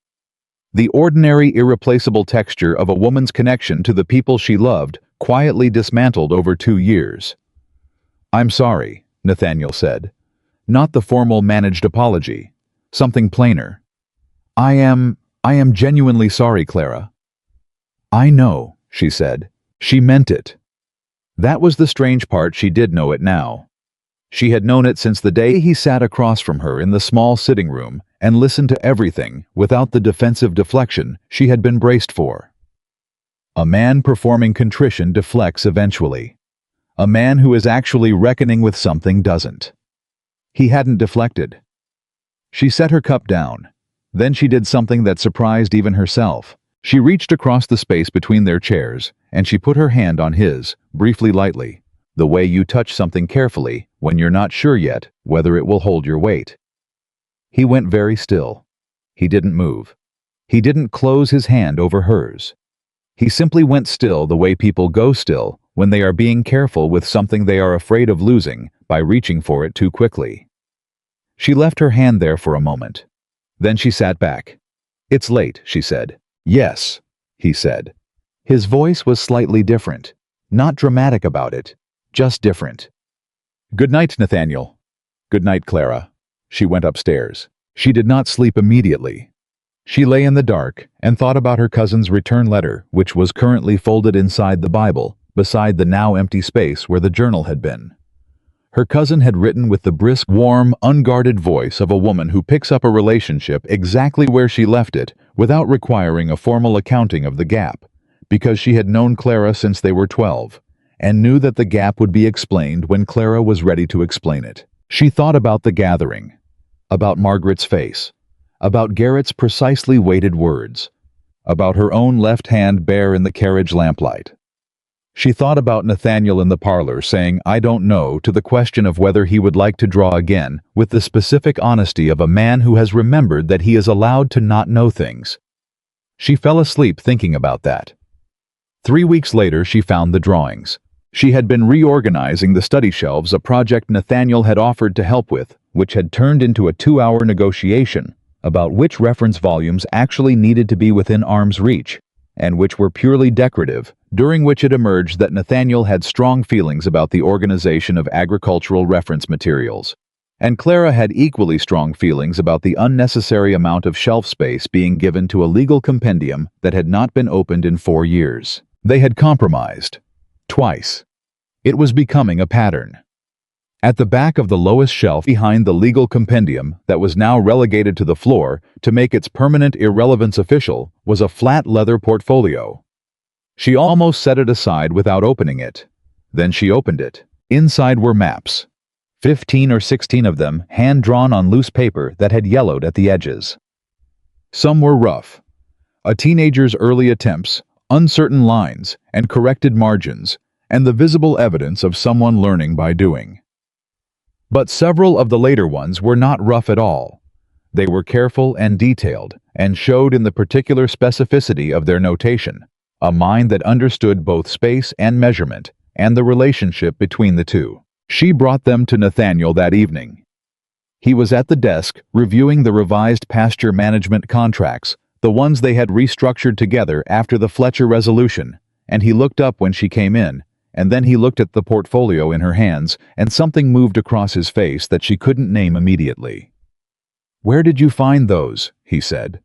The ordinary, irreplaceable texture of a woman's connection to the people she loved quietly dismantled over 2 years. "I'm sorry," Nathaniel said. Not the formal managed apology. Something plainer. I am genuinely sorry, Clara." "I know," she said. She meant it. That was the strange part. She did know it now. She had known it since the day he sat across from her in the small sitting room and listened to everything without the defensive deflection she had been braced for. A man performing contrition deflects eventually. A man who is actually reckoning with something doesn't. He hadn't deflected. She set her cup down. Then she did something that surprised even herself. She reached across the space between their chairs, and she put her hand on his, briefly, lightly, the way you touch something carefully when you're not sure yet whether it will hold your weight. He went very still. He didn't move. He didn't close his hand over hers. He simply went still the way people go still when they are being careful with something they are afraid of losing by reaching for it too quickly. She left her hand there for a moment. Then she sat back. "It's late," she said. "Yes," he said. His voice was slightly different. Not dramatic about it, just different. "Good night, Nathaniel." "Good night, Clara." She went upstairs. She did not sleep immediately. She lay in the dark and thought about her cousin's return letter, which was currently folded inside the Bible, beside the now empty space where the journal had been. Her cousin had written with the brisk, warm, unguarded voice of a woman who picks up a relationship exactly where she left it without requiring a formal accounting of the gap, because she had known Clara since they were 12, and knew that the gap would be explained when Clara was ready to explain it. She thought about the gathering, about Margaret's face, about Garrett's precisely weighted words, about her own left hand bare in the carriage lamplight. She thought about Nathaniel in the parlor saying "I don't know" to the question of whether he would like to draw again, with the specific honesty of a man who has remembered that he is allowed to not know things. She fell asleep thinking about that. 3 weeks later, she found the drawings. She had been reorganizing the study shelves, a project Nathaniel had offered to help with, which had turned into a 2-hour negotiation about which reference volumes actually needed to be within arm's reach, and which were purely decorative, during which it emerged that Nathaniel had strong feelings about the organization of agricultural reference materials, and Clara had equally strong feelings about the unnecessary amount of shelf space being given to a legal compendium that had not been opened in 4 years. They had compromised. Twice. It was becoming a pattern. At the back of the lowest shelf behind the legal compendium that was now relegated to the floor to make its permanent irrelevance official was a flat leather portfolio. She almost set it aside without opening it. Then she opened it. Inside were maps. 15 or 16 of them hand-drawn on loose paper that had yellowed at the edges. Some were rough. A teenager's early attempts, uncertain lines, and corrected margins, and the visible evidence of someone learning by doing. But several of the later ones were not rough at all. They were careful and detailed, and showed in the particular specificity of their notation, a mind that understood both space and measurement, and the relationship between the two. She brought them to Nathaniel that evening. He was at the desk, reviewing the revised pasture management contracts, the ones they had restructured together after the Fletcher resolution, and he looked up when she came in, and then he looked at the portfolio in her hands, and something moved across his face that she couldn't name immediately. "Where did you find those?" he said.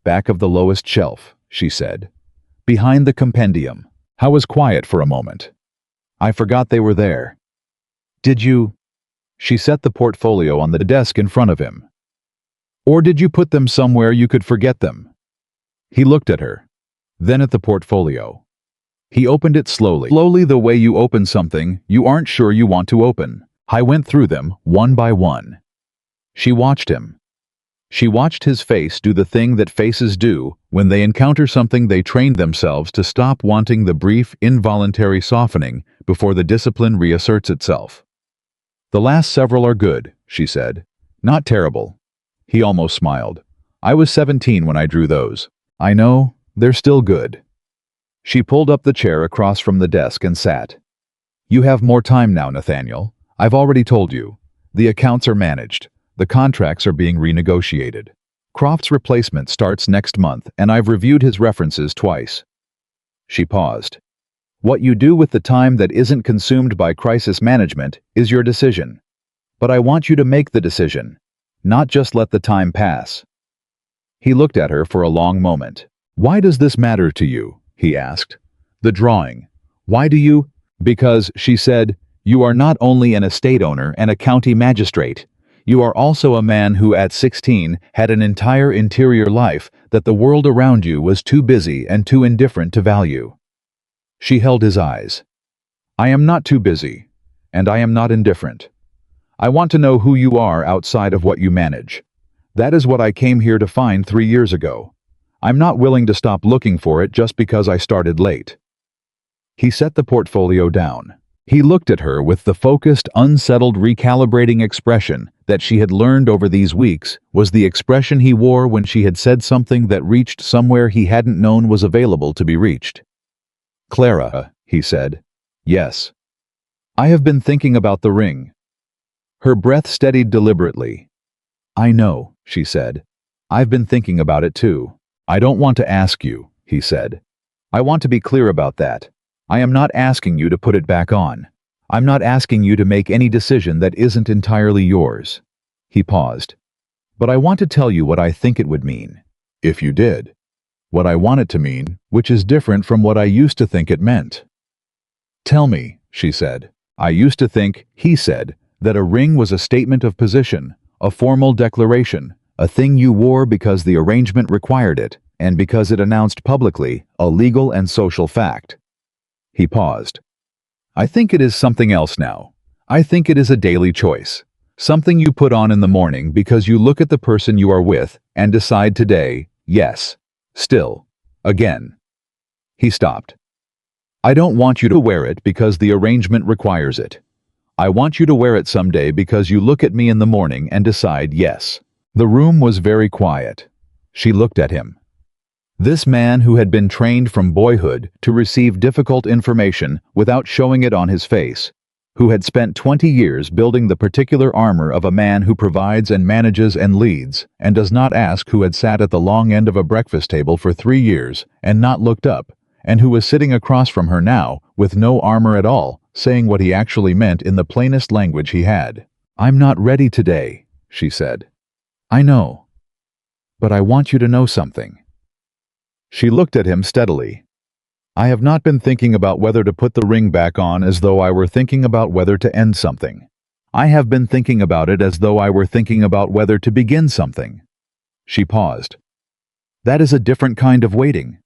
"Back of the lowest shelf," she said. "Behind the compendium." I was quiet for a moment. "I forgot they were there." "Did you—" She set the portfolio on the desk in front of him. "Or did you put them somewhere you could forget them?" He looked at her, then at the portfolio. He opened it slowly the way you open something you aren't sure you want to open. I went through them, one by one. She watched him. She watched his face do the thing that faces do when they encounter something they trained themselves to stop wanting, the brief, involuntary softening before the discipline reasserts itself. "The last several are good," she said. "Not terrible." He almost smiled. "I was 17 when I drew those. I know, they're still good." She pulled up the chair across from the desk and sat. "You have more time now, Nathaniel. I've already told you. The accounts are managed. The contracts are being renegotiated. Croft's replacement starts next month, and I've reviewed his references twice." She paused. "What you do with the time that isn't consumed by crisis management is your decision. But I want you to make the decision, not just let the time pass." He looked at her for a long moment. "Why does this matter to you?" he asked. "The drawing. Why do you—" "Because," she said, "you are not only an estate owner and a county magistrate. You are also a man who at 16 had an entire interior life that the world around you was too busy and too indifferent to value." She held his eyes. "I am not too busy, and I am not indifferent. I want to know who you are outside of what you manage. That is what I came here to find 3 years ago. I'm not willing to stop looking for it just because I started late." He set the portfolio down. He looked at her with the focused, unsettled, recalibrating expression that she had learned over these weeks was the expression he wore when she had said something that reached somewhere he hadn't known was available to be reached. "Clara," he said. "Yes. I have been thinking about the ring." Her breath steadied deliberately. "I know," she said. "I've been thinking about it too. I don't want to ask you," he said. "I want to be clear about that. I am not asking you to put it back on. I'm not asking you to make any decision that isn't entirely yours." He paused. "But I want to tell you what I think it would mean, if you did. What I want it to mean, which is different from what I used to think it meant." "Tell me," she said. "I used to think," he said, "that a ring was a statement of position, a formal declaration, a thing you wore because the arrangement required it, and because it announced publicly a legal and social fact." He paused. "I think it is something else now. I think it is a daily choice. Something you put on in the morning because you look at the person you are with and decide today, yes, still, again." He stopped. I don't want you to wear it because the arrangement requires it. I want you to wear it someday because you look at me in the morning and decide yes. The room was very quiet. She looked at him. This man who had been trained from boyhood to receive difficult information without showing it on his face, who had spent 20 years building the particular armor of a man who provides and manages and leads, and does not ask, who had sat at the long end of a breakfast table for 3 years and not looked up, and who was sitting across from her now with no armor at all, saying what he actually meant in the plainest language he had. "I'm not ready today," she said. "I know. But I want you to know something." She looked at him steadily. "I have not been thinking about whether to put the ring back on as though I were thinking about whether to end something. I have been thinking about it as though I were thinking about whether to begin something." She paused. "That is a different kind of waiting."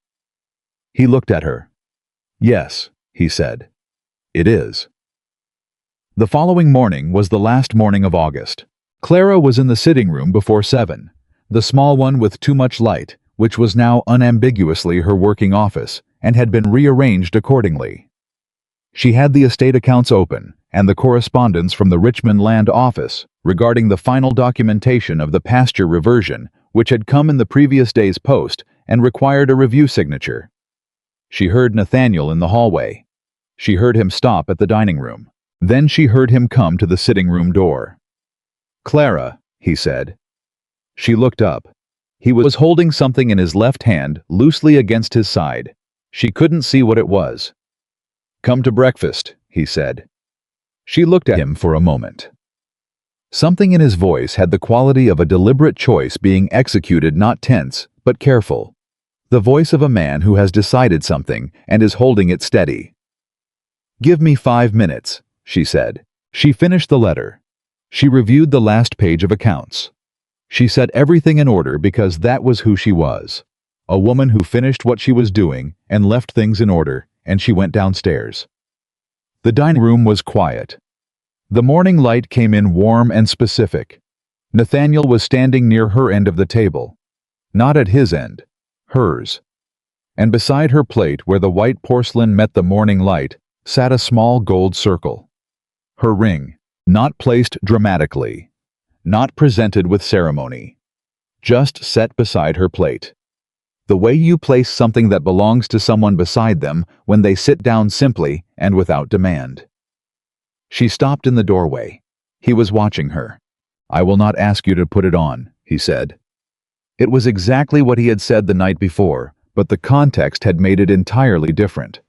He looked at her. "Yes," he said. "It is." The following morning was the last morning of August. Clara was in the sitting room before 7, the small one with too much light, which was now unambiguously her working office, and had been rearranged accordingly. She had the estate accounts open, and the correspondence from the Richmond Land Office regarding the final documentation of the pasture reversion, which had come in the previous day's post and required a review signature. She heard Nathaniel in the hallway. She heard him stop at the dining room. Then she heard him come to the sitting room door. "Clara," he said. She looked up. He was holding something in his left hand, loosely against his side. She couldn't see what it was. "Come to breakfast," he said. She looked at him for a moment. Something in his voice had the quality of a deliberate choice being executed, not tense, but careful. The voice of a man who has decided something and is holding it steady. "Give me 5 minutes," she said. She finished the letter. She reviewed the last page of accounts. She set everything in order because that was who she was. A woman who finished what she was doing and left things in order, and she went downstairs. The dining room was quiet. The morning light came in warm and specific. Nathaniel was standing near her end of the table. Not at his end, hers. And beside her plate, where the white porcelain met the morning light, sat a small gold circle. Her ring, not placed dramatically, not presented with ceremony, just set beside her plate. The way you place something that belongs to someone beside them when they sit down simply and without demand. She stopped in the doorway. He was watching her. "I will not ask you to put it on," he said. It was exactly what he had said the night before, but the context had made it entirely different.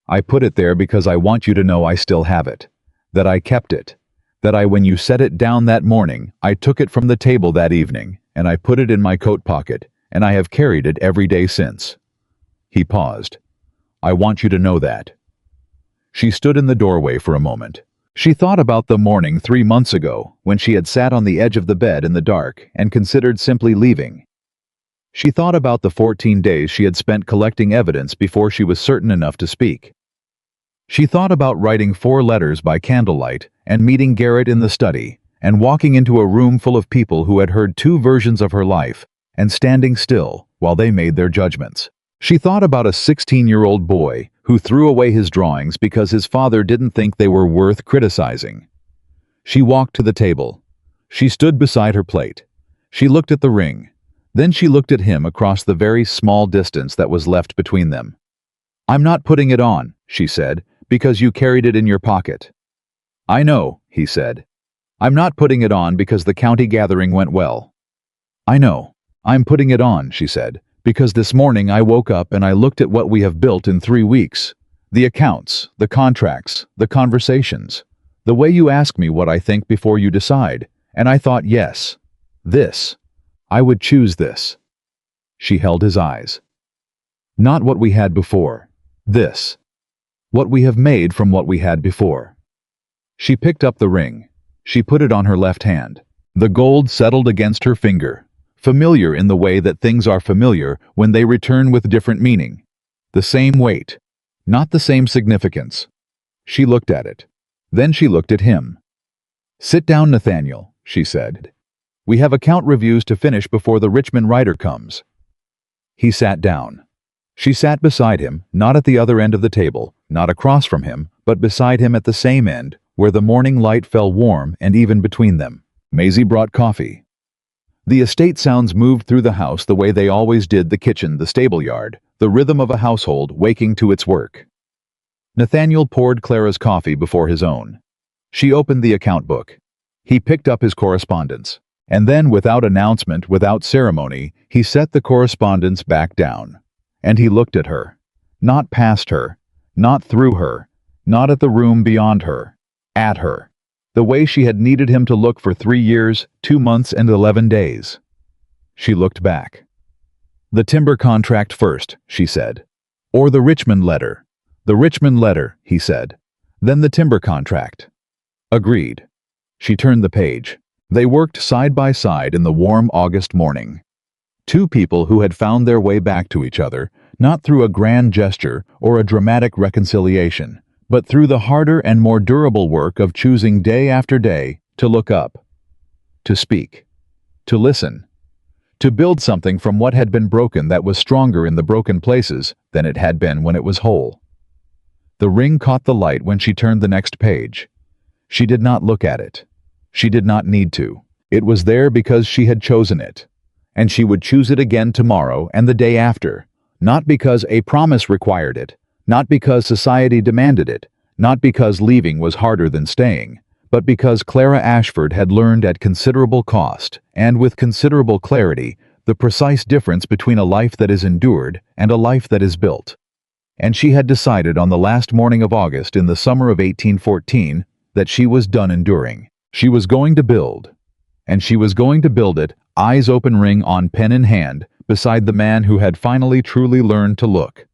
"I put it there because I want you to know I still have it, that I kept it, that when you set it down that morning, I took it from the table that evening, and I put it in my coat pocket, and I have carried it every day since." He paused. "I want you to know that." She stood in the doorway for a moment. She thought about the morning 3 months ago, when she had sat on the edge of the bed in the dark and considered simply leaving. She thought about the 14 days she had spent collecting evidence before she was certain enough to speak. She thought about writing 4 letters by candlelight and meeting Garrett in the study and walking into a room full of people who had heard 2 versions of her life and standing still while they made their judgments. She thought about a 16-year-old boy who threw away his drawings because his father didn't think they were worth criticizing. She walked to the table. She stood beside her plate. She looked at the ring. Then she looked at him across the very small distance that was left between them. "I'm not putting it on," she said, "because you carried it in your pocket." "I know," he said. "I'm not putting it on because the county gathering went well." "I know. I'm putting it on," she said, "because this morning I woke up and I looked at what we have built in 3 weeks. The accounts, the contracts, the conversations, the way you ask me what I think before you decide, and I thought, yes, this. I would choose this." She held his eyes. "Not what we had before. This. What we have made from what we had before." She picked up the ring. She put it on her left hand. The gold settled against her finger, familiar in the way that things are familiar when they return with different meaning. The same weight, not the same significance. She looked at it. Then she looked at him. "Sit down, Nathaniel," she said. "We have account reviews to finish before the Richmond writer comes." He sat down. She sat beside him, not at the other end of the table, not across from him, but beside him at the same end, where the morning light fell warm and even between them. Maisie brought coffee. The estate sounds moved through the house the way they always did the kitchen, the stable yard, the rhythm of a household waking to its work. Nathaniel poured Clara's coffee before his own. She opened the account book. He picked up his correspondence. And then, without announcement, without ceremony, he set the correspondence back down. And he looked at her. Not past her. Not through her. Not at the room beyond her. At her. The way she had needed him to look for 3 years, 2 months, and 11 days. She looked back. "The timber contract first," she said. "Or the Richmond letter." "The Richmond letter," he said. "Then the timber contract." "Agreed." She turned the page. They worked side by side in the warm August morning. Two people who had found their way back to each other, not through a grand gesture or a dramatic reconciliation, but through the harder and more durable work of choosing day after day to look up, to speak, to listen, to build something from what had been broken that was stronger in the broken places than it had been when it was whole. The ring caught the light when she turned the next page. She did not look at it. She did not need to. It was there because she had chosen it. And she would choose it again tomorrow and the day after, not because a promise required it, not because society demanded it, not because leaving was harder than staying, but because Clara Ashford had learned at considerable cost, and with considerable clarity, the precise difference between a life that is endured and a life that is built. And she had decided on the last morning of August in the summer of 1814 that she was done enduring. She was going to build. And she was going to build it, eyes open, ring on, pen in hand, beside the man who had finally truly learned to look.